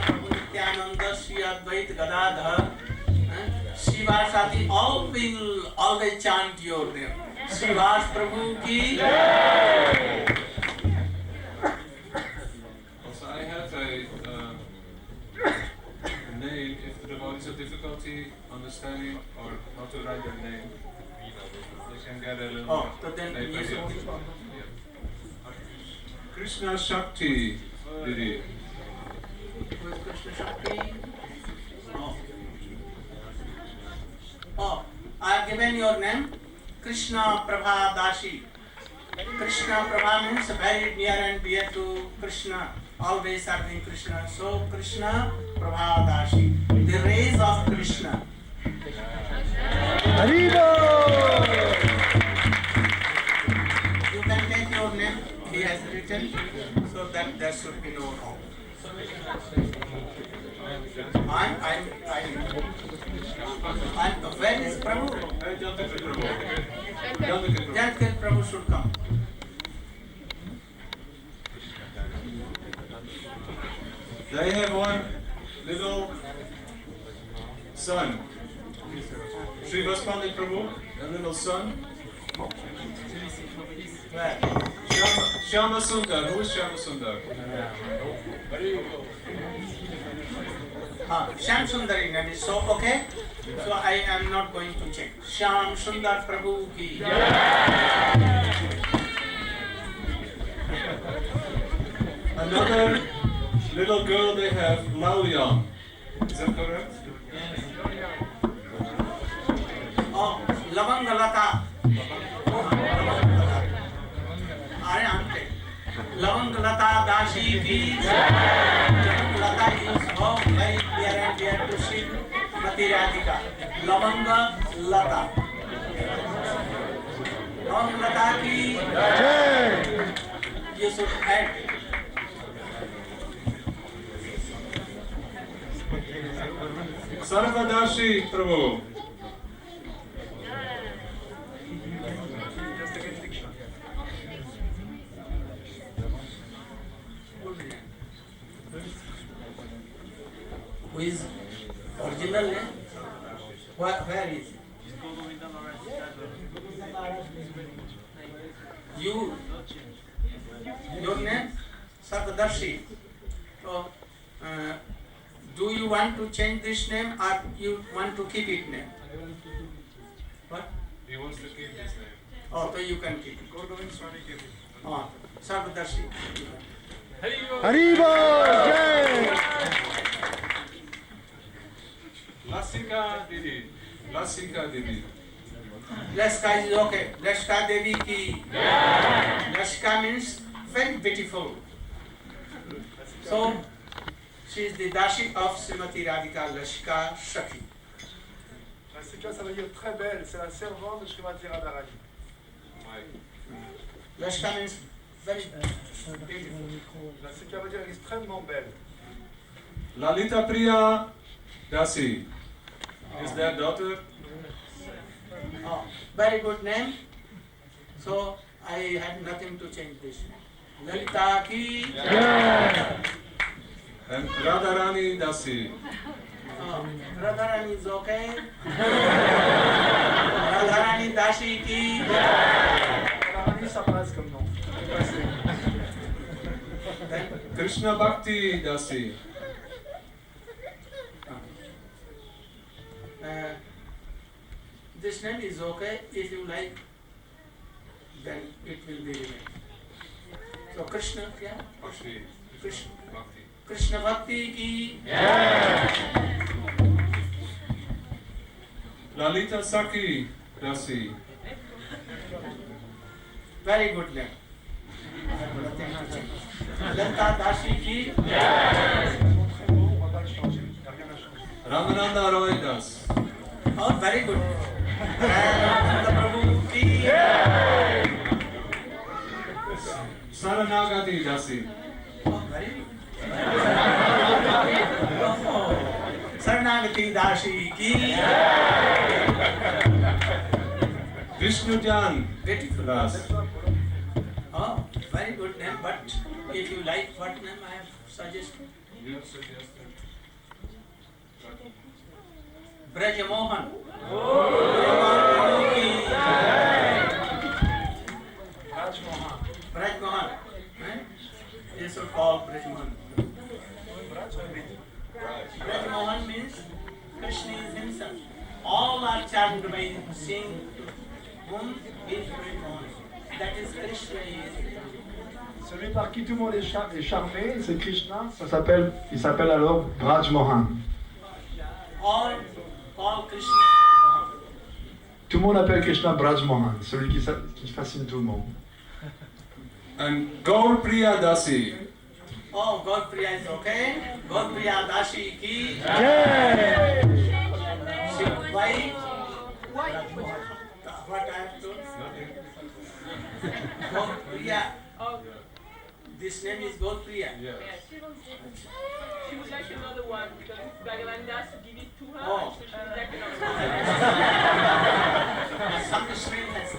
Prabhu Nityananda, Sri Advait Gadadhar, Srivasati, all will always chant your name. Srivas Prabhu ki. Also, I have a name if the devotees have difficulty understanding or how to write their name. They can get a little So then name you idea. should- Krishna Shakti, Didi. Who is Krishna Shakti? Oh, I have given your name, Krishna Prabha Dashi. Krishna Prabha means very near and dear to Krishna, always serving Krishna. So Krishna Prabha Dashi, the rays of Krishna. You can take your name, he has written, so that there should be no wrong. Where is Prabhu? Jantkar Prabhu should come. They have one little son. Srivas Pandit Prabhu, a little son. Where? Shyama Sundar. Who is Shyama Sundar? Shyam Sundari name is so okay. So I am not going to check. Shyam Sundar Prabhu ki. Another little girl they have, Laoyang. Is that correct? Oh, Lavangalata. I am it. Lavangalata Dashi ki. Lavangalata is oh, very dear and dear to Srimati Radhika. Lavangalata. Lavangalata ki. You should add. Sarvadashi Prabhu. Who is original name? Where is it? Your name? Sarvadashi. So, do you want to change this name or you want to keep it name? What? He wants to keep his name. Oh, so you can keep it. Oh, Sarvadashi. Lasika Didi. Lasika Didi. Laska is okay. Laska Devi ki. Laska means very beautiful. So, she is the Dashi of Srimati Radhika Lashika Shakti. La Sika, ça veut dire très belle, c'est la servante de Srimati Radharani. Lashika means very beautiful. La Sika veut dire extrêmement belle. Lalita Priya Dasi. Is their daughter? Oh, very good name. So, I had nothing to change this name. Lalita ki. And Radharani Dasi. Oh, Radharani is okay. Radharani Dashi ki. Radharani, ça passe comme nom. Krishna Bhakti Dasi. This name is okay. If you like, then it will be remain. So Krishna, yeah? Krishna. Krishna Bhakti ki. Lalita Saki Dasi. Very good name. Lalita Dashi ki. Ramananda Roy Das. Oh, very good. Ramananda Prabhu ki. Saranagati Dasi. Oh, very good. शरणागति दासी की Vishnu Jan. beautiful. Oh, very good name, but if you like what name I have suggested? You have suggested. Braj Mohan. Braj Mohan. You should call Braj Mohan. Braj Mohan means Krishna is himself. All are charmed by seeing whom is Braj Mohan. That is Krishna is. Celui par qui tout le monde est charmé, c'est Krishna. Il s'appelle alors Braj Mohan. All call Krishna Mohan. Tout le monde appelle Krishna Braj Mohan, celui qui fascine tout le monde. And Gaur Priya Dasi. Oh, God Priya is okay. God Priya Dashi ki. Why? What I have told? God Priya. This name is God Priya. Yes. She would like another one because Bhagavan Das give it to her. Oh. So she would like another one. Some Muslim has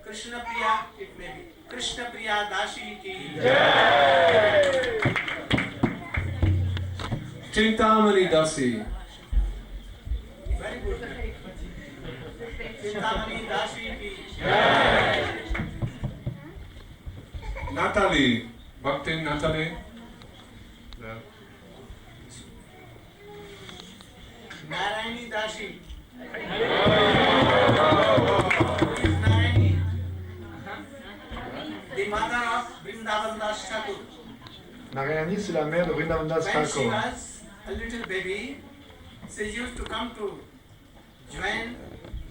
Krishna Priya, it may be. Krishna Priya Dashi ki. Chintamani Dasi. Very good. Chintamani Dashi ki. Natalie. Bhakti Natalie. No. Narayani Dashi. Narayani. The mother of Vrindavan Das Thakur. Narayani, c'est la mère de Vrindavan Das When she Thakur. was a little baby, she used to come to join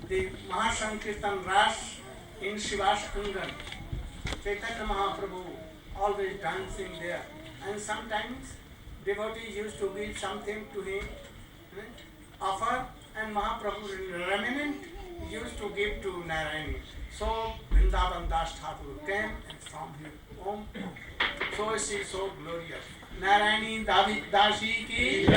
the Mahasankirtan Ras in Shiva's Angan. Chaitanya Mahaprabhu always dancing there. And sometimes devotees used to give something to him, offer, and Mahaprabhu remnant used to give to Narayani. So Vrindavan Das Thakur came and from his home. So she is so glorious. Narayani Dashi ki.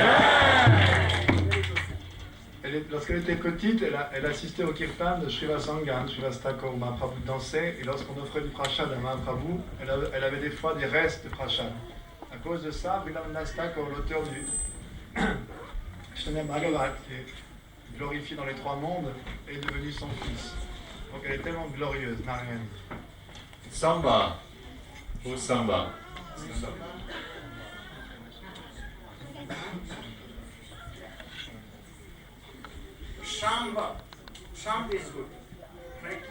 Lorsqu'elle était petite, elle assistait au kirtan de Srila Sangan, Srila Thakur. Mahaprabhu dansait, et lorsqu'on offrait du prashad à Mahaprabhu, elle avait des fois des restes de prashad. À cause de ça, Vrindavan Das Thakur, l'auteur du Srimad Bhagavatam, qui est glorifié dans les trois mondes, est devenu son fils. Donc elle est tellement glorieuse, Narayani. Samba. Who's Samba? Shamba. Shamba is good. Right?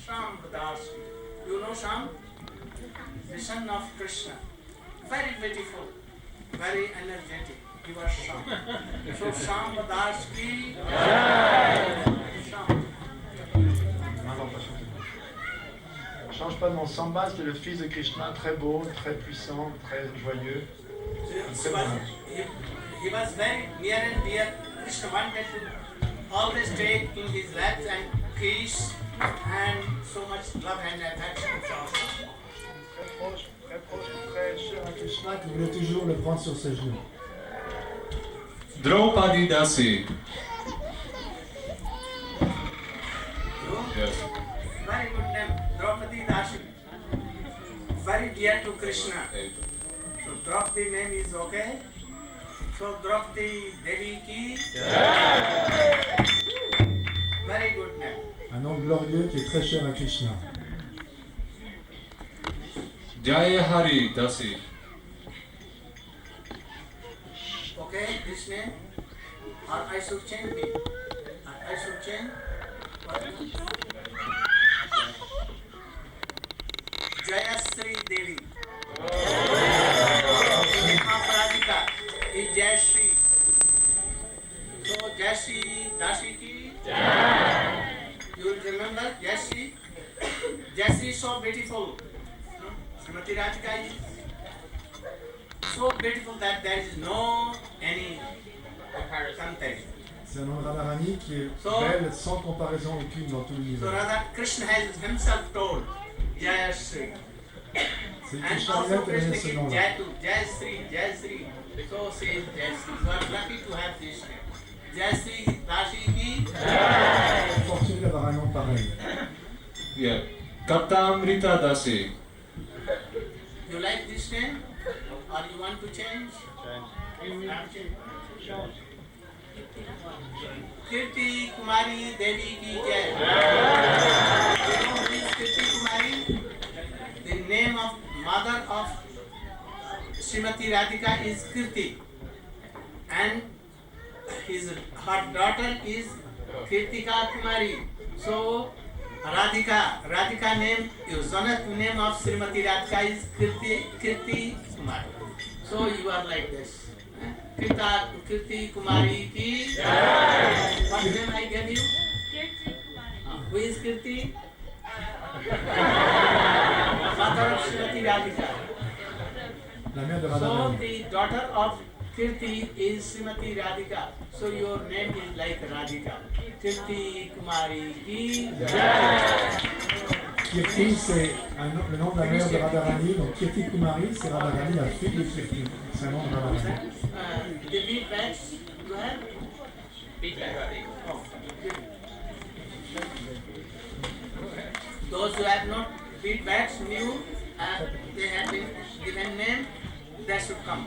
Shamba Das. You know Shamba? The son of Krishna. Very beautiful. Very energetic. He was Shamba. So Shamba Das ki. Shamba. On ne change pas de nom. Samba, c'est le fils de Krishna, très beau, très puissant, très joyeux. He was very near and dear. Krishna wanted to always take in his laps and kiss and so much love and affection from him. Très proche, très cher à Krishna qui voulait toujours le prendre sur ses genoux. Draupadi Dasi. Yes. Very good name, Draupadi Dashi. Very dear to Krishna. So Draupadi name is okay. So Draupadi Devi ki. Very good name. Un nom glorieux qui est très cher à Krishna. Jaya Hari Dasi. Okay, this name. Or I should change it. I should change. What? Jayasri Devi. Aparadika is Jayasri. So Jayasri Dashi ki. You will remember Jayasri. Jayasri is so beautiful. Srimati Radhika is so beautiful that there is no any comparison. C'est un nom de Radharani qui est So- belle sans comparaison aucune dans tout So l'univers. Radha Krishna has himself told Jaya Sri. C'est And Krishna also lui-même qui a Krishna donné ce gives nom-là. Jai to Jai Sri, Jai Sri. So says Jai Sri. So I'm lucky to have this name. Jai Sri Dashi ki. Fortuné d'avoir un nom pareil. Yeah. Katamrita Dasi. You like this name? Or you want to change? Kirti Kumari Devi ki jai. You know who is Kirti Kumari? The name of mother of Srimati Radhika is Kirti. And her daughter is Kirtika Kumari. So Radhika name, Zonat name of Srimati Radhika is Kirti Kumari. So you are like this. Kirti Kumari ki. What name I gave you? Who is Kirti? Mother of Srimati Radhika. La mère de So Radharani. the daughter of Kirti is Srimati Radhika. So your name is like Radhika. Kirti Kumari ki. Kirti, c'est le nom de la mère de Radharani. Donc Kirti Kumari, c'est Radharani, la fille de Kirti. C'est un nom de Radharani. The beat bags you have? Beat bag. Oh, good. Those who have not beat bags new, they have been given name, they should come.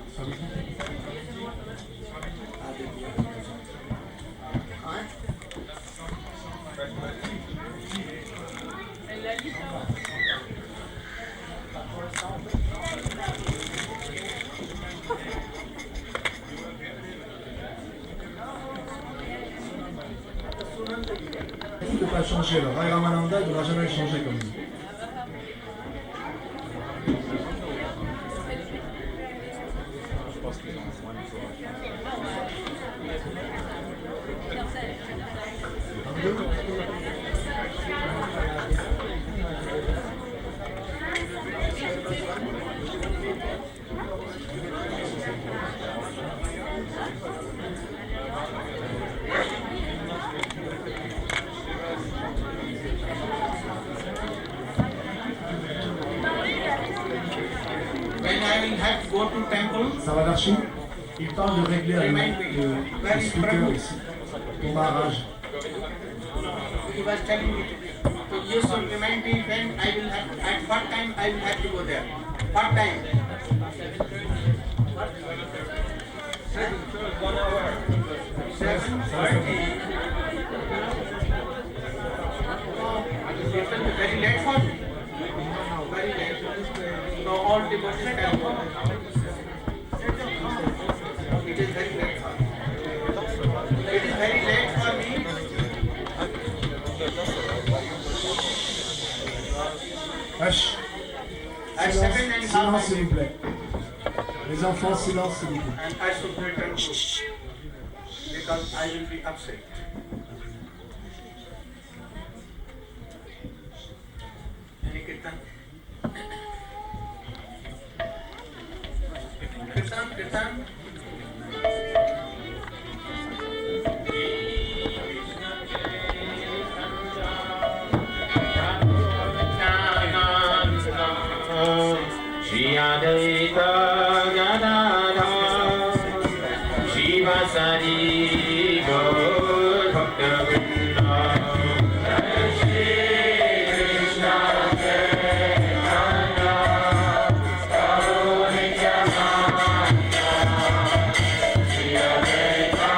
Huh? Il ne peut pas changer. Alors, Rai Ramananda, il ne devra jamais le changer comme lui. When I will have to go to temple, Savadarshi, il parle de régler le speaker ici, au Maharaj. he was telling me today. So you should remind me when I will have, at what time I will have to go there. What time? What? 1 hour. 7:30. It will be very late for me. Very late. So all devotees can go. It is very late for me. It is very late for me. H. At Silence, 7:30 silence s'il vous plaît. Les enfants, silence s'il vous plaît. and I should return to because I will be upset. Any kirtan? Kirtan? Shri Advaita Gadadhar Shivasari Gaur Bhakta Vrinda Shri Krishna Chaitanya Prabhu Nityananda Shri Advaita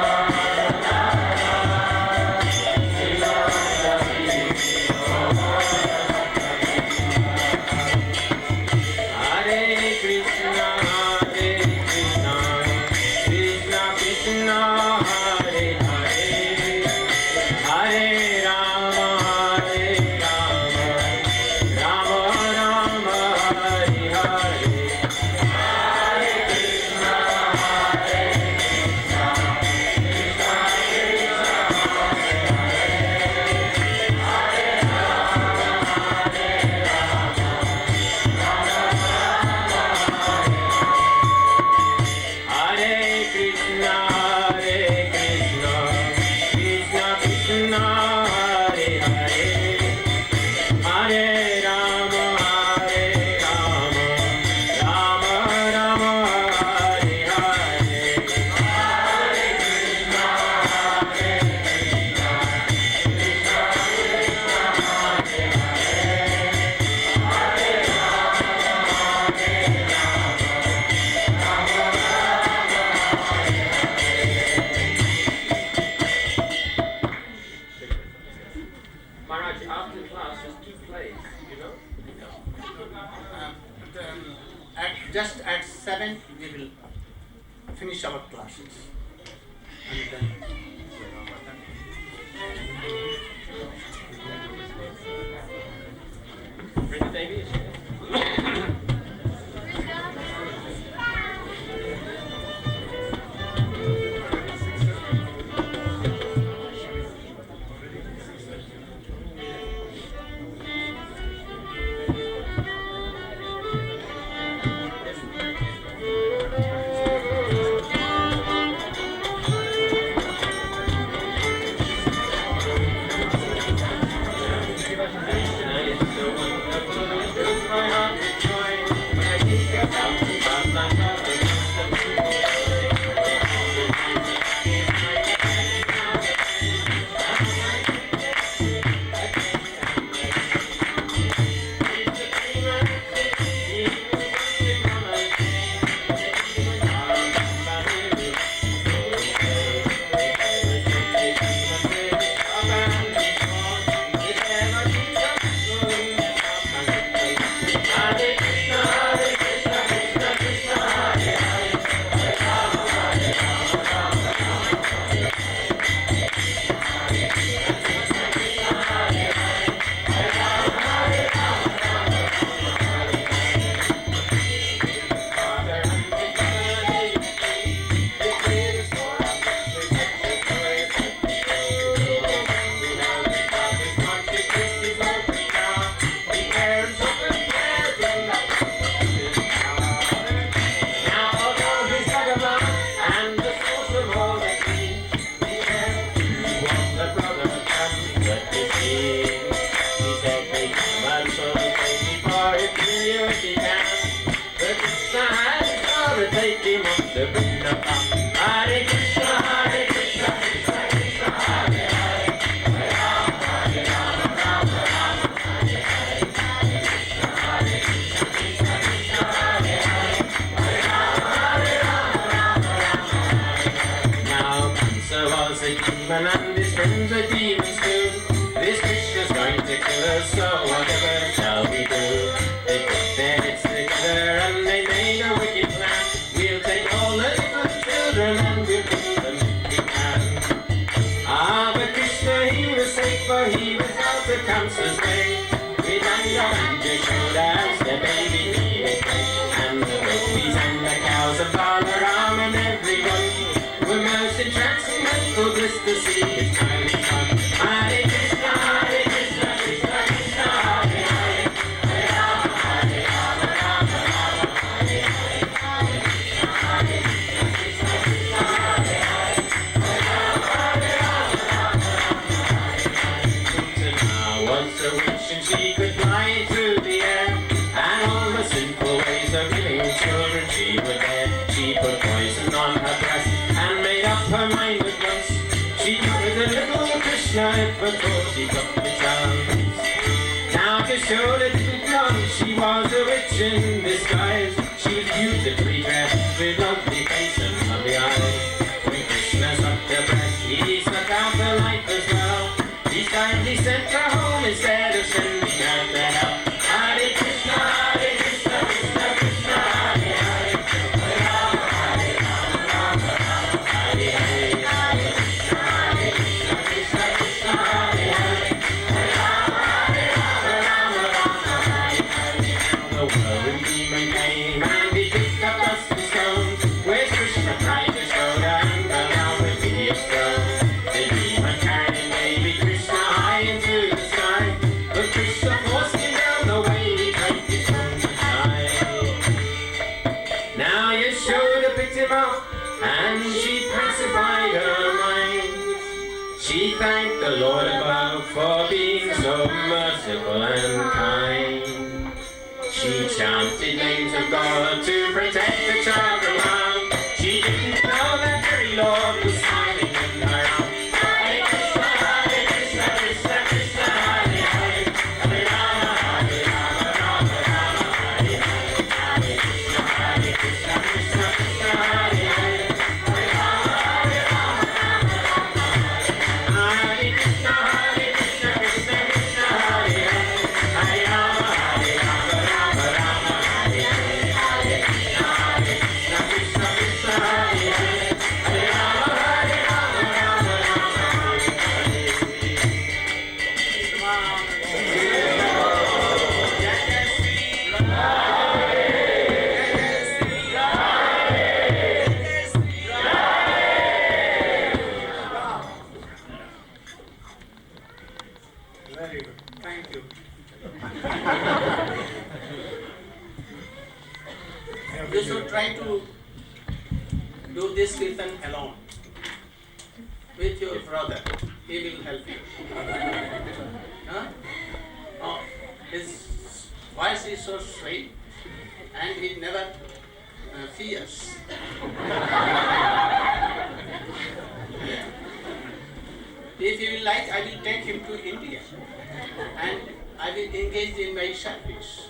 Gadadhar Shivasari Hare Krishna, Krishna Krishna, Hare Hare, Hare Rama, Rama Rama, Hare Hare. Hare Krishna, Krishna Krishna, Hare Hare Krishna, Hare Bring the baby. And his friends are demons too. This Krishna's going to kill us, so whatever shall we do? They put their heads together and they made a wicked plan. We'll take all the little children and we'll kill them if we can. Ah, but Krishna, he was safe, for he was out of cancer's way. With Nanda and Yashoda as the baby needed play. And the gopis and the cows and Balaram and everyone were most entranced in mental bliss to see his tiny son. Hare Krishna, Hare Krishna, Krishna Krishna, Hare Hare, Hare Rama, Hare Rama, Rama Rama, Hare Hare, Hare Krishna, Hare Krishna, Krishna Krishna, Hare Hare, Hare Rama, Hare Rama, Rama Rama, Hare Hare. Putana was a witch and she could fly through the air, and all the sinful ways of giving children she would dare. She put poison on her breast and made up her mind at once. She took the little Krishna before she got the chance. Now to show the little blonde, she was a witch in disguise. She was beautifully dressed with lovely face and lovely eyes. When Krishna sucked her breast, he snuck out the life as well. He kindly sent her home instead of sending her to hell. Hare Krishna, Hare Krishna, Krishna Krishna, Hare Hare, Hare Rama, Hare Rama, Rama Rama, Hare Hare, Hare Krishna, Hare Krishna, Krishna Krishna, Hare Hare, Hare Rama, Hare Rama, Rama Rama, Hare Hare. The whirling demon came and he picked up dust and stones, which Krishna tried to show them, and now the hideous stone. The demon carried baby Krishna high into the sky, but Krishna forced him down the way he tried his own to die. Now Yashoda picked him up and she pacified her mind. She thanked the Lord above for being so merciful and kind. She chanted names of God to protect the child from harm. She didn't know that very Lord was smiling in her arms. Hare Krishna, Hare Krishna, Krishna Krishna, Hare Hare, Hare Rama, Hare Rama, Rama Rama, Hare Hare, Hare Krishna, Hare Krishna, Krishna Krishna, Hare Hare, Hare Rama, Hare Rama, Rama Rama, Hare Krishna, Hare Krishna, Krishna Krishna, Hare Hare, Hare Rama, Hare Rama, Rama Rama, Hare Hare, Hare Krishna, Hare Krishna, Krishna Krishna, Hare Hare, Hare Rama, Hare with your brother. He will help you. Huh? Oh, his voice is so sweet and he never fears. If you will like, I will take him to India and I will engage in my service.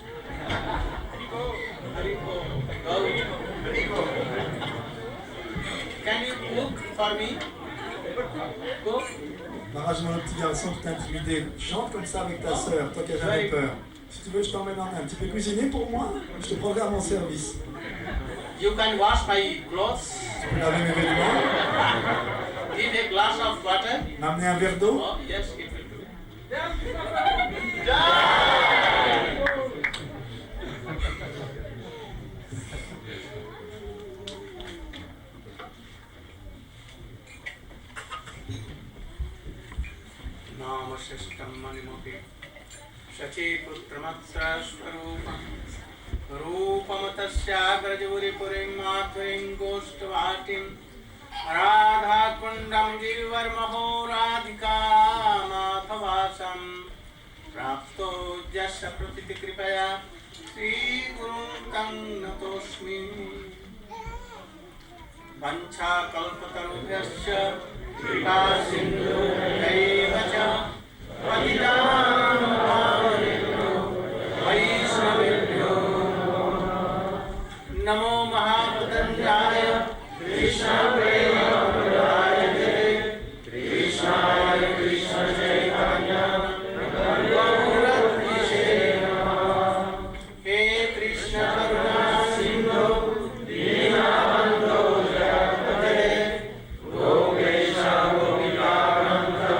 Can you cook for me? Cook? Maharaj, mon petit garçon tout intimidé, chante comme ça avec ta sœur, toi qui as jamais peur. Si tu veux, je t'emmène en un petit peu cuisiner pour moi, je te programme en service. You can wash my clothes. Tu peux laver mes vêtements. Give a glass of water. M'amener un verre d'eau. Oh, yes, it will do. Namasistam manimupi Shachi putramatsa swarupam Rupamatasyagrajuri purim matvarim goshtavatim Radha kundam girvarmaho radhika mathavasam Prapto jasya pratiti kripaya Sri gurum tang natosmi Vancha kalpatarubhyasya Kripa sindhu daivacha Patitam pavanebhyo Vaishnavebhyo Namo Mahapatanjaya Krishna Prema Pradayate Krishnaya Krishna Chaitanya Gaurabhishe Namaha He Krishna Karuna Sindhu Dinabandho Jagapate Gopesha Gopikakanta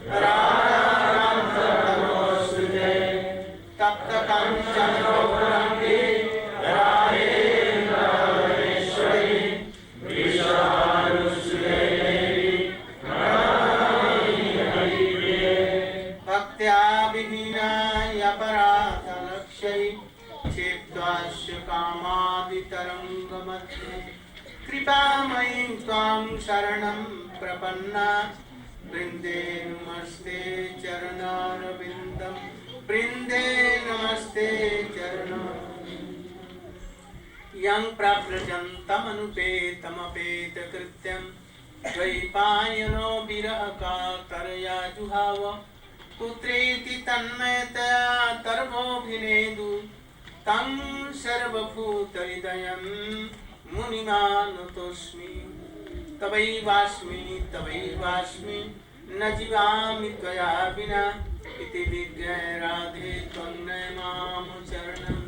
Radha Namostute Tapta Kanchana Gaurangi Radhe Radheshwari Vishwanusute Devi Pranami Haripriye Bhaktya Vihina Yaparata Lakshai Cheptvasya Kamadi Tarangamatne Kripamayim Tvam Sharanam Prapanna Brinde Namaste Charanarabindam Brinde Namaste Charanarabindam Yang Praprajantam Anupetamapeta Krityam Dvaipayano Viraka Taraya Juhava Putreti Tanmetaya Tarvo Bhinedu Tam Sarvabhutaridayam Munimanatosmi Tavaivasmi Najivami Tvaya Vina Iti Vidyaya Radhe Tvanne Mam Charanam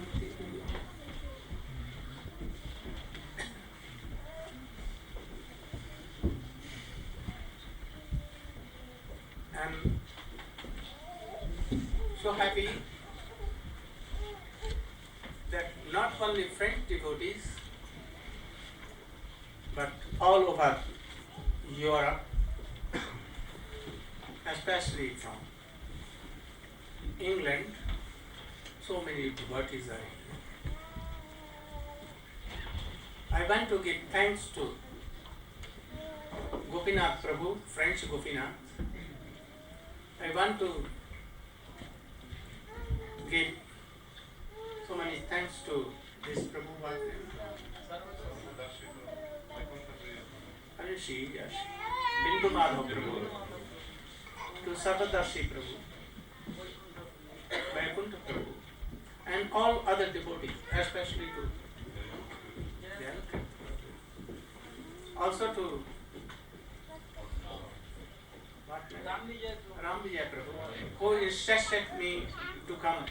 I'm so happy that not only French devotees but all over Europe, especially from England, so many devotees are here. I want to give thanks to Gopinath Prabhu, French Gopinath. I want to give so many thanks to this Prabhu. What name? Arishi, yes. Bindu Madhav Prabhu. To Sarvadashi Prabhu. Vaikuntha Prabhu. And all other devotees, especially to Jayalakrit. Also to Ram Vijay Prabhu, who insisted me to come.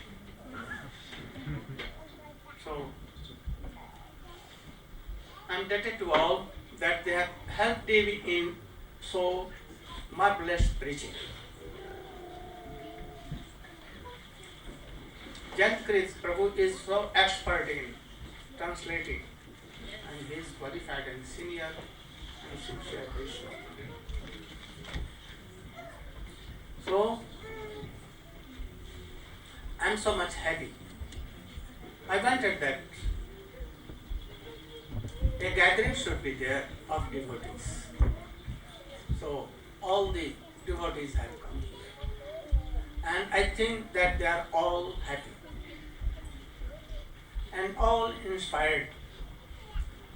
So, I am indebted to all that they have helped me in so marvelous preaching. Jayalakrit Prabhu is so expert in translating and he is qualified and senior and sincere Krishna. So, I am so much happy. I wanted that a gathering should be there of devotees. So, all the devotees have come here. And I think that they are all happy and all inspired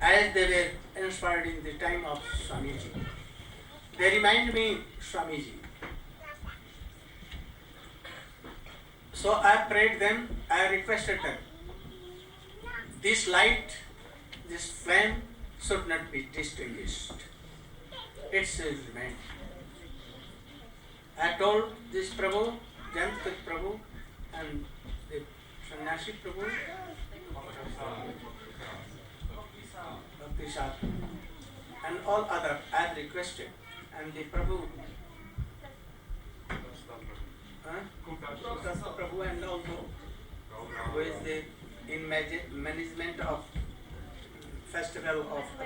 as they were inspired in the time of Swamiji. They remind me Swamiji. So I prayed them, I requested them. This light, this flame should not be distinguished. It should remain. I told this Prabhu, Jantat Prabhu and the Sannyasi Prabhu, Bhakti Shah, and all other I have requested. And the Prabhu, Prabhu and also who is the in management of festival of I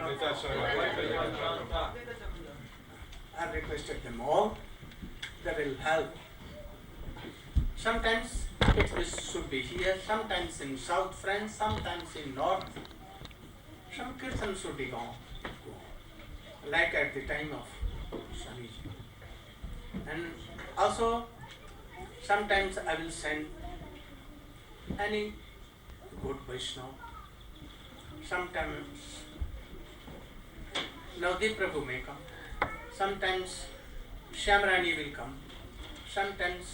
have requested them all. They will help. Sometimes it should be here, sometimes in South France, sometimes in North. Some kirtan should be gone, like at the time of Swamiji. And also, sometimes I will send any good Vaishnava. Sometimes Navdeep Prabhu may come. Sometimes Shyamrani will come. Sometimes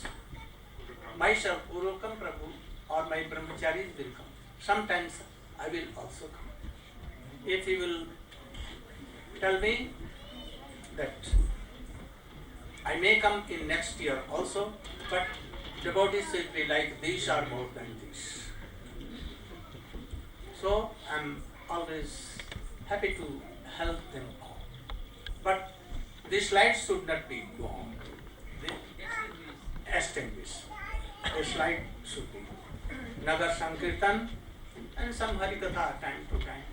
myself, Urokam Prabhu, or my brahmacharis will come. Sometimes I will also come. If he will tell me that I may come in next year also, but devotees will be like these are more than this. So I am always happy to help them all. But this light should not be gone, extinguished. This light should be Nagar Sankirtan and some Harikatha time to time.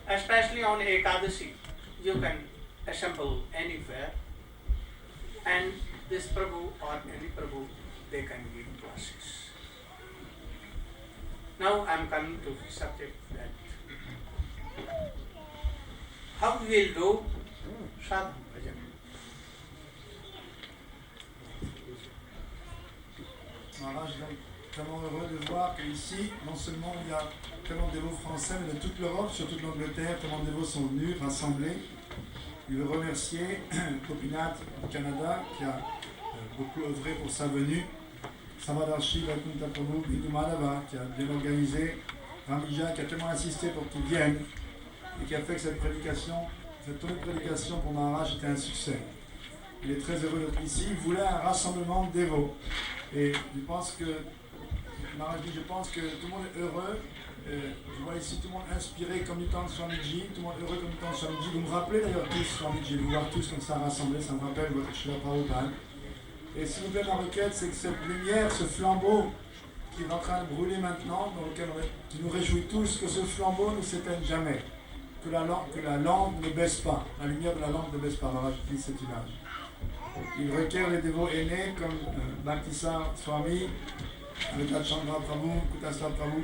Especially on Ekadashi, you can assemble anywhere and this Prabhu or any Prabhu, they can give classes. Now I am coming to the subject that how we will do sadhana bhajan. Maharaj, donc, tellement heureux de voir qu'ici, non seulement il y a tellement de dévots français, mais de toute l'Europe, sur toute l'Angleterre, tellement de dévots sont venus, rassemblés. Je veux remercier Gopinath du Canada qui a beaucoup œuvré pour sa venue, Samadarshi Vaikuntha Prabhu, Bindu Madhava qui a bien organisé, Ramija qui a tellement insisté pour qu'il vienne et qui a fait que cette tournée de prédication pour Maharaj était un succès. Il est très heureux d'être ici. Il voulait un rassemblement de dévots. Et je pense que, Maharaj dit, je pense que tout le monde est heureux. Je vois ici tout le monde inspiré comme du temps de Swamiji, tout le monde heureux comme du temps de Swamiji. Vous me rappelez d'ailleurs tous Swamiji, de vous voir tous comme ça rassemblés, ça me rappelle votre Srila Prabhupada. Et s'il vous plaît, ma requête, c'est que cette lumière, ce flambeau qui est en train de brûler maintenant, qui nous réjouit tous, que ce flambeau ne s'éteigne jamais. Que la lampe ne baisse pas, la lumière de la lampe ne baisse pas. Maharaj dit cette image. Il requiert les dévots aînés comme Bhaktisa Swami, Amita Chandra Prabhu, Kutasla Prabhu,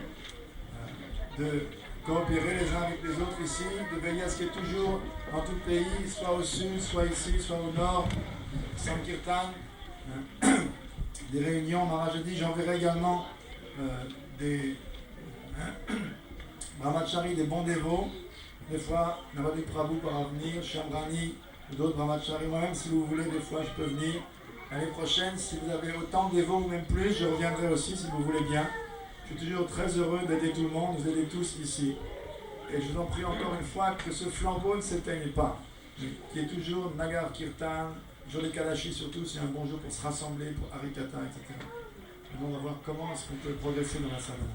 de coopérer les uns avec les autres ici, de veiller à ce qu'il y ait toujours dans tout le pays, soit au sud, soit ici, soit au nord, Sankirtan, des réunions. Maharaj a dit, j'enverrai également des brahmacharis, des bons dévots. Des fois, Navadip Prabhu pourra venir, Shyamrani, d'autres brahmacharis. Moi-même, si vous voulez, des fois, je peux venir. L'année prochaine, si vous avez autant de dévots ou même plus, je reviendrai aussi, si vous voulez bien. Je suis toujours très heureux d'aider tout le monde, vous aidez tous ici. Et je vous en prie encore une fois que ce flambeau ne s'éteigne pas. Qu'il y ait toujours Nagar Kirtan, Joli Kalashi surtout, c'est un bon jour pour se rassembler, pour Harikata, etc. Et on va voir comment est-ce qu'on peut progresser dans la sadhana.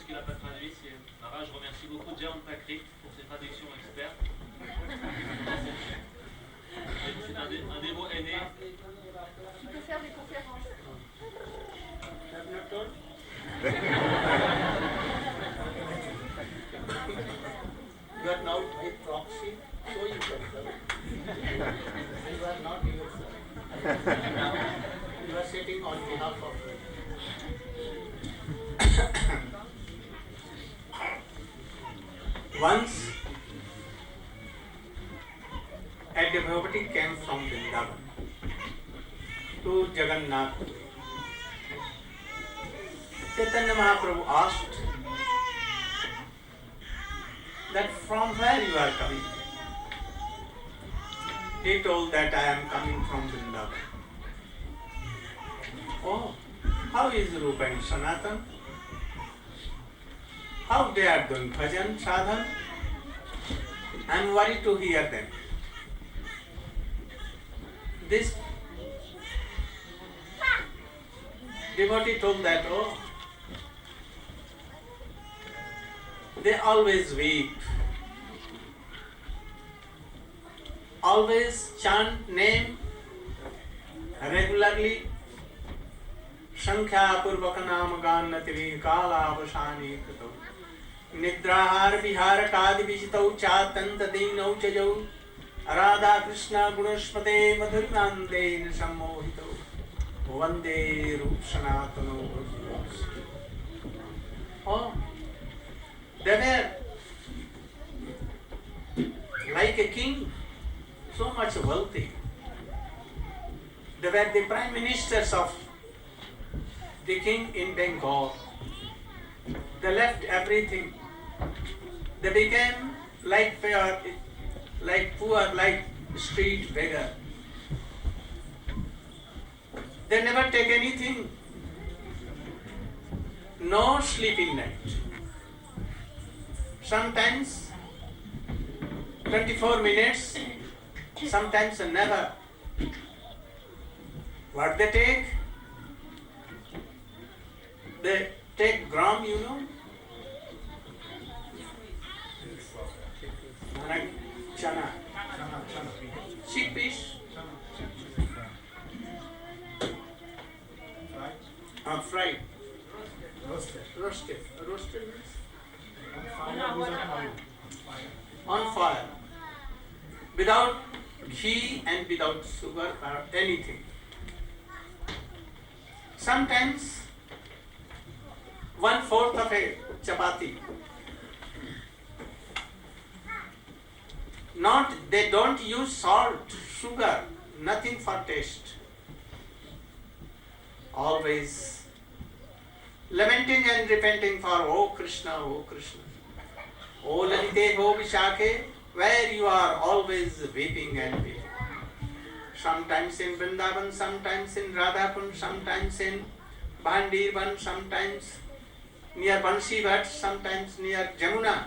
Qu'il n'a pas traduit, c'est Maharaj, je remercie beaucoup Jérôme Pakri pour ses traductions expertes. C'est un dévot aîné. Tu peux faire des conférences. You are now by proxy, so you can serve. You are not yourself. You are sitting on behalf of me. Once a devotee came from Vrindavan to Jagannath. Chaitanya Mahaprabhu asked that from where you are coming. He told that I am coming from Vrindavan. Oh, how is Rupa and Sanatan? How they are doing bhajan, sadhan? I am worried to hear them. This devotee told that, oh, they always weep, always chant name regularly. Sankhya purvaka nama ganati kala avasani krito nidrahar vihar kadi vijitau chatanta dinau chajau Radha Krishna Gunashpate Madhurnande Sammohito Vande Rup Sanatano. Oh, they were like a king, so much wealthy. They were the prime ministers of the king in Bengal. They left everything. They became like poor, like street beggar. They never take anything. No sleeping night. Sometimes 24 minutes, sometimes never. What they take? They take gram, you know. Chana. Chickpeas. Fried. Roasted. Roasted. Roasted means? On fire. Without ghee and without sugar or anything. Sometimes 1/4 of a chapati. They don't use salt, sugar, nothing for taste. Always lamenting and repenting for oh Krishna, oh Krishna. Oh Lalite, oh Vishakhe, where you are always weeping and weeping. Sometimes in Vrindavan, sometimes in Radhakund, sometimes in Bhandirvan, sometimes near Bansivat, sometimes near Jamuna.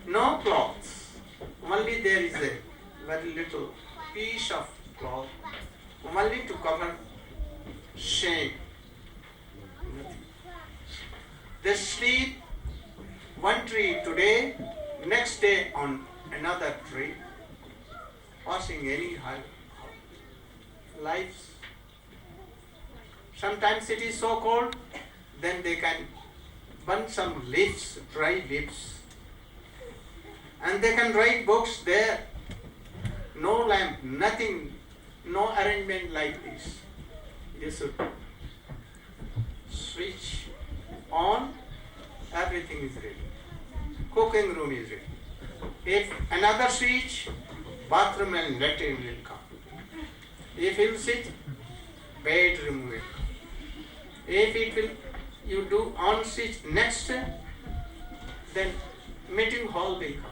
No cloths, only there is a very little piece of cloth, only to cover shame. They sleep one tree today, next day on another tree, passing any lives. Sometimes it is so cold, then they can burn some leaves, dry leaves. And they can write books there. No lamp, nothing, no arrangement like this. You should switch on, everything is ready. Cooking room is ready. If another switch, bathroom and latrine will come. If you sit, bedroom will come. If it will, you do on switch next, then meeting hall will come.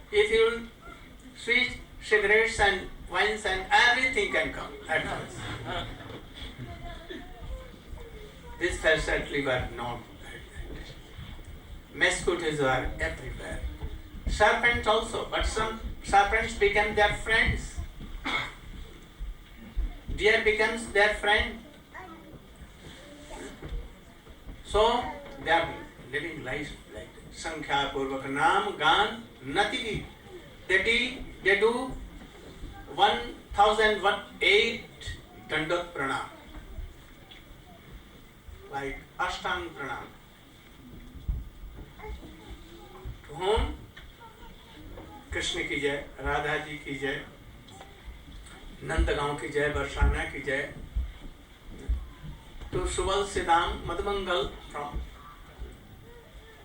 If you switch cigarettes and wines and everything can come at once. This facility were not. Mosquitoes were everywhere. Serpents also, but some serpents became their friends. Deer becomes their friend. So they are living life like that. Sankhya Purvaka Nam Gan Nati. They do 1008 Dandat Pranam. Like Ashtang Pranam. To whom? Krishna ki jai, Radha ji ki jai, Nandagaon ki jai, Barshana ki jai. To Subal Siddham, Madhumangal from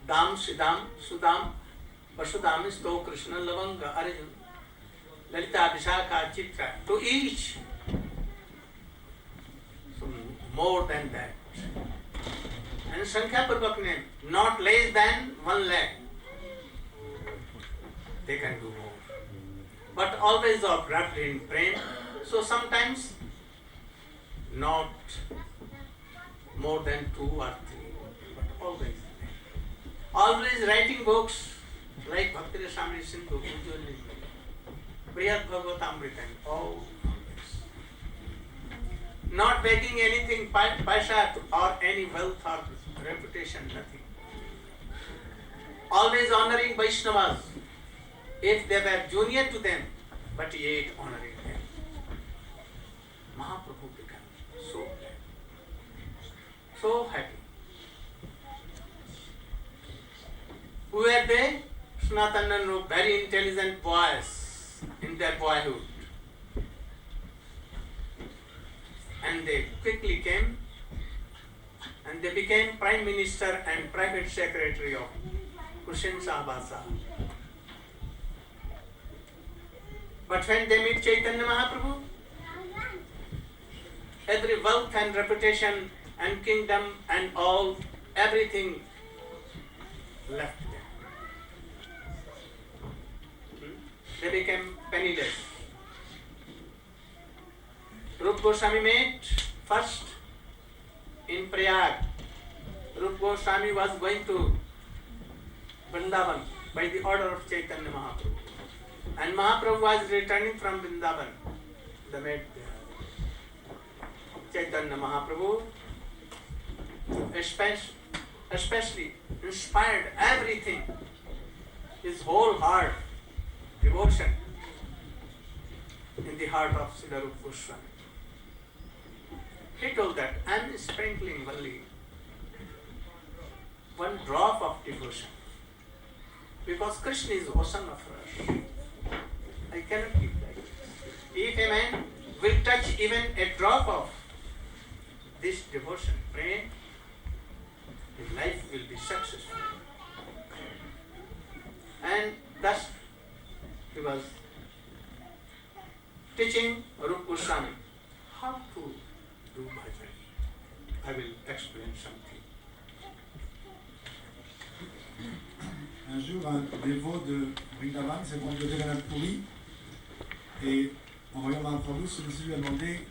Dam, Siddham, Sudam, Vasudhamisto Krishna Lavanga Arjun Lalita Vishakha Chitra, to each. So more than that. And Sankhya Purvak name, not less than 1 lakh. They can do more. But always are wrapped in prem. So sometimes not more than 2 or 3, but always. Always writing books like Bhakti Rasamrita Sindhu, Brihad Bhagavatamrita, all. Not begging anything, paisa or any wealth or reputation, nothing. Always honoring Vaishnavas, if they were junior to them, but yet honoring them. Mahaprabhu became so glad, so happy. Who were they? Sanatana and Rup, very intelligent boys in their boyhood. And they quickly came and they became Prime Minister and Private Secretary of Hussain Shahbaz. But when they meet Chaitanya Mahaprabhu, every wealth and reputation and kingdom and all, everything left them. They became penniless. Rup Goswami met first in Prayag. Rup Goswami was going to Vrindavan by the order of Chaitanya Mahaprabhu. And Mahaprabhu was returning from Vrindavan. They met there. Chaitanya Mahaprabhu especially inspired everything, his whole heart, devotion in the heart of Srila Rupa Goswami. He told that I am sprinkling only 1 drop of devotion, because Krishna is ocean of rush. I cannot keep that. If a man will touch even a drop of this devotion, pray, his life will be successful. And thus he was teaching Rupa Goswami how to do bhajan. I will explain something. Un jour, un dévot de Vrindavan s'est rendu de Jagannath Puri et en voyant Mahaprabhu, celui-ci lui a demandé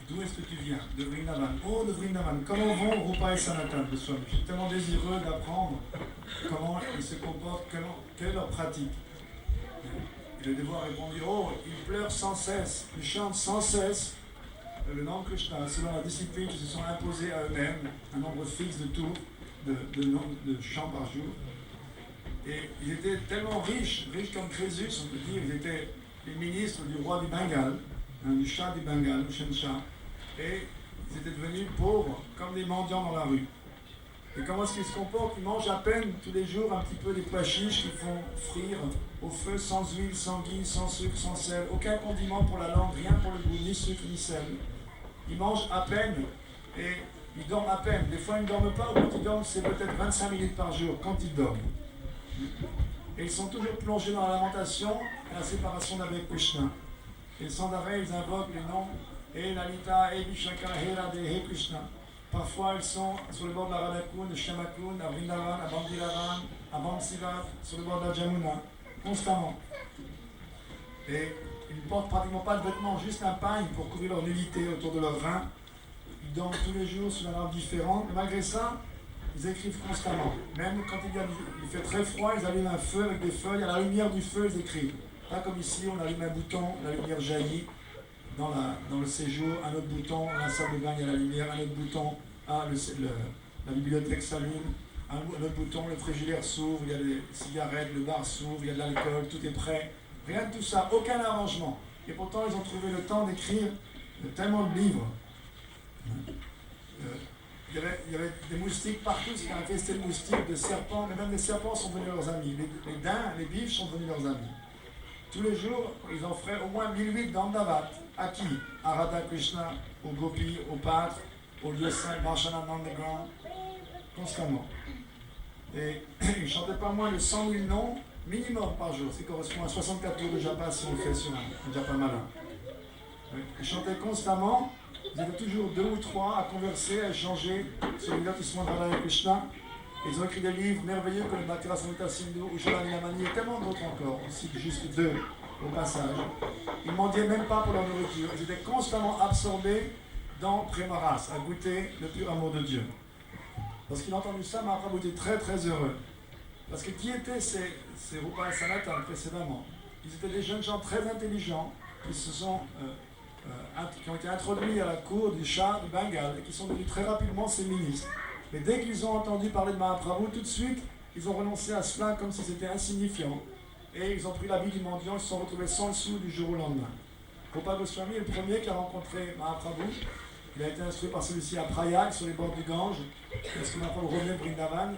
d'où est-ce que tu viens? De Vrindavan. Oh, de Vrindavan. Comment vont Rupa et Sanatan Goswami? Je suis tellement désireux d'apprendre comment ils se comportent, quelle est leur pratique. Et le dévot a répondu, oh, ils pleurent sans cesse, ils chantent sans cesse le nom de Krishna, selon la discipline qu'ils se sont imposés à eux-mêmes, un nombre fixe de tours, de chants par jour. Et ils étaient tellement riches comme Crésus, on peut dire, ils étaient les ministres du roi du Bengale, du Shah du Bengale, le Shen Shah, et ils étaient devenus pauvres, comme des mendiants dans la rue. Et comment est-ce qu'ils se comportent? Ils mangent à peine tous les jours un petit peu des pois chiches qu'ils font frire au feu, sans huile, sans ghee, sans sucre, sans sel, aucun condiment pour la langue, rien pour le goût, ni sucre, ni sel. Ils mangent à peine et ils dorment à peine. Des fois ils ne dorment pas, ou quand ils dorment c'est peut-être 25 minutes par jour, quand ils dorment. Et ils sont toujours plongés dans la lamentation et la séparation d'avec Krishna. Et sans arrêt ils invoquent les noms et Lalita, et Vishaka, He Radhe, He Krishna. Parfois, ils sont sur le bord de la Radhakund, de Shyamakund, à Vrindavan, à Bandiravan, à Bamsivat, sur le bord de la Jamuna, constamment. Et ils ne portent pratiquement pas de vêtements, juste un pagne pour couvrir leur nudité autour de leur rein. Ils dorment tous les jours sous un arbre différent. Mais malgré ça, ils écrivent constamment. Même quand il fait très froid, ils allument un feu avec des feuilles. À la lumière du feu, ils écrivent. Pas comme ici, on allume un bouton, la lumière jaillit. Dans le séjour, un autre bouton, la salle de bain, il y a la lumière, un autre bouton, la bibliothèque s'allume, un autre bouton, le frigidaire s'ouvre, il y a les cigarettes, le bar s'ouvre, il y a de l'alcool, tout est prêt. Rien de tout ça, aucun arrangement. Et pourtant, ils ont trouvé le temps d'écrire tellement de livres. Il y avait des moustiques partout, c'était infesté de moustiques, de serpents, mais même les serpents sont devenus leurs amis. Les daims, les biches sont devenus leurs amis. Tous les jours, ils offraient au moins 1008 d'Ahmedabad. À qui? À Radha Krishna, aux gopis, aux pâtres, aux lieux saints, Bhajanam Underground, constamment. Et ils ne chantaient pas moins de 100 000 noms minimum par jour, ce qui correspond à 64 tours de japa si on le fait sur un japa malin. Ils chantaient constamment, ils étaient toujours 2 ou 3 à converser, à échanger sur les divertissements de Radha et Krishna. Ils ont écrit des livres merveilleux comme le Bhaktira Samhita Sindhu ou Srila Namani et tellement d'autres encore, on cite juste 2 au passage. Ils ne mendiaient même pas pour leur nourriture, ils étaient constamment absorbés dans Premaras, à goûter le pur amour de Dieu. Lorsqu'il a entendu ça, Mahaprabhu était très très heureux. Parce que qui étaient ces Rupa et Sanatan précédemment? Ils étaient des jeunes gens très intelligents qui ont été introduits à la cour du Shah de Bengale et qui sont devenus très rapidement ses ministres. Mais dès qu'ils ont entendu parler de Mahaprabhu, tout de suite, ils ont renoncé à cela comme si c'était insignifiant. Et ils ont pris la vie du mendiant, ils se sont retrouvés sans le sou du jour au lendemain. Rupa Goswami est le premier qui a rencontré Mahaprabhu. Il a été instruit par celui-ci à Prayag, sur les bords du Gange, parce que Mahaprabhu revenait de Vrindavan.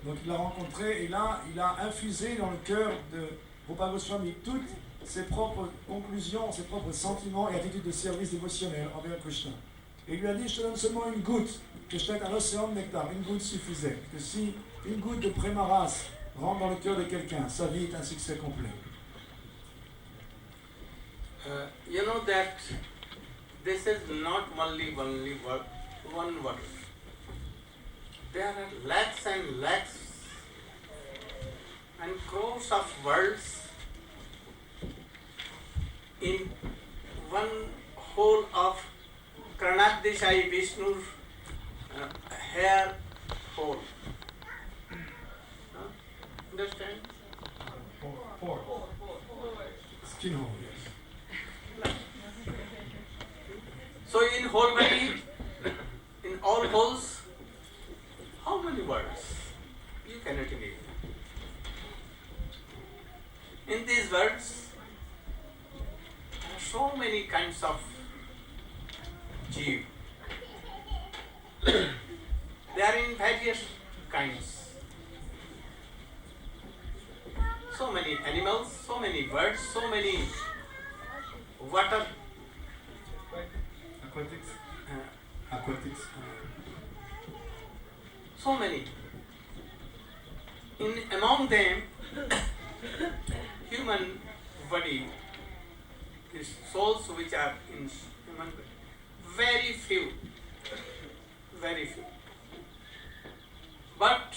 Donc il l'a rencontré et là, il a infusé dans le cœur de Rupa Goswami toutes ses propres conclusions, ses propres sentiments et attitudes de service dévotionnel envers Krishna. Et il lui a dit, je te donne seulement une goutte, que je t'aide un océan de nectar, une goutte suffisait. Que si une goutte de Premaras rentre dans le cœur de quelqu'un, sa vie est un succès complet. You know that this is not only one word. There are lakhs and lakhs and crores of words in one whole of Karnadeshai Vishnu's hair hole. Understand? Skin hole, yes. So in whole body, in all holes, how many words? You cannot imagine. In these words, there are so many kinds of jeev. They are in various kinds. So many animals, so many birds, so many water. Aquatics. So many. Among them, human body, the souls which are in human body, very few. But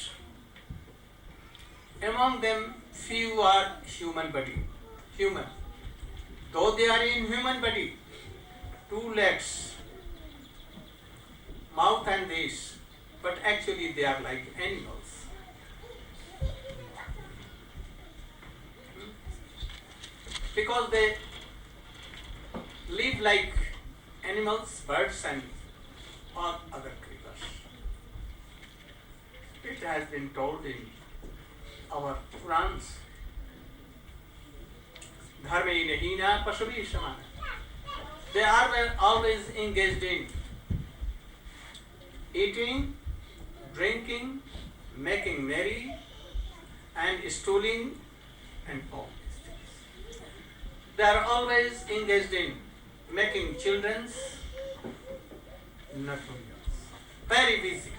among them, few are human. Though they are in human body, 2 legs, mouth and this, but actually they are like animals. Because they live like animals, birds and all other creatures. It has been told in our Purans. Dharme nahina pashavi samana. They are always engaged in eating, drinking, making merry, and stooling, and all these things. They are always engaged in making children, nothing else. Very busy.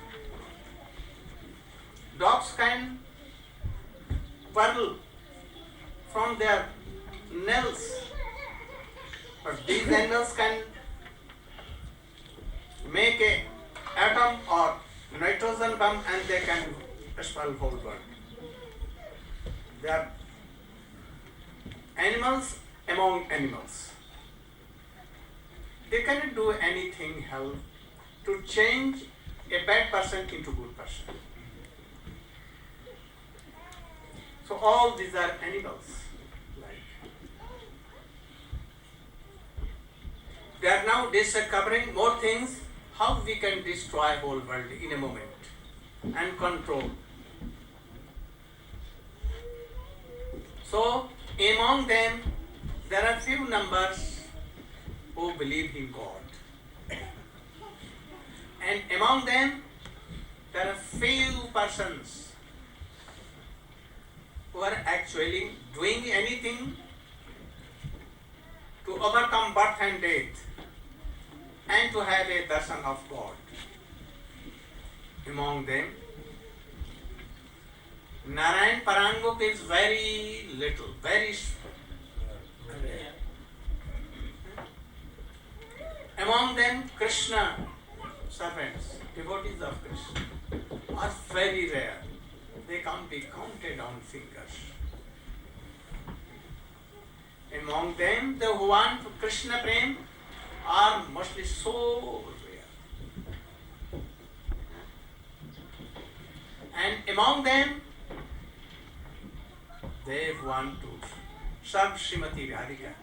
Dogs can purl from their nails, but these animals can make a atom or nitrogen bomb and they can expel whole world. They are animals among animals. They cannot do anything else to change a bad person into good person. So all these are animals. They are now discovering more things, how we can destroy whole world in a moment and control. So among them there are few numbers who believe in God. And among them there are few persons who are actually doing anything to overcome birth and death and to have a darshan of God. Among them Narayan Paranguk is very little, very rare. Among them, Krishna servants, devotees of Krishna, are very rare. They can't be counted on fingers. Among them, the who want Krishna Prem are mostly so rare. And among them, they want to serve Srimati Radhika.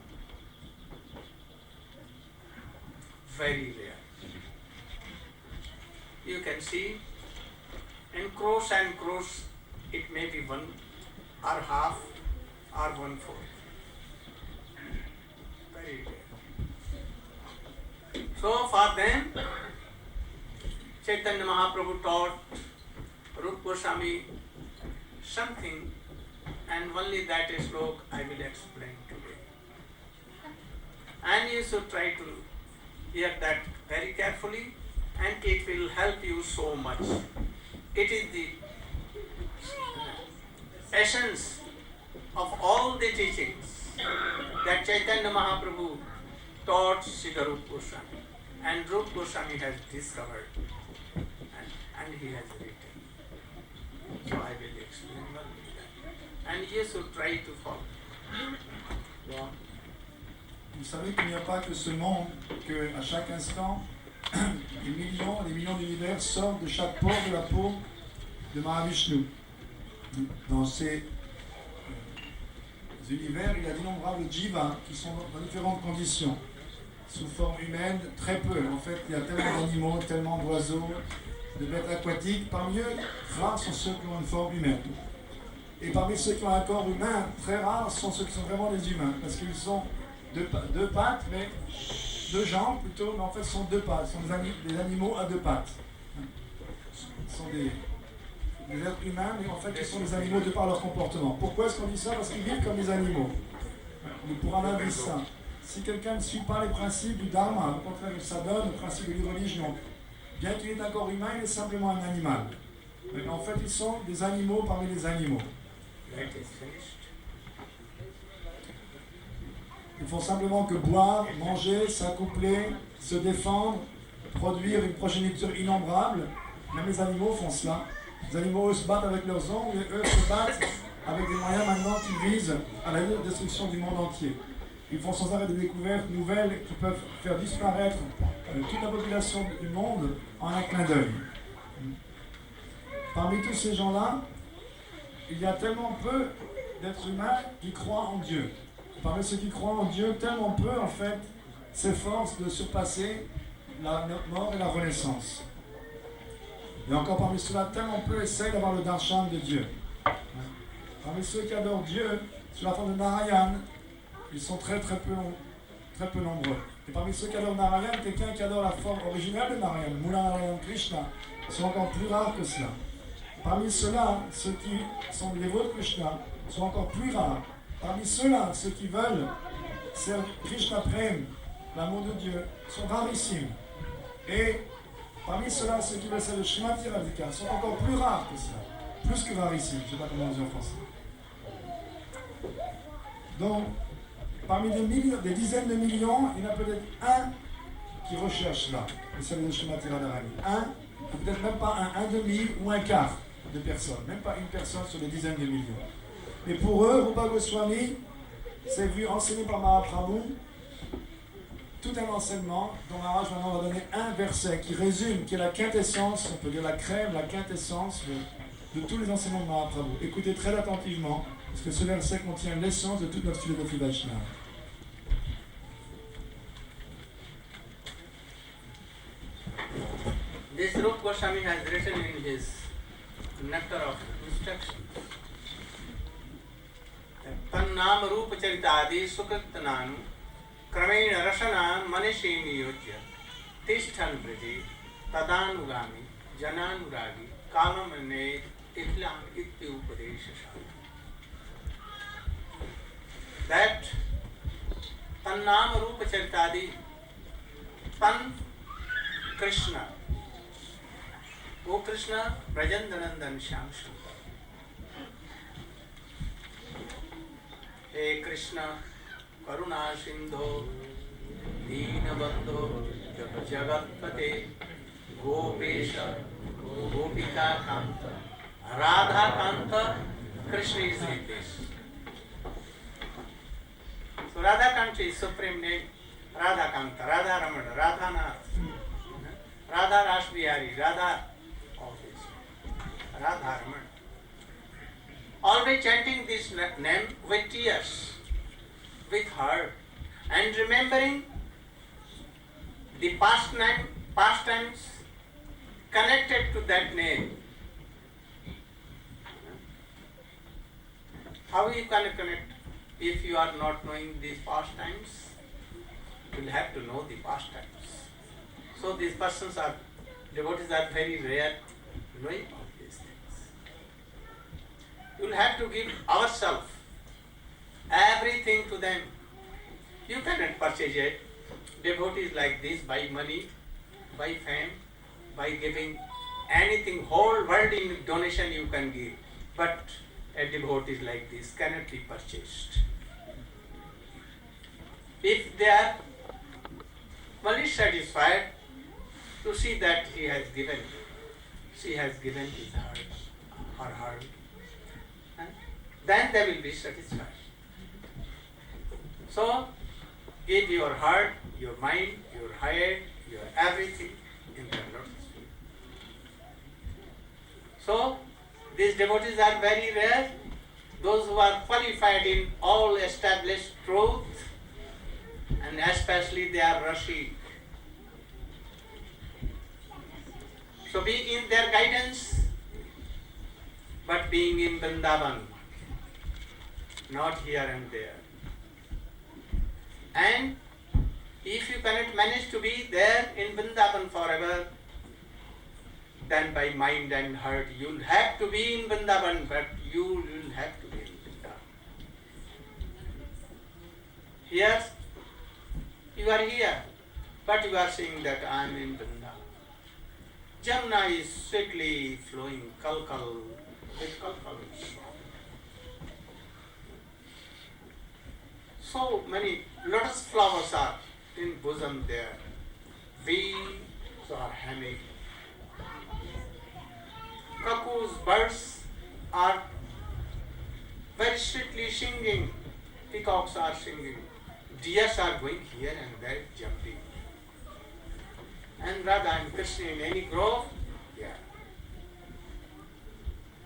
Very rare. You can see in crores and crores, it may be one or half or 1/4. Very rare. So for them, Chaitanya Mahaprabhu taught Rupa Goswami something, and only that slok I will explain today. And you should try to hear that very carefully, and it will help you so much. It is the essence of all the teachings that Chaitanya Mahaprabhu taught Srila Rupa Goswami, and Rupa Goswami has discovered and he has written. So I will explain only that. And you should try to follow. Go on. Vous savez qu'il n'y a pas que ce monde, qu'à chaque instant, des millions d'univers sortent de chaque pore de la peau de Mahavishnu. Dans ces univers, il y a d'innombrables jivas qui sont dans différentes conditions. Sous forme humaine, très peu. En fait, il y a tellement d'animaux, tellement d'oiseaux, de bêtes aquatiques. Parmi eux, rares sont ceux qui ont une forme humaine. Et parmi ceux qui ont un corps humain, très rares sont ceux qui sont vraiment des humains, parce qu'ils sont deux pattes, mais deux jambes plutôt, mais en fait ce sont deux pattes, ce sont des animaux à deux pattes. Ce sont des êtres humains, mais en fait ils sont des animaux de par leur comportement. Pourquoi est-ce qu'on dit ça? Parce qu'ils vivent comme des animaux. Le Purana dit ça. Si quelqu'un ne suit pas les principes du Dharma, au contraire il s'adonne aux principes de l'irreligion, bien qu'il ait un corps humain, il est simplement un animal. Mais en fait ils sont des animaux parmi les animaux. Ils font simplement que boire, manger, s'accoupler, se défendre, produire une progéniture innombrable. Même les animaux font cela. Les animaux, eux, se battent avec leurs ongles et eux se battent avec des moyens maintenant qui visent à la destruction du monde entier. Ils font sans arrêt des découvertes nouvelles qui peuvent faire disparaître toute la population du monde en un clin d'œil. Parmi tous ces gens-là, il y a tellement peu d'êtres humains qui croient en Dieu. Parmi ceux qui croient en Dieu, tellement peu, en fait, s'efforcent de surpasser la mort et la renaissance. Et encore parmi ceux-là, tellement peu essayent d'avoir le darshan de Dieu. Parmi ceux qui adorent Dieu, sous la forme de Narayana, ils sont très peu nombreux. Et parmi ceux qui adorent Narayana, quelqu'un qui adore la forme originale de Narayana, Mula Narayana Krishna, sont encore plus rares que cela. Parmi ceux-là, ceux qui sont dévots de Krishna sont encore plus rares. Parmi ceux-là, ceux qui veulent servir Krishna Prem, l'amour de Dieu, sont rarissimes. Et parmi ceux-là, ceux qui veulent servir Srimati Radhika sont encore plus rares que cela. Plus que rarissimes, je ne sais pas comment on dit en français. Donc, parmi des dizaines de millions, il y en a peut-être un qui recherche cela, le service de Srimati Radharani. Un, ou peut-être même pas un demi ou un quart de personnes, même pas une personne sur des dizaines de millions. Mais pour eux, Rupa Goswami s'est vu enseigné par Mahaprabhu tout un enseignement dont Maharaj maintenant va donner un verset qui résume, qui est la quintessence, on peut dire la crème, la quintessence de tous les enseignements de Mahaprabhu. Écoutez très attentivement, parce que ce verset contient l'essence de toute notre philosophie Vaishnava. This Rupa Goswami has written in his Nectar of Instruction. Tannam Rupa Charitadi Sukritananu Kramena Rasana Manishi Niyojya Tishtan Briji Tadanugami Jananuragi Kamamane Itlam Itti Upadeshasha. That Tannam Rupa Charitadi, Tan Krishna, O Krishna Brajandanandan Shamshu. He Krishna Karuna Sindho Deenabandho Jagatpate Gopesha Gopika Kanta Radha Kanta. Krishna is with this. So Radha Kanta is supreme name. Radha Kanta, Radha Ramana, Radha Nath, Radha Rashbihari, Radha, all this. Radha Ramana. Always chanting this name with tears, with heart, and remembering the pastimes connected to that name. How you can connect if you are not knowing these pastimes? You will have to know the pastimes. So these persons are, devotees are very rare knowing of these things. You will have to give ourselves, everything to them. You cannot purchase a devotees like this by money, by fame, by giving anything, whole world in donation you can give. But a devotee like this cannot be purchased. If they are only satisfied to see that he has given, she has given his heart or her, then they will be satisfied. So, give your heart, your mind, your head, your everything in the lotus feet. So, these devotees are very rare. Those who are qualified in all established truth, and especially they are Rashid. So be in their guidance, but being in Vrindavan, not here and there. And if you cannot manage to be there in Vrindavan forever, then by mind and heart you will have to be in Vrindavan, but you will have to be in Vrindavan. Here, you are here, but you are saying that I am in Vrindavan. Jamuna is sweetly flowing, kalkal, with kalkal. So many lotus flowers are in bosom there. Bees are humming. Cuckoos, birds are very sweetly singing. Peacocks are singing. Deers are going here and there, jumping. And Radha and Krishna in any grove, yeah.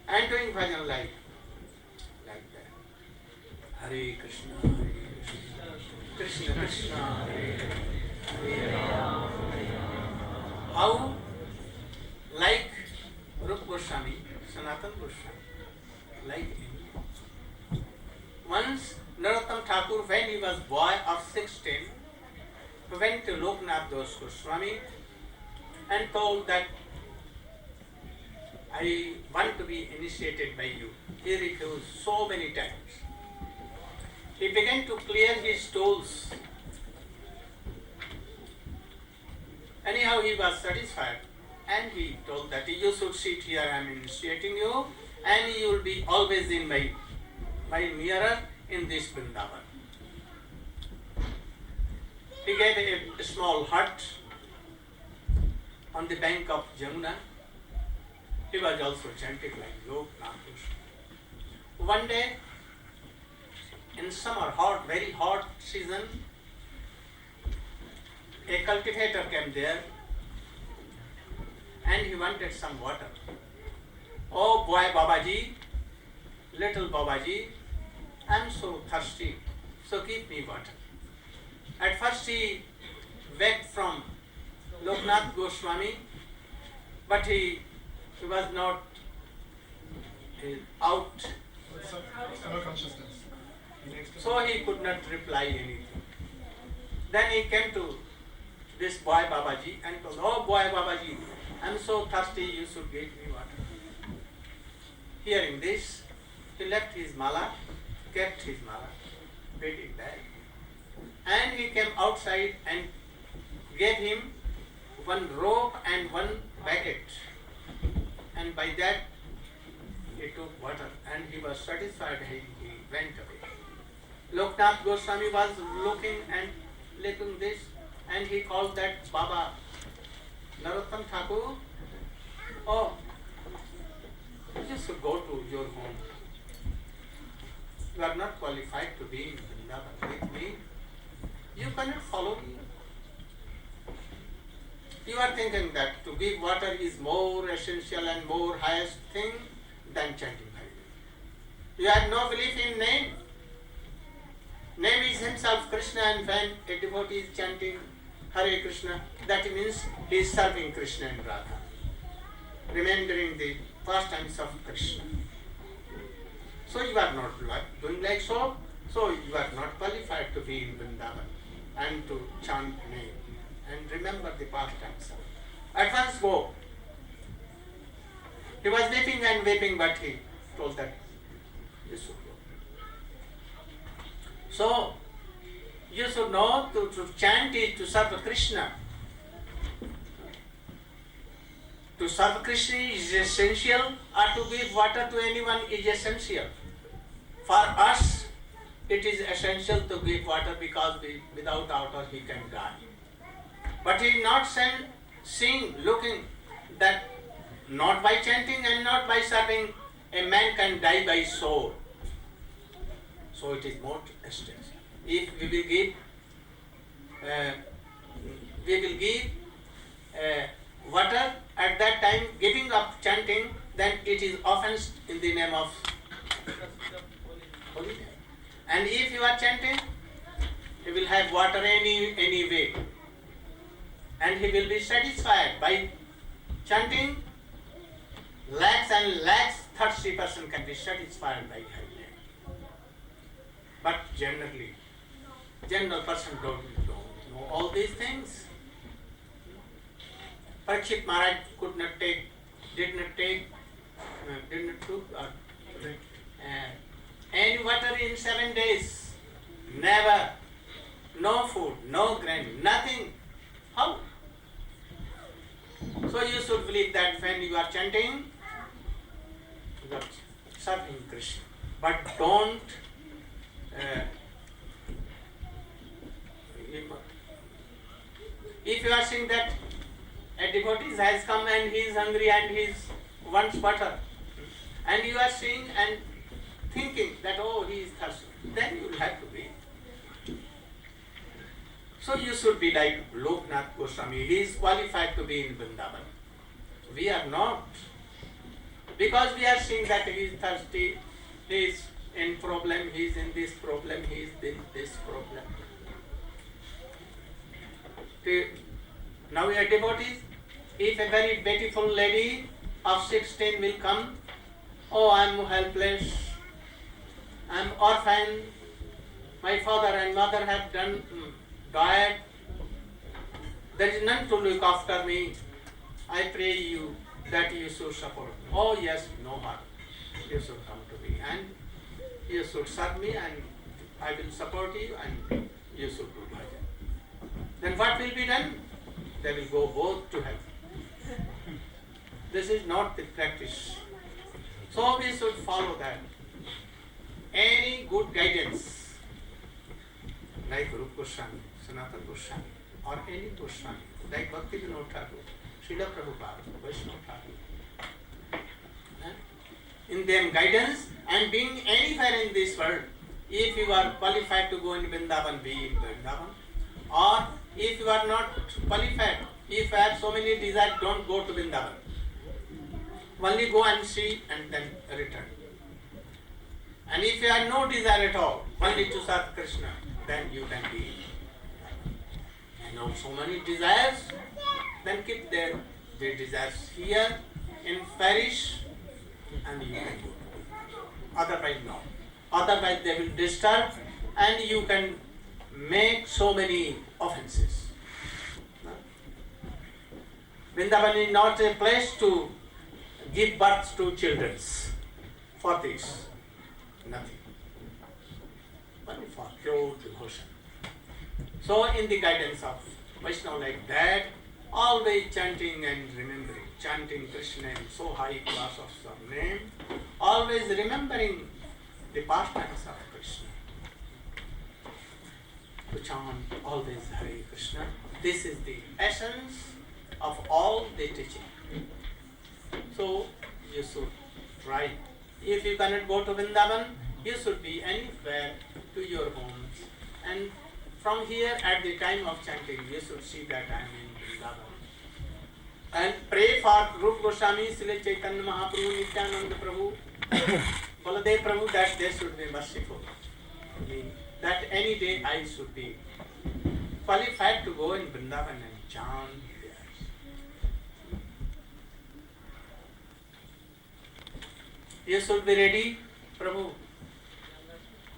And doing bhajan like that. Hare Krishna, Hare Krishna, Krishna Krishna, Hare Hare, Hare Rama, Hare Rama. How? Like Rupa Goswami, Sanatana Goswami, like him. Once Narottam Thakur, when he was boy of 16, went to Loknath Das Goswami and told that I want to be initiated by you. He refused so many times. He began to clear his tools. Anyhow, he was satisfied and he told that you should sit here, I am initiating you, and you will be always in my mirror in this Vrindavan. He gave a small hut on the bank of Jamuna. He was also chanting like Loknath. One day, in summer, hot, very hot season, a cultivator came there and he wanted some water. Oh boy Babaji, little Babaji, I am so thirsty, so give me water. At first he begged from Loknath Goswami, but he was not out. So he could not reply anything. Then he came to this boy Babaji and told, oh boy Babaji, I am so thirsty, you should give me water. Hearing this, he left his mala, kept his mala, put it back, and he came outside and gave him one rope and one bucket, and by that he took water and he was satisfied. He went away. Loknath Goswami was looking this, and he called that Baba Narottam Thakur. Oh, you should go to your home. You are not qualified to be in Vrindavan with me. You cannot follow me. You are thinking that to give water is more essential and more highest thing than chanting Hare. You have no belief in name. Name is himself Krishna, and when a devotee is chanting Hare Krishna, that means he is serving Krishna and Radha, remembering the pastimes of Krishna. So you are not doing like so you are not qualified to be in Vrindavan and to chant name and remember the pastimes. At once go. He was weeping and weeping, but he told that you should go. So you should know to chant is to serve Krishna. To serve Krishna is essential, or to give water to anyone is essential. For us, it is essential to give water because without water he can die. But he is not seeing, looking that not by chanting and not by serving a man can die by sword. So it is more essential. If we will give water at that time, giving up chanting, then it is offense in the name of holy name. And if you are chanting, he will have water any way, and he will be satisfied by chanting. Lakhs and lakhs, thirsty person can be satisfied by holy name. But general person don't know all these things. Parikshit Maharaj did not took any water in 7 days. Never. No food, no grain, nothing. How? So you should believe that when you are chanting, you are serving Krishna. But don't if you are saying that a devotee has come and he is hungry and he wants water, and you are seeing and thinking that he is thirsty, then you will have to be. So you should be like Loknath Goswami. He is qualified to be in Vrindavan. We are not. Because we are seeing that he is thirsty, he is in problem, he is in this problem, he is in this problem. Now we are devotees. If a very beautiful lady of 16 will come, I am helpless, I am orphan, my father and mother have died, there is none to look after me, I pray you that you should support me. Oh yes, no harm, you should come to me and you should serve me and I will support you and you should do bhajan. Then what will be done? They will go both to heaven. This is not the practice. So we should follow that. Any good guidance, like Rupa Goswami, Sanatana Goswami, or any Goswami, like Bhakti Vinod Thakur, Srila Prabhupada, Vaishnava Thakur, in them guidance and being anywhere in this world, if you are qualified to go in Vrindavan, be in Vrindavan, or if you are not qualified, if you have so many desires, don't go to Vrindavan. Only go and see and then return. And if you have no desire at all, only to serve Krishna, then you can be. And not so many desires, then keep their desires here in parish and you can go. Otherwise no. Otherwise they will disturb and you can make so many offenses. Vrindavan is not a place to give birth to children. For this, nothing. Only for pure devotion. So in the guidance of Vaishnava like that, always chanting and remembering, chanting Krishna in so high class of some name, always remembering the pastimes of Krishna. to chant always Hare Krishna. This is the essence of all the teaching. So you should try. If you cannot go to Vrindavan, you should be anywhere to your homes. And from here, at the time of chanting, you should see that I am in Vrindavan. And pray for Rupa Goswami, Srila Chaitanya Mahaprabhu, Nityananda Prabhu, Baladev Prabhu, that they should be merciful. That any day I should be qualified to go in Vrindavan and chant there. You should be ready, Prabhu,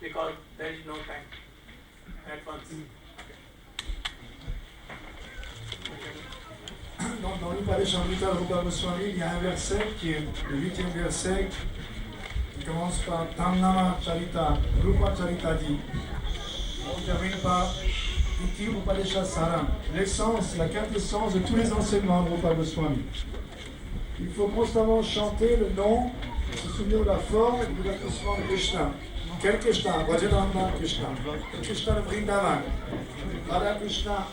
because there is no time. At once. Dans l'Upadesh Amrita de Rupa Goswami, il y a un verset qui est le 8e verset qui commence par Tamnama Charita, Rupa Charita dit. On termine par Iti Upadesha Saram, l'essence, la quintessence de tous les enseignements de Rupa Goswami. Il faut constamment chanter le nom, se souvenir de la forme et du divertissement de Krishna. Quel Krishna? Vrajananda Krishna. Krishna de Vrindavan. Radha Krishna,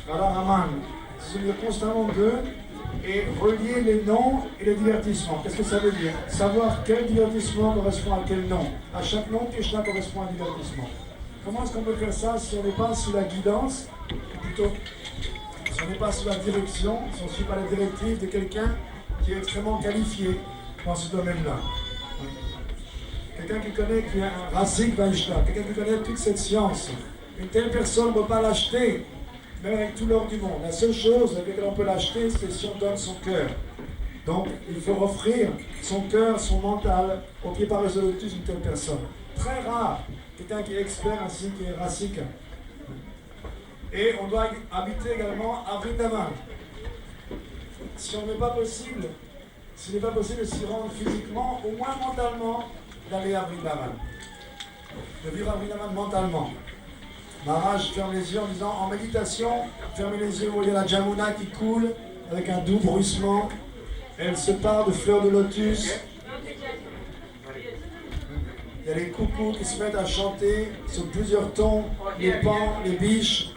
Radha Raman. Se souvenir constamment d'eux et relier les noms et les divertissements. Qu'est-ce que ça veut dire? Savoir quel divertissement correspond à quel nom. À chaque nom, Krishna correspond à un divertissement. Comment est-ce qu'on peut faire ça si on n'est pas sous la guidance, ou plutôt, si on n'est pas sous la direction, si on ne suit pas les directives de quelqu'un qui est extrêmement qualifié dans ce domaine-là? Quelqu'un qui connaît, qui est un Rasik Vaishnava, quelqu'un qui connaît toute cette science. Une telle personne ne peut pas l'acheter, même avec tout l'or du monde. La seule chose avec laquelle on peut l'acheter, c'est si on donne son cœur. Donc, il faut offrir son cœur, son mental, au pied par les lotus d'une telle personne. Très rare, quelqu'un qui est expert ainsi, qui est Rasik. Et on doit habiter également à Vrindavan. Si on n'est pas possible, s'il n'est pas possible de s'y rendre physiquement, au moins mentalement, d'aller à Vrindavan. De vivre à Vrindavan mentalement. Maharaj ferme les yeux en disant, en méditation, fermez les yeux, vous voyez la Jamuna qui coule avec un doux bruissement. Elle se part de fleurs de lotus. Il y a les coucous qui se mettent à chanter sur plusieurs tons, les pans, les biches.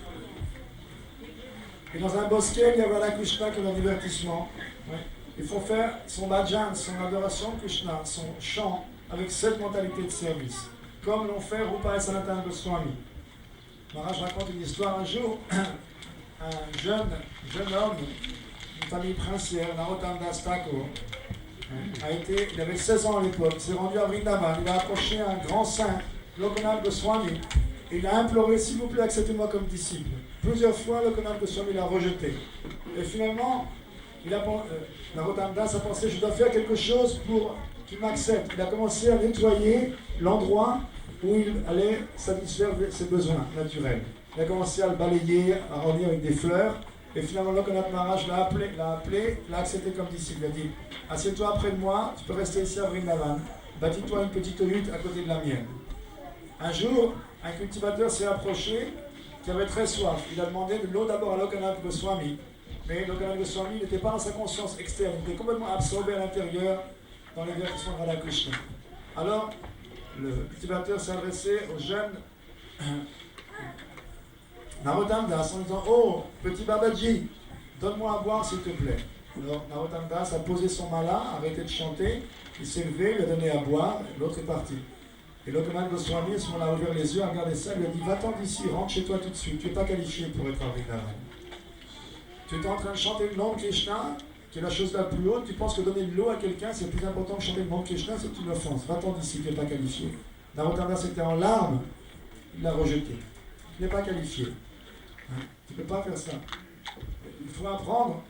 Et dans un bosquet, il y a Radha Krishna qui est un divertissement. Ouais. Il faut faire son bhajan, son adoration Krishna, son chant, avec cette mentalité de service. Comme l'ont fait Rupa et Sanatana Goswami. Maharaj raconte une histoire un jour. Un jeune homme, une famille princière, Narottam Das Thakur, il avait 16 ans à l'époque, il s'est rendu à Vrindavan, il a approché un grand saint, Lokanath Goswami, et il a imploré, s'il vous plaît, acceptez-moi comme disciple. Plusieurs fois, Lokanath Goswami l'a rejeté. Et finalement, Narottam Das a pensé, je dois faire quelque chose pour qu'il m'accepte. Il a commencé à nettoyer l'endroit où il allait satisfaire ses besoins naturels. Il a commencé à le balayer, à revenir avec des fleurs. Et finalement, Lokanath Maharaj l'a appelé, l'a accepté comme disciple. Il a dit, assieds-toi près de moi, tu peux rester ici à Vrindavan, bâtis-toi une petite hutte à côté de la mienne. Un jour, un cultivateur s'est approché, qui avait très soif. Il a demandé de l'eau d'abord à Lokanath Goswami, mais Lokanath Goswami n'était pas dans sa conscience externe, il était complètement absorbé à l'intérieur dans les divertissements de Radha Krishna. Alors, le cultivateur s'est adressé au jeune Narottam Das en disant, oh, petit Babaji, donne-moi à boire s'il te plaît. Alors Narottam Das a posé son mala, a arrêté de chanter, il s'est levé, il a donné à boire, l'autre est parti. Et Lokanath Goswami, à ce moment-là, a ouvert les yeux, a regardé ça, il lui a dit, va-t'en d'ici, rentre chez toi tout de suite, tu n'es pas qualifié pour être à Vrindavan. Tu es en train de chanter le nom de Krishna, qui est la chose la plus haute, tu penses que donner de l'eau à quelqu'un, c'est plus important que chanter le nom de Krishna, c'est une offense. Va-t'en d'ici, tu n'es pas qualifié. Narottam Das était en larmes, il l'a rejeté. Tu n'es pas qualifié. Tu ne peux pas faire ça. Il faut apprendre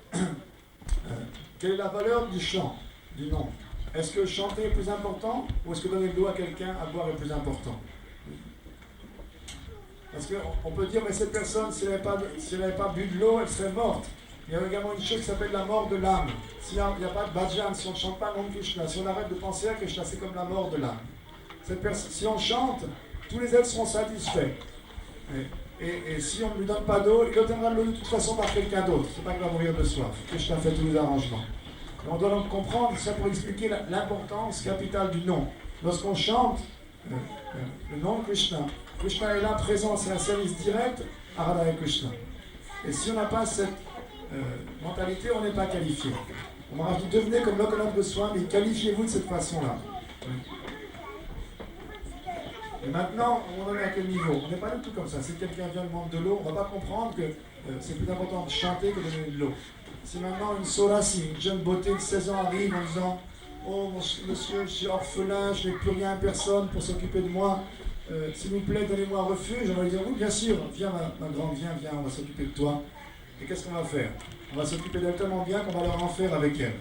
quelle est la valeur du chant, du nom. Est-ce que chanter est plus important ou est-ce que donner de l'eau à quelqu'un à boire est plus important? Parce qu'on peut dire, mais cette personne, si elle n'avait pas bu de l'eau, elle serait morte. Il y a également une chose qui s'appelle la mort de l'âme. S'il n'y a pas de bhajan, si on ne chante pas le nom de Krishna, si on arrête de penser à Krishna, c'est comme la mort de l'âme. Si on chante, tous les êtres seront satisfaits. Et si on ne lui donne pas d'eau, il obtiendra de l'eau de toute façon par quelqu'un d'autre. C'est pas qu'il va mourir de soif. Krishna fait tous les arrangements. Et on doit donc comprendre ça pour expliquer l'importance capitale du nom. Lorsqu'on chante le nom de Krishna, Krishna est là présent, c'est un service direct à Radha et Krishna. Et si on n'a pas cette mentalité, on n'est pas qualifié. On m'a dit, devenez comme Lokonath Goswami, qualifiez-vous de cette façon-là. Et maintenant, on en est à quel niveau? On n'est pas du tout comme ça. Si quelqu'un vient demander de l'eau, on ne va pas comprendre que c'est plus important de chanter que de donner de l'eau. Si maintenant une Sorasi, une jeune beauté de 16 ans arrive en disant « Oh monsieur, je suis orphelin, je n'ai plus rien, personne pour s'occuper de moi, s'il vous plaît, donnez-moi un refuge », on va lui dire « Oui, bien sûr, viens ma grande, viens, on va s'occuper de toi. » Et qu'est-ce qu'on va faire? On va s'occuper d'elle tellement bien qu'on va leur en faire avec elle.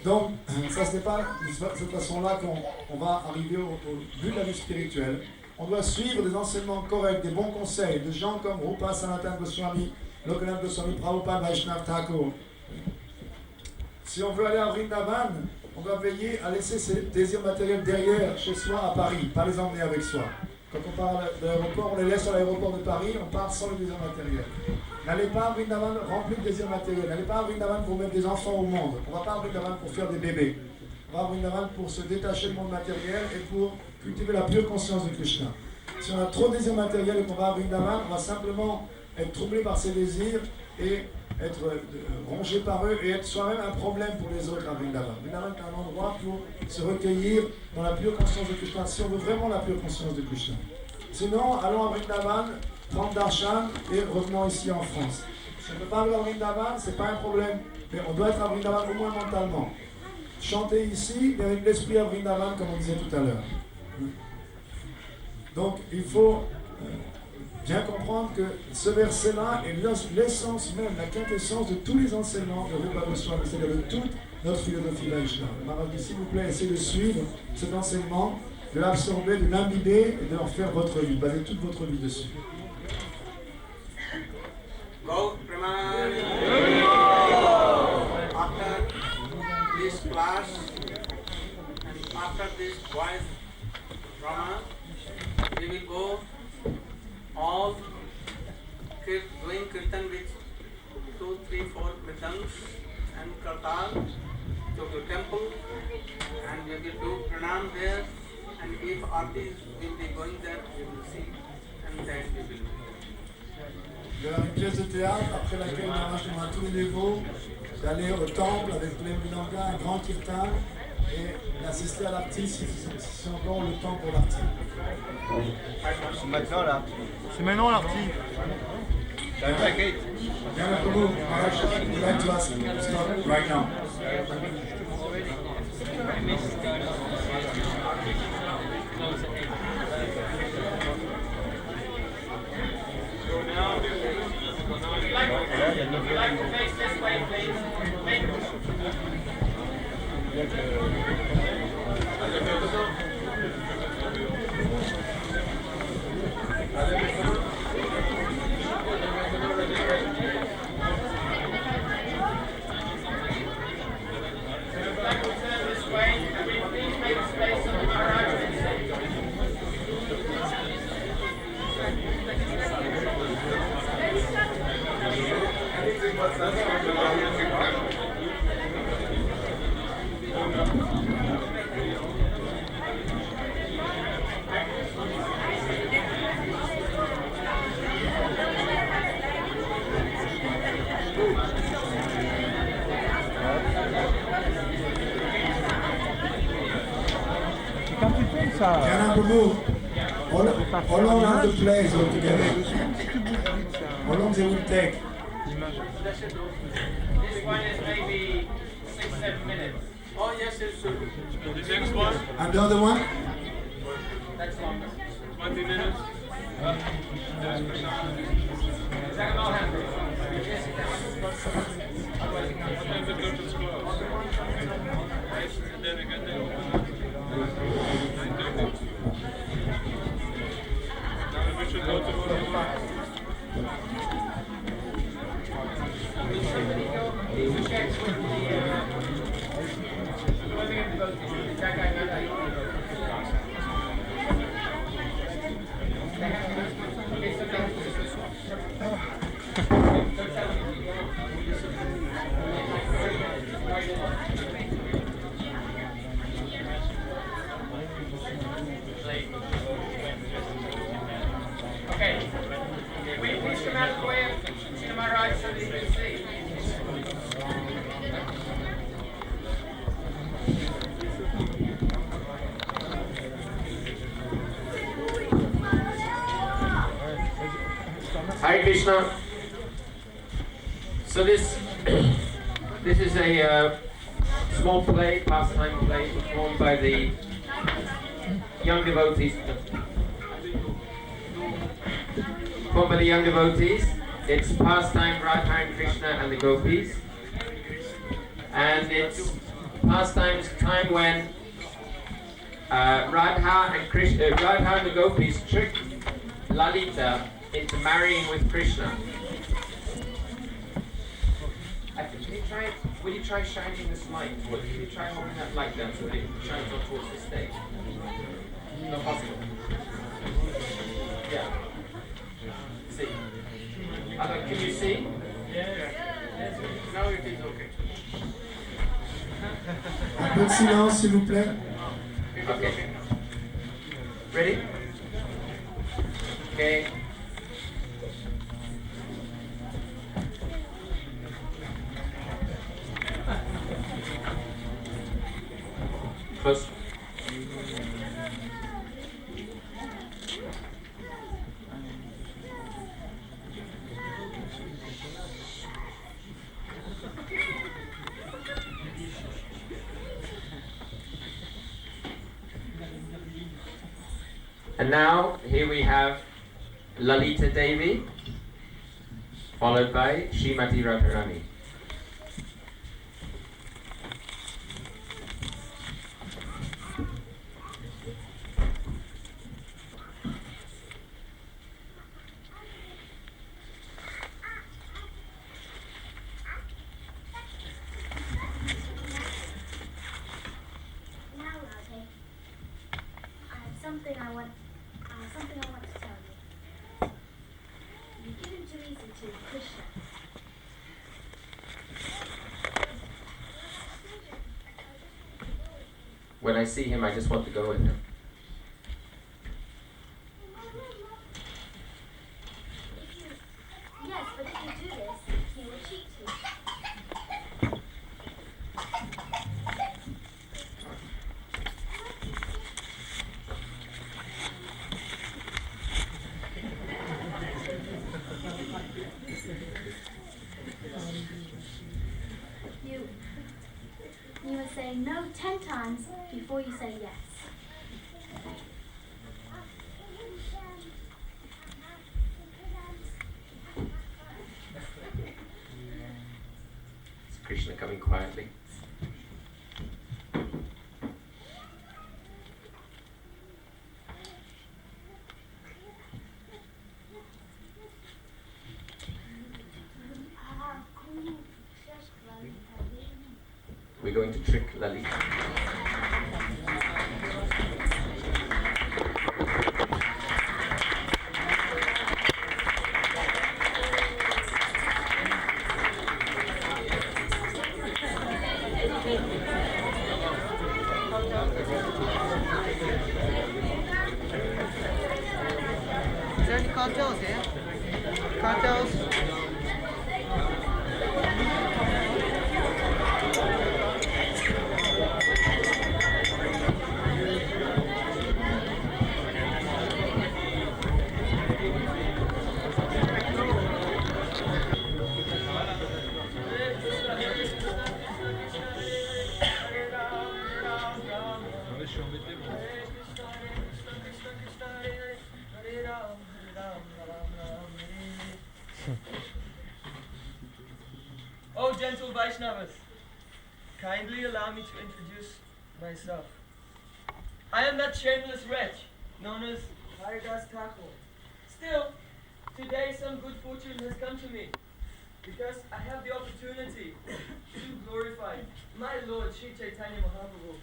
Donc, ça, ce n'est pas de cette façon-là qu'on va arriver au but de la vie spirituelle. On doit suivre des enseignements corrects, des bons conseils de gens comme Rupa Sanatana Goswami, Lokonath Goswami, Prabhupada, Vaishnav Thakur. Si on veut aller à Vrindavan, on doit veiller à laisser ses désirs matériels derrière, chez soi, à Paris, pas les emmener avec soi. Quand on part de l'aéroport, on les laisse à l'aéroport de Paris, on part sans les désirs matériels. N'allez pas à Vrindavan rempli de désirs matériels. N'allez pas à Vrindavan pour mettre des enfants au monde. On ne va pas à Vrindavan pour faire des bébés. On va à Vrindavan pour se détacher du monde matériel et pour cultiver la pure conscience de Krishna. Si on a trop de désirs matériels et qu'on va à Vrindavan, on va simplement être troublé par ses désirs et être rongé par eux et être soi-même un problème pour les autres à Vrindavan. Vrindavan est un endroit pour se recueillir dans la pure conscience de Krishna, si on veut vraiment la pure conscience de Krishna. Sinon, allons à Vrindavan, prendre darshan et revenons ici en France. Si on ne peut pas aller à Vrindavan, ce n'est pas un problème, mais on doit être à Vrindavan au moins mentalement. Chanter ici, mais avec l'esprit à Vrindavan, comme on disait tout à l'heure. Donc, il faut bien comprendre que ce verset-là est l'essence même, la quintessence de tous les enseignements de Rupa Goswami, c'est-à-dire de toute notre philosophie Vaishnava. Maharaj dit, s'il vous plaît, essayez de suivre cet enseignement, de l'absorber, de l'imbiber et de en faire votre vie. Basez toute votre vie dessus. After this class and after this voice drama, we will go all doing kirtan with 2, 3, 4 mridans and kartal to the temple, and we will do pranam there, and if artis will be going there, we will see, and then we will. Il y aura une pièce de théâtre après laquelle Maharaj demande à tous les dévots d'aller au temple avec plein Milanga, un grand kirtan, et d'assister à l'artiste si c'est encore le temps pour l'artiste. C'est maintenant là. C'est maintenant l'artiste. Bien pour vous, Maharaj, we'd like to ask you to start right now. Like to face this way, please. Can I remove how long are the plays altogether? How long they will take? This one is maybe 6-7 minutes. Oh yes, it's true. The next one? And the other one? That's longer. 20 minutes. Second all hand. Sometimes the curtains close. And then again they open. 9:30. Now we should go to the Hare Krishna. So this this is a small play, pastime play, performed by the young devotees. Performed by the young devotees. It's pastime Radha and Krishna and the gopis, and it's pastimes time when Radha and the gopis tricked Lalita into marrying with Krishna. Will you try shining this light? Will you try holding that light down so that it shines up towards the stage? Not possible. Yeah. See. Can you see? Yes. Now it is okay. Un peu de silence, s'il vous plaît. Okay. Ready? Okay. Close. And now, here we have Lalita Devi, followed by Srimati Radharani. Something I want to tell you. You've given Teresa to Krishna. When I see him, I just want to go with him. Yes, but if you do this, he will cheat you. You will say no 10 times before you say yes. Is Krishna coming quietly? We're going to trick Lalita. Is there any cartels here? Cartels? Oh, gentle Vaishnavas, kindly allow me to introduce myself. I am that shameless wretch known as Haridas Thakur. Still, today some good fortune has come to me because I have the opportunity to glorify my Lord Sri Chaitanya Mahaprabhu.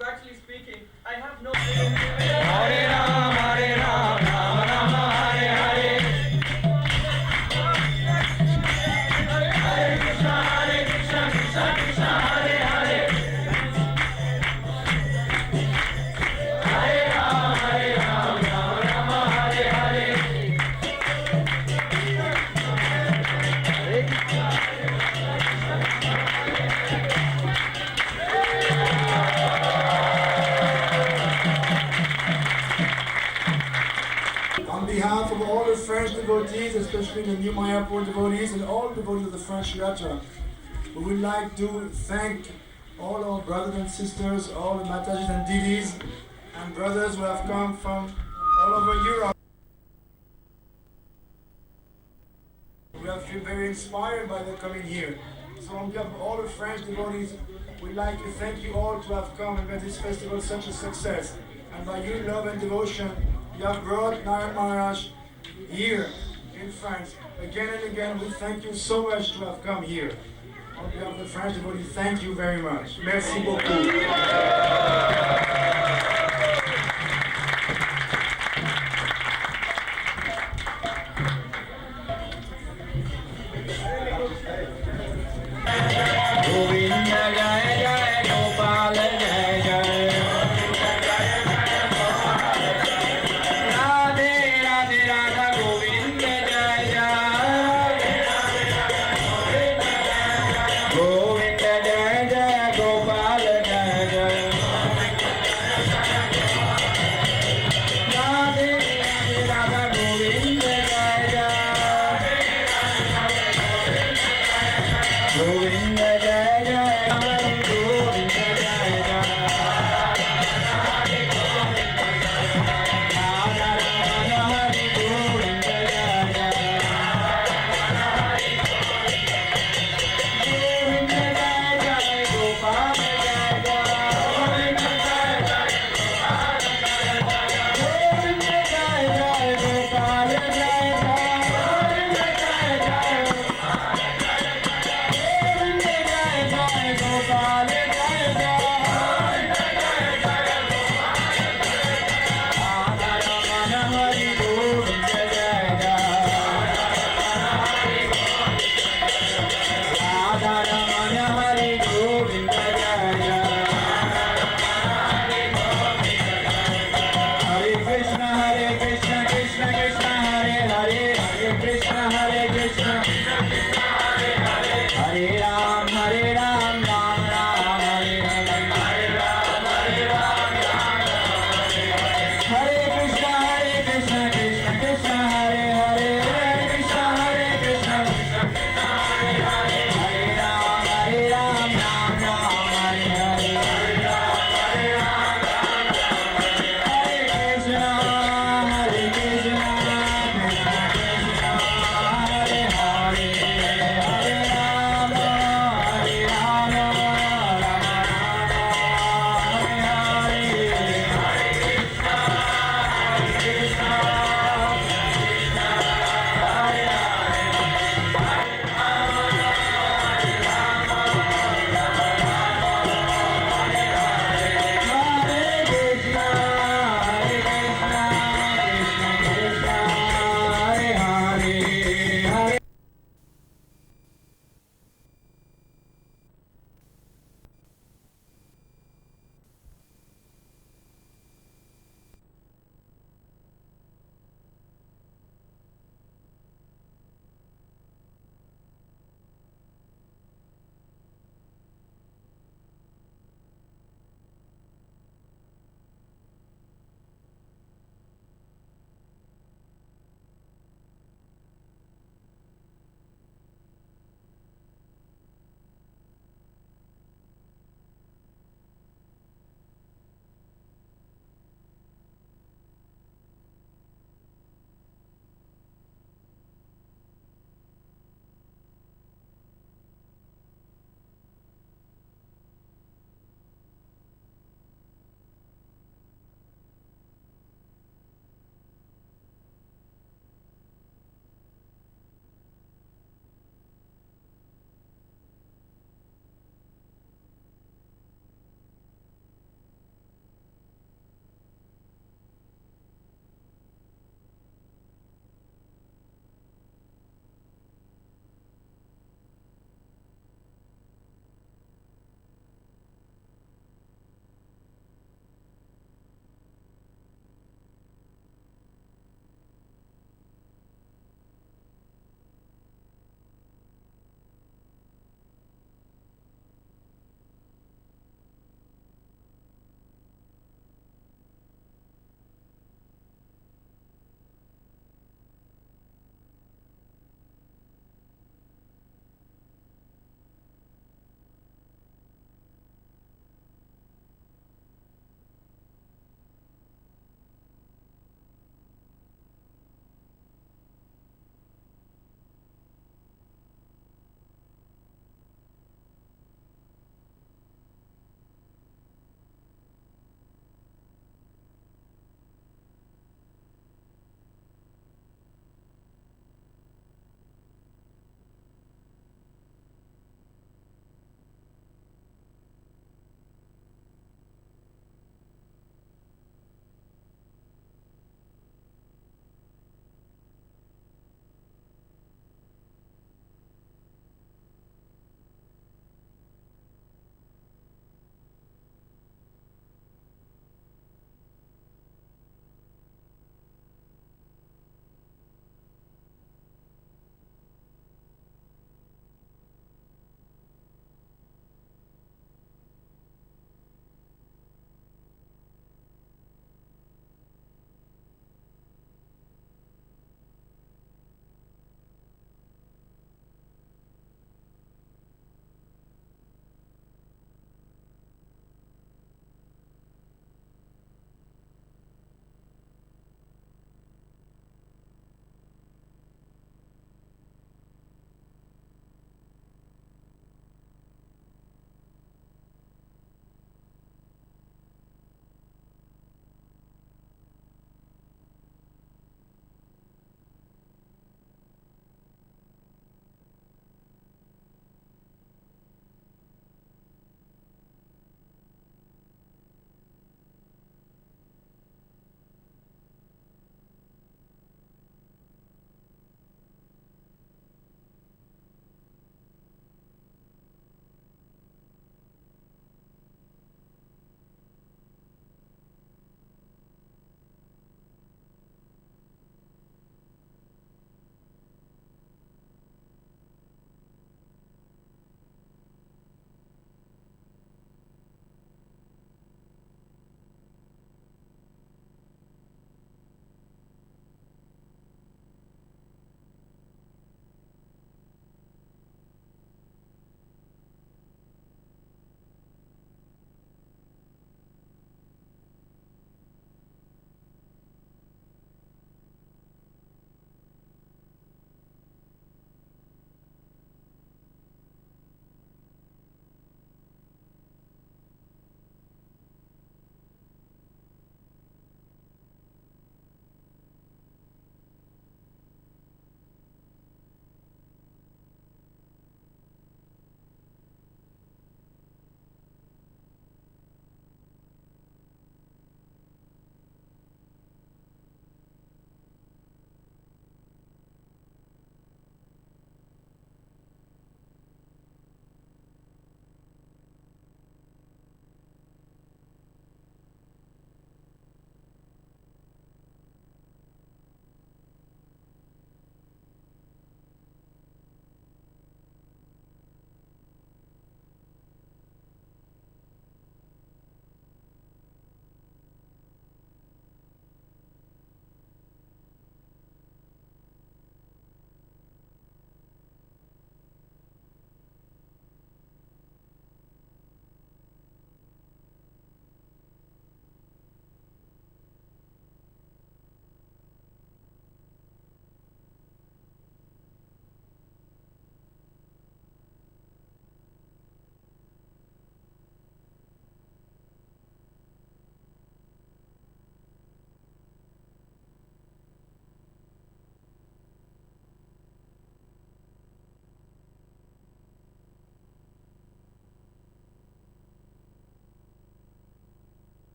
Factually speaking, I have no... Hare Ram, Hare Ram, Ram Rama, Hare Hare. Hare Krishna, Krishna Krishna, Hare Hare. Hare Ram, Ram Rama, Hare Hare. Hare devotees, especially the new Mayapur devotees and all devotees of the French Yatra, we would like to thank all our brothers and sisters, all the Matajis and Didis, and brothers who have come from all over Europe. We have feel very inspired by their coming here. So on behalf of all the French devotees, we'd like to thank you all to have come and made this festival such a success. And by your love and devotion, you have brought Narayana Maharaj here in France. Again and again, we thank you so much to have come here. On behalf of the French devotees, thank you very much. Merci beaucoup.